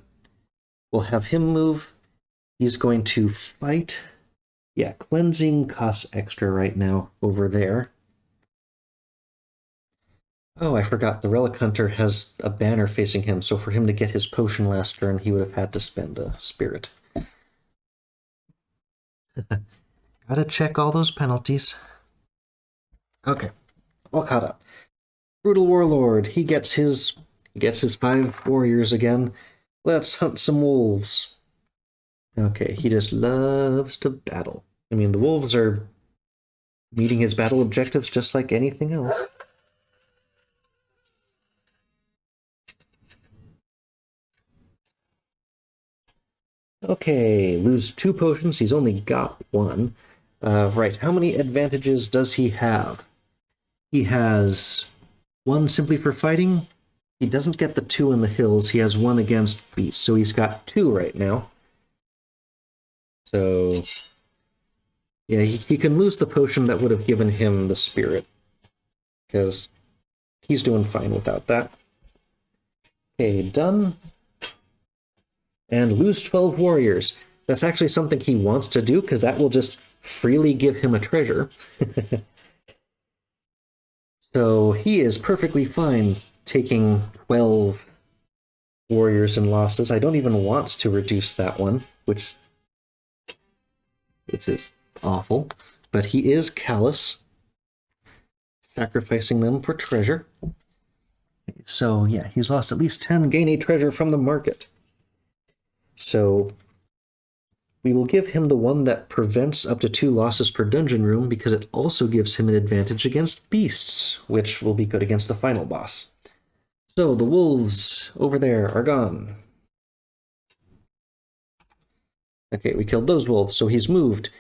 we'll have him move. He's going to fight. Yeah, cleansing costs extra right now over there. Oh, I forgot. The Relic Hunter has a banner facing him, so for him to get his potion last turn, he would have had to spend a spirit. Gotta check all those penalties. Okay, all caught up. Brutal Warlord, he gets his 5 warriors again. Let's hunt some wolves. Okay, he just loves to battle. I mean, the wolves are meeting his battle objectives just like anything else. Okay, lose 2 potions. He's only got 1. Right, how many advantages does he have? He has 1 simply for fighting. He doesn't get the 2 in the hills. He has 1 against beasts, so he's got 2 right now. So, yeah, he can lose the potion that would have given him the spirit, because he's doing fine without that. Okay, done. And lose 12 warriors. That's actually something he wants to do, because that will just freely give him a treasure. So he is perfectly fine taking 12 warriors and losses. I don't even want to reduce that one, which is awful. But he is callous, sacrificing them for treasure. So yeah, he's lost at least 10. Gain a treasure from the market. So we will give him the one that prevents up to 2 losses per dungeon room, because it also gives him an advantage against beasts, which will be good against the final boss. So the wolves over there are gone. Okay, we killed those wolves, so he's moved.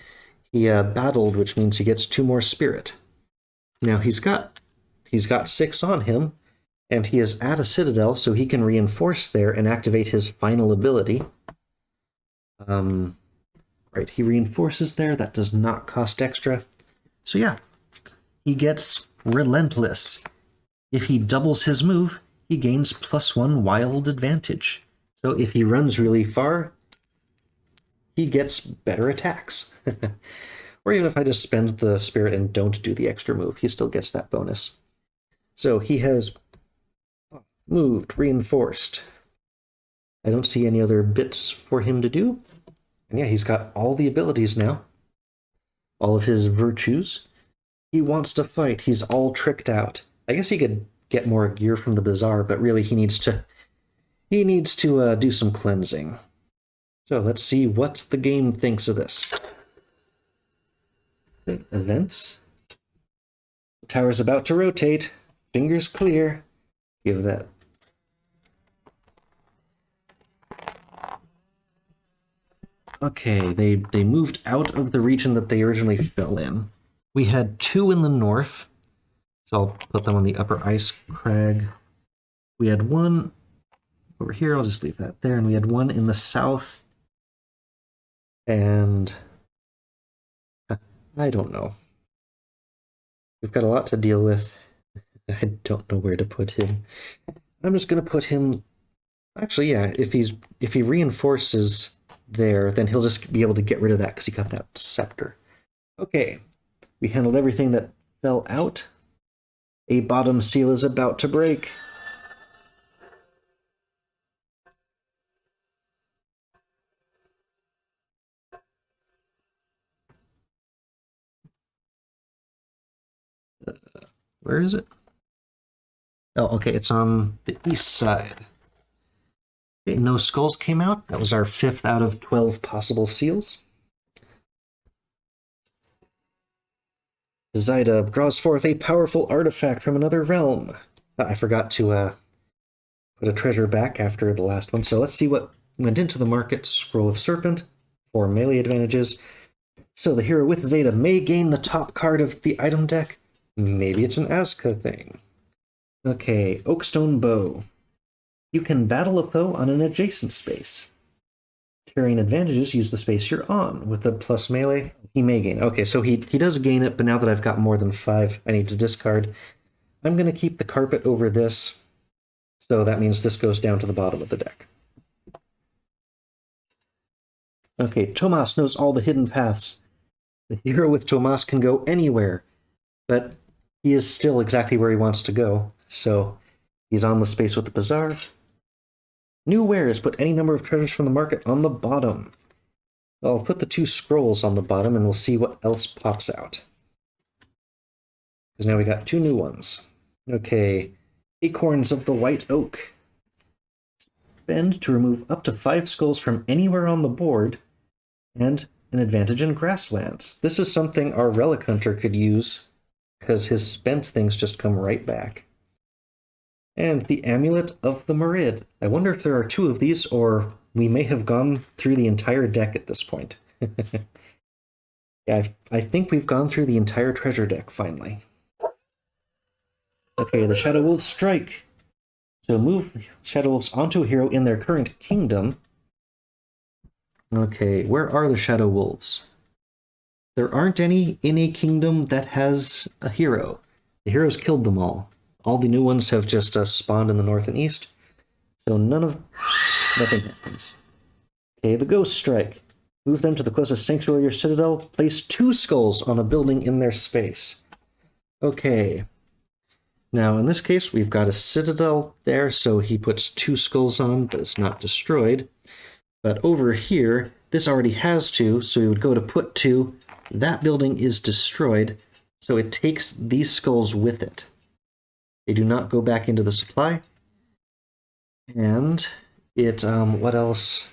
He battled, which means he gets 2 more spirit. Now he's got 6 on him, and he is at a citadel, so he can reinforce there and activate his final ability. Right, he reinforces there. That does not cost extra. So yeah, he gets Relentless. If he doubles his move, he gains +1 wild advantage. So if he runs really far, he gets better attacks. Or even if I just spend the spirit and don't do the extra move, he still gets that bonus. So he has moved, reinforced. I don't see any other bits for him to do. And yeah, he's got all the abilities now. All of his virtues. He wants to fight. He's all tricked out. I guess he could get more gear from the bazaar, but really he needs to do some cleansing. So let's see what the game thinks of this. Events. The tower's about to rotate. Fingers clear. Give that. Okay, they moved out of the region that they originally fell in. We had 2 in the north, so I'll put them on the upper ice crag. We had 1 over here, I'll just leave that there, and we had 1 in the south, and I don't know. We've got a lot to deal with. I don't know where to put him. I'm just going to put him... Actually, yeah, if he reinforces there, then he'll just be able to get rid of that because he got that scepter. Okay, we handled everything that fell out. A bottom seal is about to break. Where is it? Oh, okay, it's on the east side. Okay, no skulls came out. That was our 5th out of 12 possible seals. Zyda draws forth a powerful artifact from another realm. I forgot to put a treasure back after the last one, so let's see what went into the market. Scroll of Serpent, 4 melee advantages. So the hero with Zeta may gain the top card of the item deck. Maybe it's an Azka thing. Okay, Oakstone Bow. You can battle a foe on an adjacent space. Terrain advantages use the space you're on. With a plus melee, he may gain. Okay, so he does gain it, but now that I've got more than 5, I need to discard. I'm going to keep the carpet over this, so that means this goes down to the bottom of the deck. Okay, Tomas knows all the hidden paths. The hero with Tomas can go anywhere, but he is still exactly where he wants to go, so he's on the space with the Bazaar. New wares, put any number of treasures from the market on the bottom. I'll put the 2 scrolls on the bottom and we'll see what else pops out. Because now we got 2 new ones. Okay, Acorns of the White Oak. Spend to remove up to 5 skulls from anywhere on the board, and an advantage in grasslands. This is something our Relic Hunter could use, because his spent things just come right back. And the Amulet of the Merid. I wonder if there are 2 of these, or we may have gone through the entire deck at this point. Yeah, I think we've gone through the entire treasure deck, finally. Okay, the Shadow Wolves strike. So move Shadow Wolves onto a hero in their current kingdom. Okay, where are the Shadow Wolves? There aren't any in a kingdom that has a hero. The heroes killed them all. All the new ones have just spawned in the north and east. So nothing happens. Okay, the Ghost Strike. Move them to the closest sanctuary or citadel. Place 2 skulls on a building in their space. Okay. Now, in this case, we've got a citadel there, so he puts 2 skulls on, but it's not destroyed. But over here, this already has 2, so we would go to put 2. That building is destroyed, so it takes these skulls with it. They do not go back into the supply. And it, what else?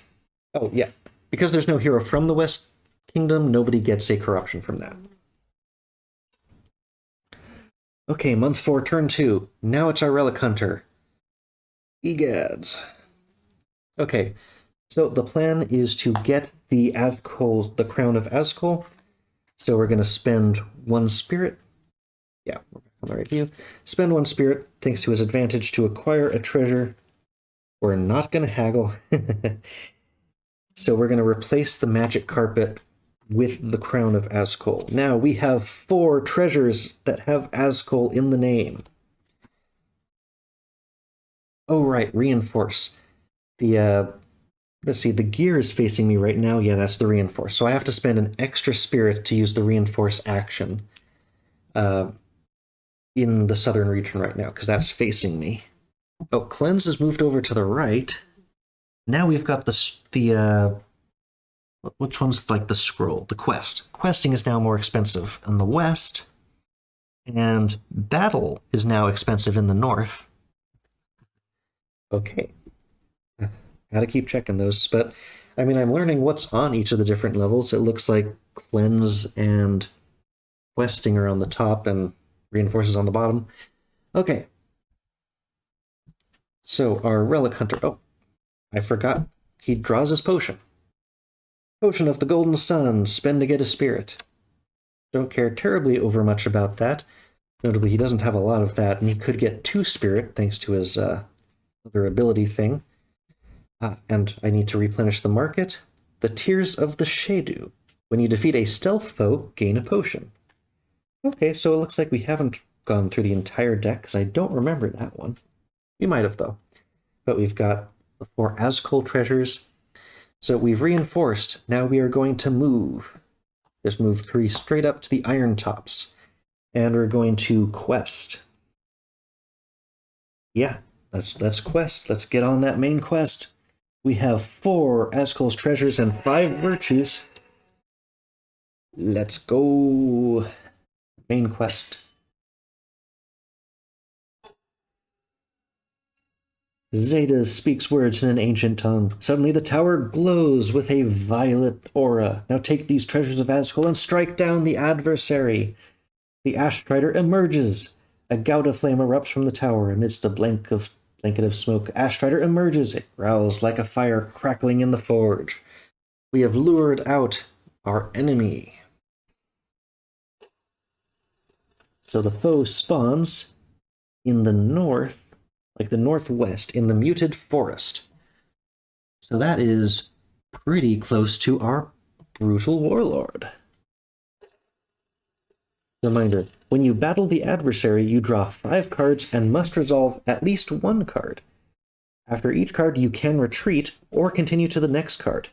Oh, yeah. Because there's no hero from the West Kingdom, nobody gets a corruption from that. Okay, month 4, turn 2. Now it's our Relic Hunter. Egads. Okay, so the plan is to get the Azkol, the Crown of Azkol. So we're going to spend 1 spirit. Yeah, we're back on the right view. Spend 1 spirit, thanks to his advantage, to acquire a treasure. We're not going to haggle. So we're going to replace the magic carpet with the Crown of Azkol. Now we have 4 treasures that have Azkol in the name. Oh, right, reinforce. Let's see, the gear is facing me right now. Yeah, that's the reinforce. So I have to spend an extra spirit to use the reinforce action in the southern region right now, because that's facing me. Oh, cleanse is moved over to the right. Now we've got which one's like the scroll? The quest. Questing is now more expensive in the west, and battle is now expensive in the north. Okay. Gotta keep checking those, but I mean, I'm learning what's on each of the different levels. It looks like cleanse and questing are on the top and reinforces on the bottom. Okay. So our Relic Hunter, oh, I forgot. He draws his potion. Potion of the Golden Sun, spend to get a spirit. Don't care terribly over much about that. Notably, he doesn't have a lot of that, and he could get 2 spirit thanks to his other ability thing. And I need to replenish the market. The Tears of the Shadu. When you defeat a stealth foe, gain a potion. Okay, so it looks like we haven't gone through the entire deck, because I don't remember that one. We might have, though. But we've got the 4 Azkol treasures. So we've reinforced. Now we are going to move. Just move 3 straight up to the Iron Tops. And we're going to quest. Yeah, let's quest. Let's get on that main quest. We have 4 Azkol's treasures and 5 virtues. Let's go. Main quest. Zeta speaks words in an ancient tongue. Suddenly the tower glows with a violet aura. Now take these treasures of Azkol and strike down the adversary. The Ashstrider emerges. A Gouda flame erupts from the tower amidst a blanket of smoke. Ashstrider emerges. It growls like a fire crackling in the forge. We have lured out our enemy. So the foe spawns in the north, like the northwest, in the muted forest. So that is pretty close to our brutal warlord. Reminder, when you battle the adversary, you draw 5 cards and must resolve at least 1 card. After each card, you can retreat or continue to the next card.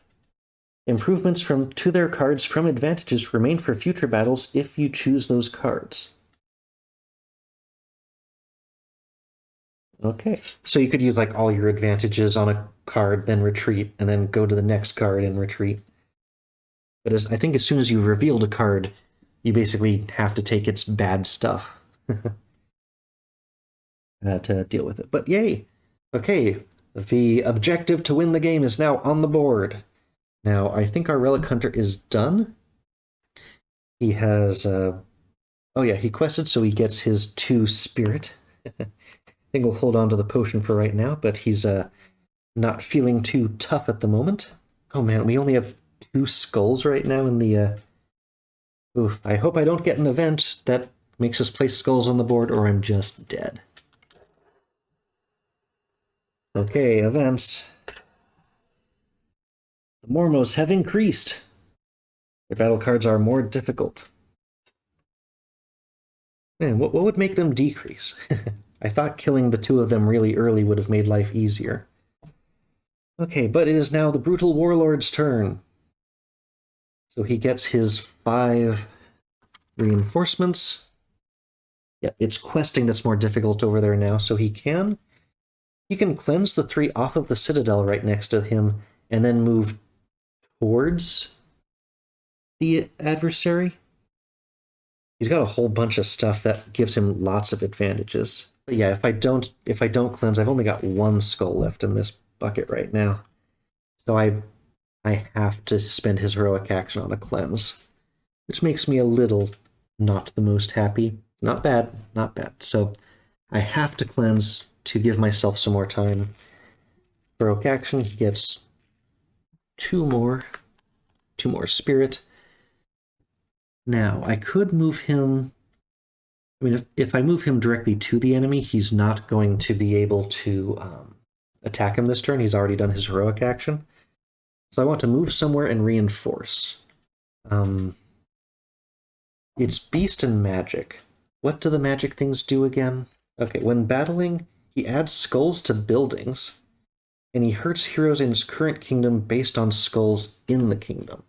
Improvements to their cards from advantages remain for future battles if you choose those cards. Okay, so you could use like all your advantages on a card, then retreat, and then go to the next card and retreat. But I think as soon as you revealed a card, you basically have to take its bad stuff to deal with it. But yay! Okay, the objective to win the game is now on the board. Now, I think our Relic Hunter is done. He has... oh yeah, he quested, so he gets his 2 Spirit. I think we'll hold on to the potion for right now, but he's not feeling too tough at the moment. Oh man, we only have 2 skulls right now in the... Oof, I hope I don't get an event that makes us place skulls on the board, or I'm just dead. Okay, events. The Mormos have increased. Their battle cards are more difficult. Man, what would make them decrease? I thought killing the 2 of them really early would have made life easier. Okay, but it is now the Brutal Warlord's turn. So he gets his 5 reinforcements. Yep, it's questing that's more difficult over there now, so he can cleanse the 3 off of the Citadel right next to him, and then move towards the adversary. He's got a whole bunch of stuff that gives him lots of advantages. But yeah, if I don't cleanse, I've only got 1 skull left in this bucket right now. So I have to spend his heroic action on a cleanse, which makes me a little not the most happy. Not bad, not bad. So I have to cleanse to give myself some more time. Heroic action, he gets 2 more spirit. Now, I could move him... I mean, if I move him directly to the enemy, he's not going to be able to attack him this turn. He's already done his heroic action. So I want to move somewhere and reinforce. It's Beast and Magic. What do the magic things do again? Okay, when battling, he adds skulls to buildings, and he hurts heroes in his current kingdom based on skulls in the kingdom.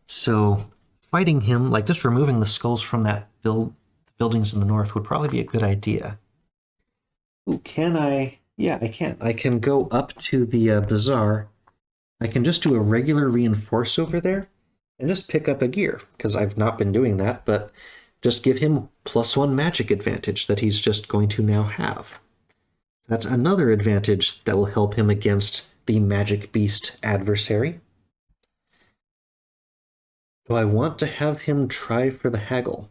So fighting him, like just removing the skulls from that buildings in the north would probably be a good idea. Ooh, can I? Yeah, I can. I can go up to the bazaar. I can just do a regular reinforce over there and just pick up a gear, because I've not been doing that, but just give him +1 magic advantage that he's just going to now have. That's another advantage that will help him against the magic beast adversary. Do I want to have him try for the haggle?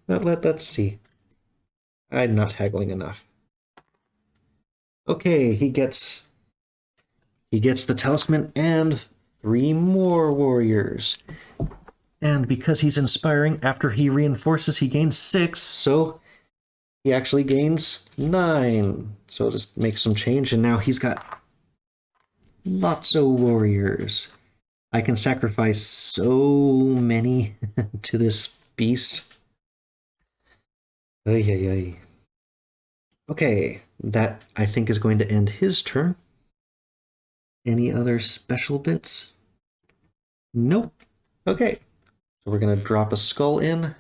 Let's see. I'm not haggling enough. Okay, he gets the talisman and 3 more warriors. And because he's inspiring, after he reinforces, he gains 6, so he actually gains 9. So I'll just make some change, and now he's got lots of warriors. I can sacrifice so many to this beast. Ay, ay, ay. Okay, that I think is going to end his turn. Any other special bits? Nope. Okay, so we're going to drop a skull in.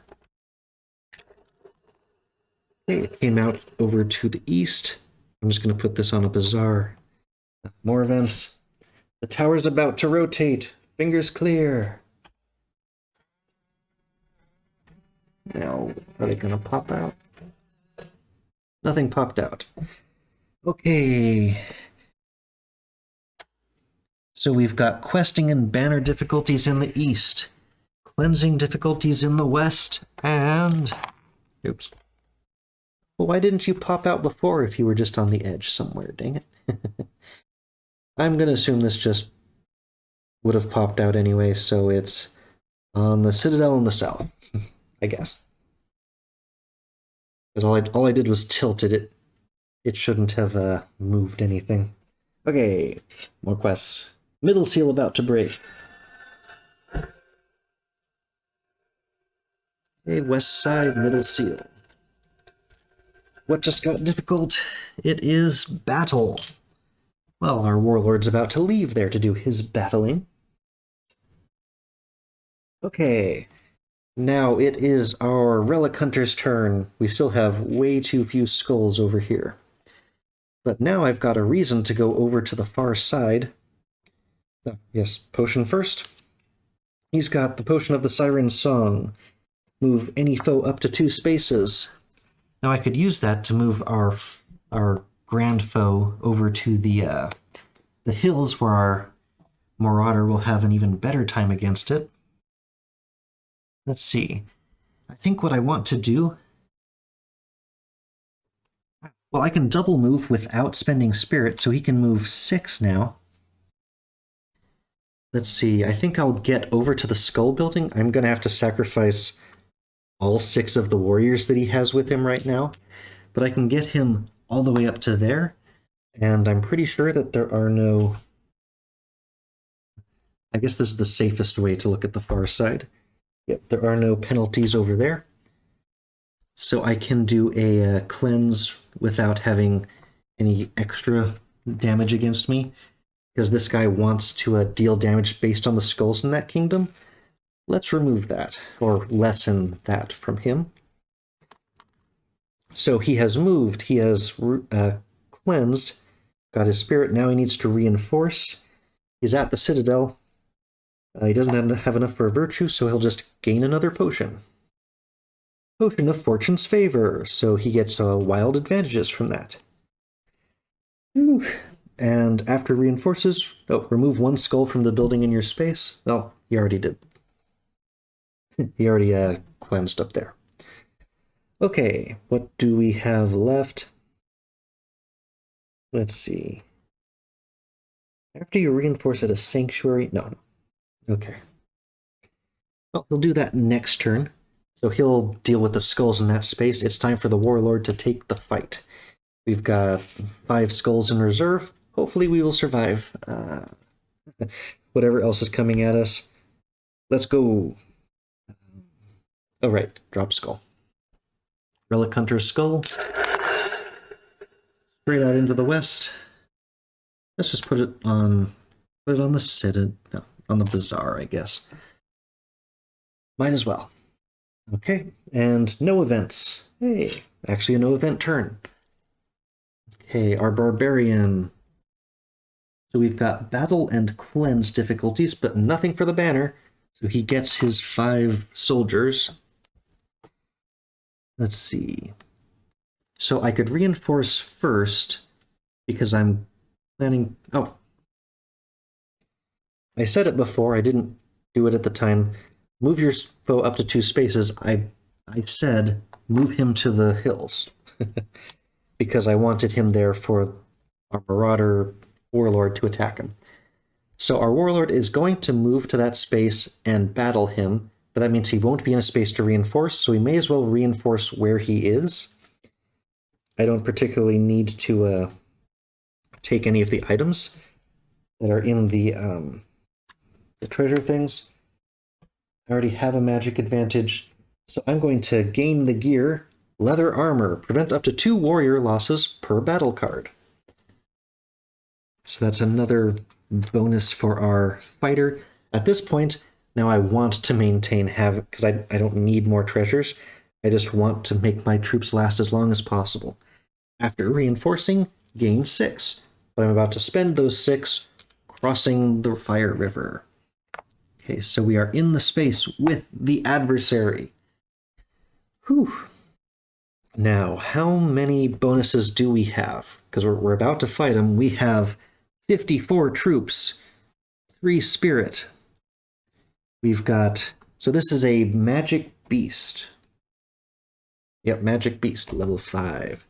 Okay, it came out over to the east. I'm just going to put this on a bazaar. More events. The tower's about to rotate. Fingers clear. Now, are they going to pop out? Nothing popped out. Okay. So we've got questing and banner difficulties in the east, cleansing difficulties in the west, and... Oops. Well, why didn't you pop out before if you were just on the edge somewhere? Dang it. I'm going to assume this just would have popped out anyway, so it's on the Citadel in the south, I guess. But all I did was tilt it. It shouldn't have moved anything. Okay, more quests. Middle seal about to break. Okay, west side, middle seal. What just got difficult? It is battle. Well, our warlord's about to leave there to do his battling. Okay, now it is our relic hunter's turn. We still have way too few skulls over here. But now I've got a reason to go over to the far side. Oh, yes, potion first. He's got the Potion of the Siren's Song. Move any foe up to 2 spaces. Now I could use that to move our grand foe over to the hills where our Marauder will have an even better time against it. Let's see. I think what I want to do... Well, I can double move without spending Spirit, so he can move 6 now. Let's see. I think I'll get over to the Skull Building. I'm going to have to sacrifice all 6 of the warriors that he has with him right now. But I can get him all the way up to there. And I'm pretty sure that there are no... I guess this is the safest way to look at the far side. Yep, there are no penalties over there. So I can do a cleanse without having any extra damage against me. Because this guy wants to deal damage based on the skulls in that kingdom. Let's remove that, or lessen that from him. So he has moved, he has cleansed, got his spirit, now he needs to reinforce. He's at the Citadel. He doesn't have enough for a virtue, so he'll just gain another potion. Potion of Fortune's Favor, so he gets wild advantages from that. Whew. And after reinforces, remove 1 skull from the building in your space. Well, he already did. He already cleansed up there. Okay, what do we have left? Let's see. After you reinforce at a sanctuary... No. Okay. Well, he'll do that next turn. So he'll deal with the skulls in that space. It's time for the warlord to take the fight. We've got 5 skulls in reserve. Hopefully we will survive whatever else is coming at us. Let's go. Oh, right. Drop skull. Relic Hunter's skull. Straight out into the west. Let's just put it on the Citadel. No, on the Bazaar, I guess. Might as well. Okay, and no events. Hey, actually a no event turn. Okay, our Barbarian. So we've got Battle and Cleanse difficulties, but nothing for the banner. So he gets his 5 soldiers. Let's see. So I could reinforce first, because I'm planning... Oh. I said it before, I didn't do it at the time. Move your foe up to 2 spaces. I said move him to the hills. Because I wanted him there for our Marauder Warlord to attack him. So our Warlord is going to move to that space and battle him, but that means he won't be in a space to reinforce, so we may as well reinforce where he is. I don't particularly need to take any of the items that are in the treasure things. I already have a magic advantage, so I'm going to gain the gear, leather armor, prevent up to 2 warrior losses per battle card. So that's another bonus for our fighter. At this point, now I want to maintain havoc, because I don't need more treasures. I just want to make my troops last as long as possible. After reinforcing, gain 6. But I'm about to spend those 6 crossing the Fire River. Okay, so we are in the space with the adversary. Whew. Now, how many bonuses do we have? Because we're about to fight them. We have 54 troops, 3 spirit. We've got... So this is a magic beast. Yep, magic beast, level 5.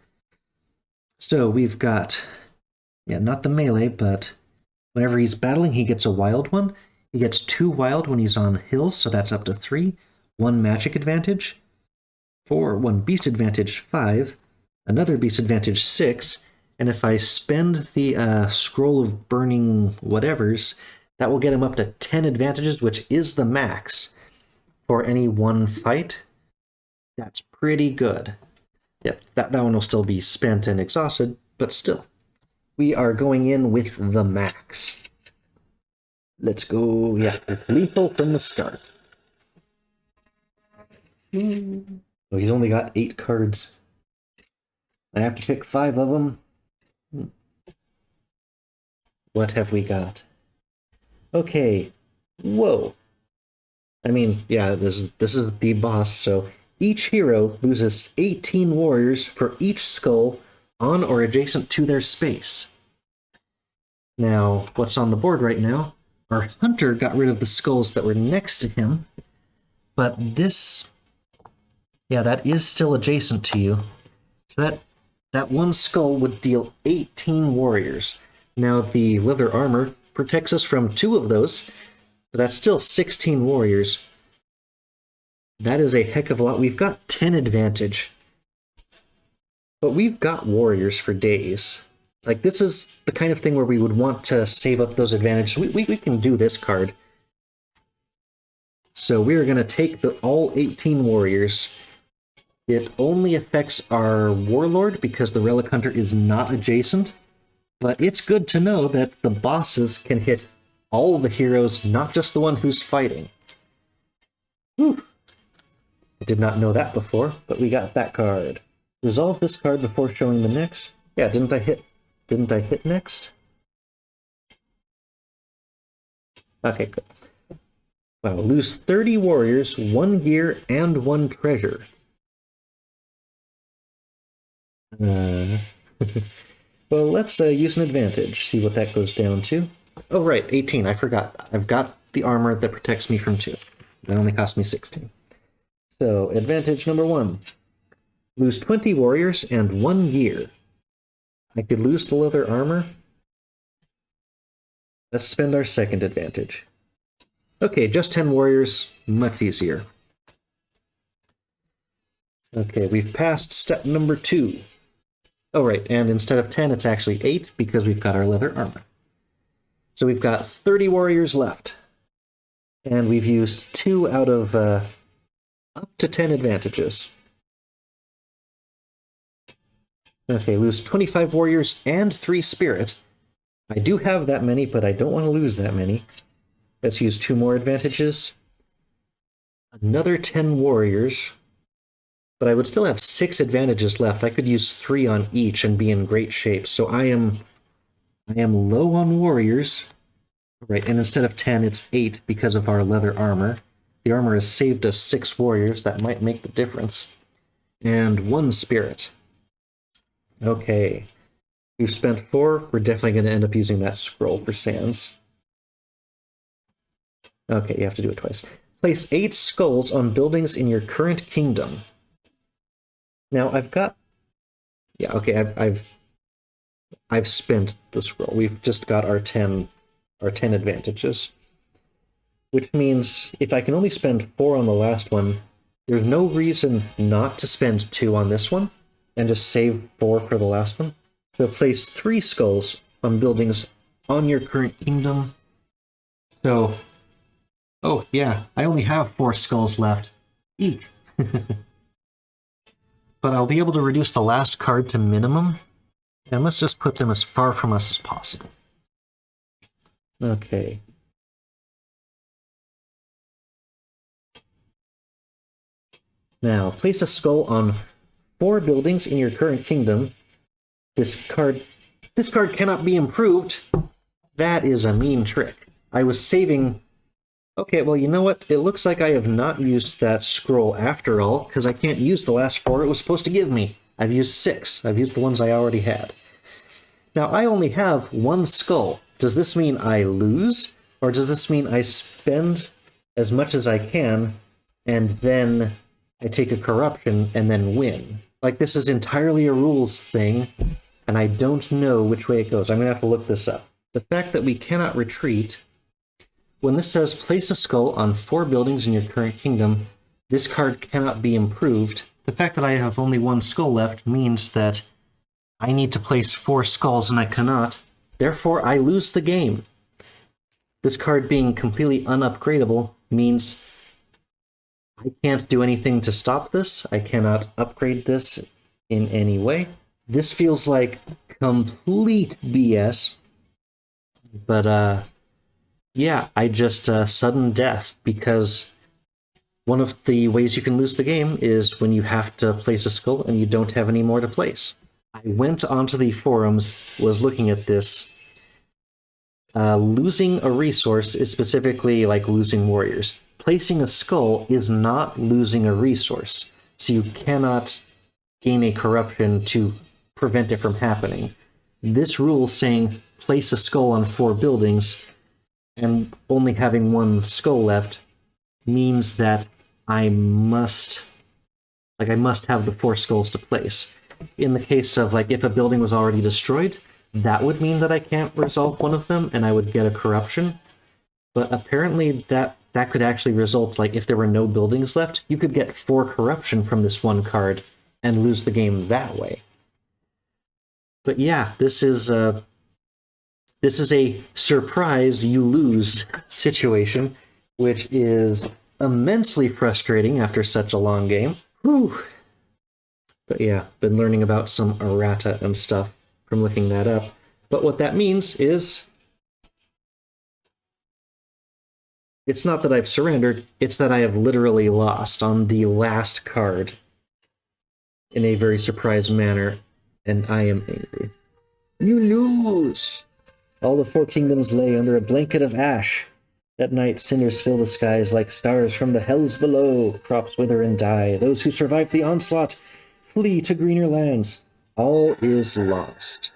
So we've got... Yeah, not the melee, but Whenever he's battling, he gets a wild one. He gets 2 wild when he's on hills, so that's up to 3. 1 magic advantage, 4. 1 beast advantage, 5. Another beast advantage, 6. And if I spend the scroll of burning whatevers, that will get him up to 10 advantages, which is the max for any one fight. That's pretty good. Yep, that one will still be spent and exhausted, but still. We are going in with the max. Let's go, yeah, lethal from the start. Oh, he's only got 8 cards. I have to pick 5 of them. What have we got? Okay. Whoa. I mean, yeah, this is the boss, so each hero loses 18 warriors for each skull on or adjacent to their space. Now, what's on the board right now? Our hunter got rid of the skulls that were next to him, but this... yeah, that is still adjacent to you. So that one skull would deal 18 warriors. Now, the leather armor protects us from 2 of those, but that's still 16 warriors. That is a heck of a lot. We've got 10 advantage. But we've got warriors for days. Like, this is the kind of thing where we would want to save up those advantages. We can do this card. So we're going to take all 18 warriors. It only affects our warlord because the relic hunter is not adjacent. But it's good to know that the bosses can hit all the heroes, not just the one who's fighting. Whew. I did not know that before, but we got that card. Resolve this card before showing the next. Yeah, didn't I hit next? Okay, good. Wow, lose 30 warriors, 1 gear, and 1 treasure. Well, let's use an advantage, see what that goes down to. Oh, right, 18, I forgot. I've got the armor that protects me from 2. That only cost me 16. So, advantage number 1. Lose 20 warriors and 1 gear. I could lose the leather armor. Let's spend our second advantage. Okay, just 10 warriors, much easier. Okay, we've passed step number 2. Oh, right, and instead of 10, it's actually 8 because we've got our leather armor. So we've got 30 warriors left. And we've used 2 out of up to 10 advantages. Okay, lose 25 warriors and 3 spirit. I do have that many, but I don't want to lose that many. Let's use 2 more advantages. Another 10 warriors. But I would still have 6 advantages left. I could use 3 on each and be in great shape. So I am low on warriors. Right, and instead of 10, it's 8 because of our leather armor. The armor has saved us 6 warriors. That might make the difference. And 1 spirit. Okay. We've spent 4. We're definitely going to end up using that scroll for sands. Okay, you have to do it twice. Place 8 skulls on buildings in your current kingdom. Now I've got... yeah, okay, I've spent the scroll. We've just got our 10 advantages. Which means if I can only spend 4 on the last one, there's no reason not to spend 2 on this one and just save 4 for the last one. So place 3 skulls on buildings on your current kingdom. So, oh yeah, I only have 4 skulls left. Eek. But I'll be able to reduce the last card to minimum. And let's just put them as far from us as possible. Okay. Now, place a skull on 4 buildings in your current kingdom. This card cannot be improved. That is a mean trick. I was saving... okay, well, you know what? It looks like I have not used that scroll after all, because I can't use the last 4 it was supposed to give me. I've used 6. I've used the ones I already had. Now, I only have 1 skull. Does this mean I lose? Or does this mean I spend as much as I can, and then I take a corruption and then win? Like, this is entirely a rules thing, and I don't know which way it goes. I'm going to have to look this up. The fact that we cannot retreat, when this says place a skull on 4 buildings in your current kingdom, this card cannot be improved. The fact that I have only 1 skull left means that I need to place 4 skulls and I cannot. Therefore, I lose the game. This card being completely unupgradable means I can't do anything to stop this. I cannot upgrade this in any way. This feels like complete BS. But, yeah, I just sudden death, because one of the ways you can lose the game is when you have to place a skull and you don't have any more to place. I went onto the forums, was looking at this. Losing a resource is specifically like losing warriors. Placing a skull is not losing a resource, so you cannot gain a corruption to prevent it from happening. This rule saying place a skull on 4 buildings and only having 1 skull left means that I must have the 4 skulls to place. In the case of, like, if a building was already destroyed, that would mean that I can't resolve one of them and I would get a corruption. But apparently that could actually result, like, if there were no buildings left, you could get 4 corruption from this 1 card and lose the game that way. But yeah, this is a surprise you lose situation, which is immensely frustrating after such a long game. Whew. But yeah, been learning about some errata and stuff from looking that up. But what that means is it's not that I've surrendered, it's that I have literally lost on the last card in a very surprised manner, and I am angry. You lose! All the 4 kingdoms lay under a blanket of ash. At night, cinders fill the skies like stars from the hells below. Crops wither and die. Those who survived the onslaught flee to greener lands. All is lost.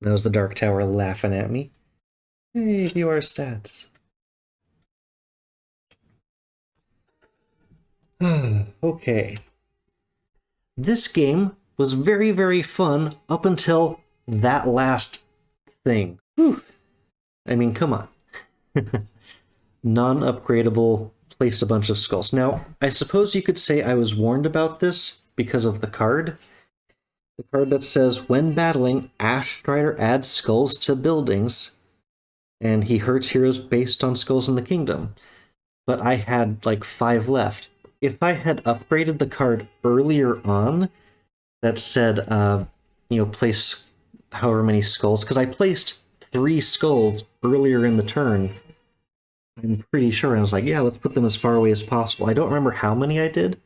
That was the Dark Tower laughing at me. Hey, view our stats. Okay. This game was very, very fun up until that last thing. Whew. I mean, come on. Non-upgradable, place a bunch of skulls. Now, I suppose you could say I was warned about this because of the card. The card that says, when battling, Ashstrider adds skulls to buildings, and he hurts heroes based on skulls in the kingdom. But I had like 5 left. If I had upgraded the card earlier on that said, place however many skulls, because I placed 3 skulls earlier in the turn, I'm pretty sure. I was like, yeah, let's put them as far away as possible. I don't remember how many I did,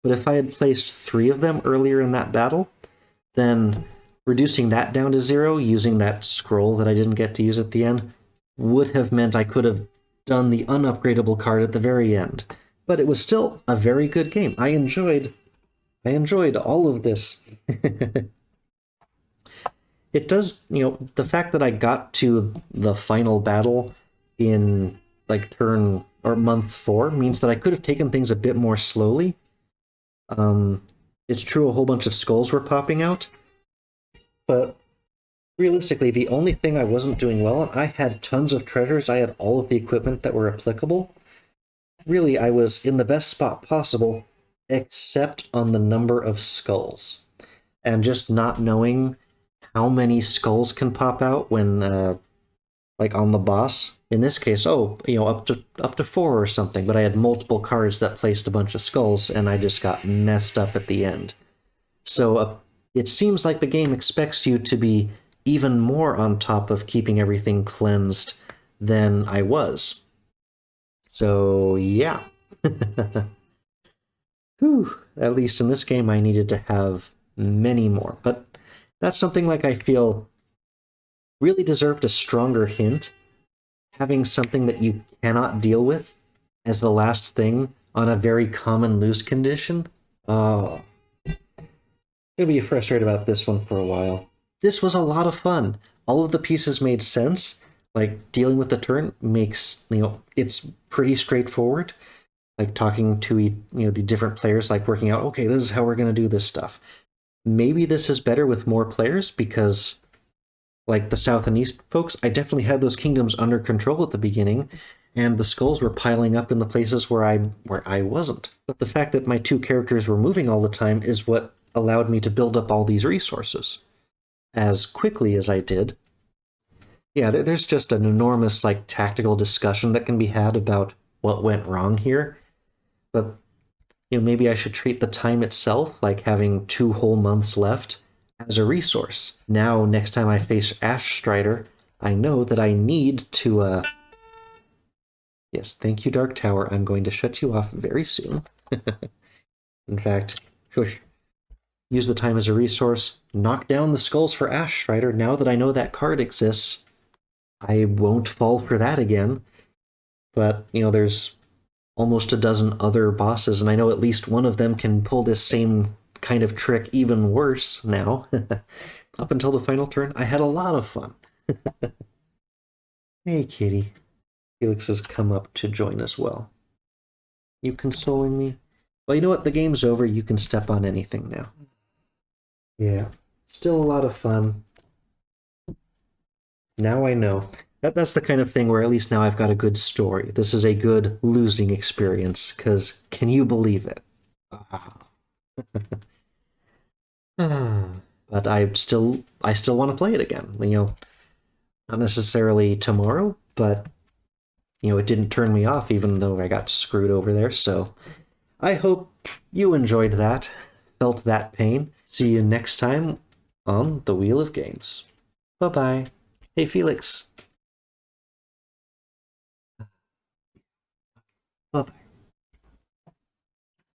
but if I had placed 3 of them earlier in that battle, then reducing that down to 0 using that scroll that I didn't get to use at the end would have meant I could have done the unupgradable card at the very end. But it was still a very good game. I enjoyed all of this. It does, the fact that I got to the final battle in like turn or month 4 means that I could have taken things a bit more slowly. It's true a whole bunch of skulls were popping out, but realistically, the only thing I wasn't doing well on, I had tons of treasures, I had all of the equipment that were applicable. Really, I was in the best spot possible, except on the number of skulls. And just not knowing how many skulls can pop out when, like on the boss. In this case, up to 4 or something, but I had multiple cards that placed a bunch of skulls, and I just got messed up at the end. So it seems like the game expects you to be even more on top of keeping everything cleansed than I was. So, yeah. Whew. At least in this game, I needed to have many more. But that's something like I feel really deserved a stronger hint. Having something that you cannot deal with as the last thing on a very common lose condition. Oh. I'll be frustrated about this one for a while. This was a lot of fun. All of the pieces made sense. Like, dealing with the turn makes, it's pretty straightforward. Like, talking to, the different players, like, working out, okay, this is how we're going to do this stuff. Maybe this is better with more players, because like the South and East folks, I definitely had those kingdoms under control at the beginning, and the skulls were piling up in the places where I wasn't. But the fact that my two characters were moving all the time is what allowed me to build up all these resources as quickly as I did. Yeah, there's just an enormous like tactical discussion that can be had about what went wrong here. But maybe I should treat the time itself, like having 2 whole months left, as a resource. Now, next time I face Ashstrider, I know that I need to, yes, thank you, Dark Tower. I'm going to shut you off very soon. In fact, shush. Use the time as a resource, knock down the skulls for Ashstrider. Now that I know that card exists, I won't fall for that again. But, there's almost a dozen other bosses, and I know at least one of them can pull this same kind of trick even worse now. Up until the final turn, I had a lot of fun. Hey, kitty. Felix has come up to join as well. You consoling me? Well, you know what? The game's over. You can step on anything now. Yeah. Still a lot of fun. Now I know. That's the kind of thing where at least now I've got a good story. This is a good losing experience, because can you believe it? But I still want to play it again. Not necessarily tomorrow, but it didn't turn me off even though I got screwed over there. So I hope you enjoyed that, felt that pain. See you next time on the Wheel of Games. Bye-bye. Hey, Felix. Bye-bye.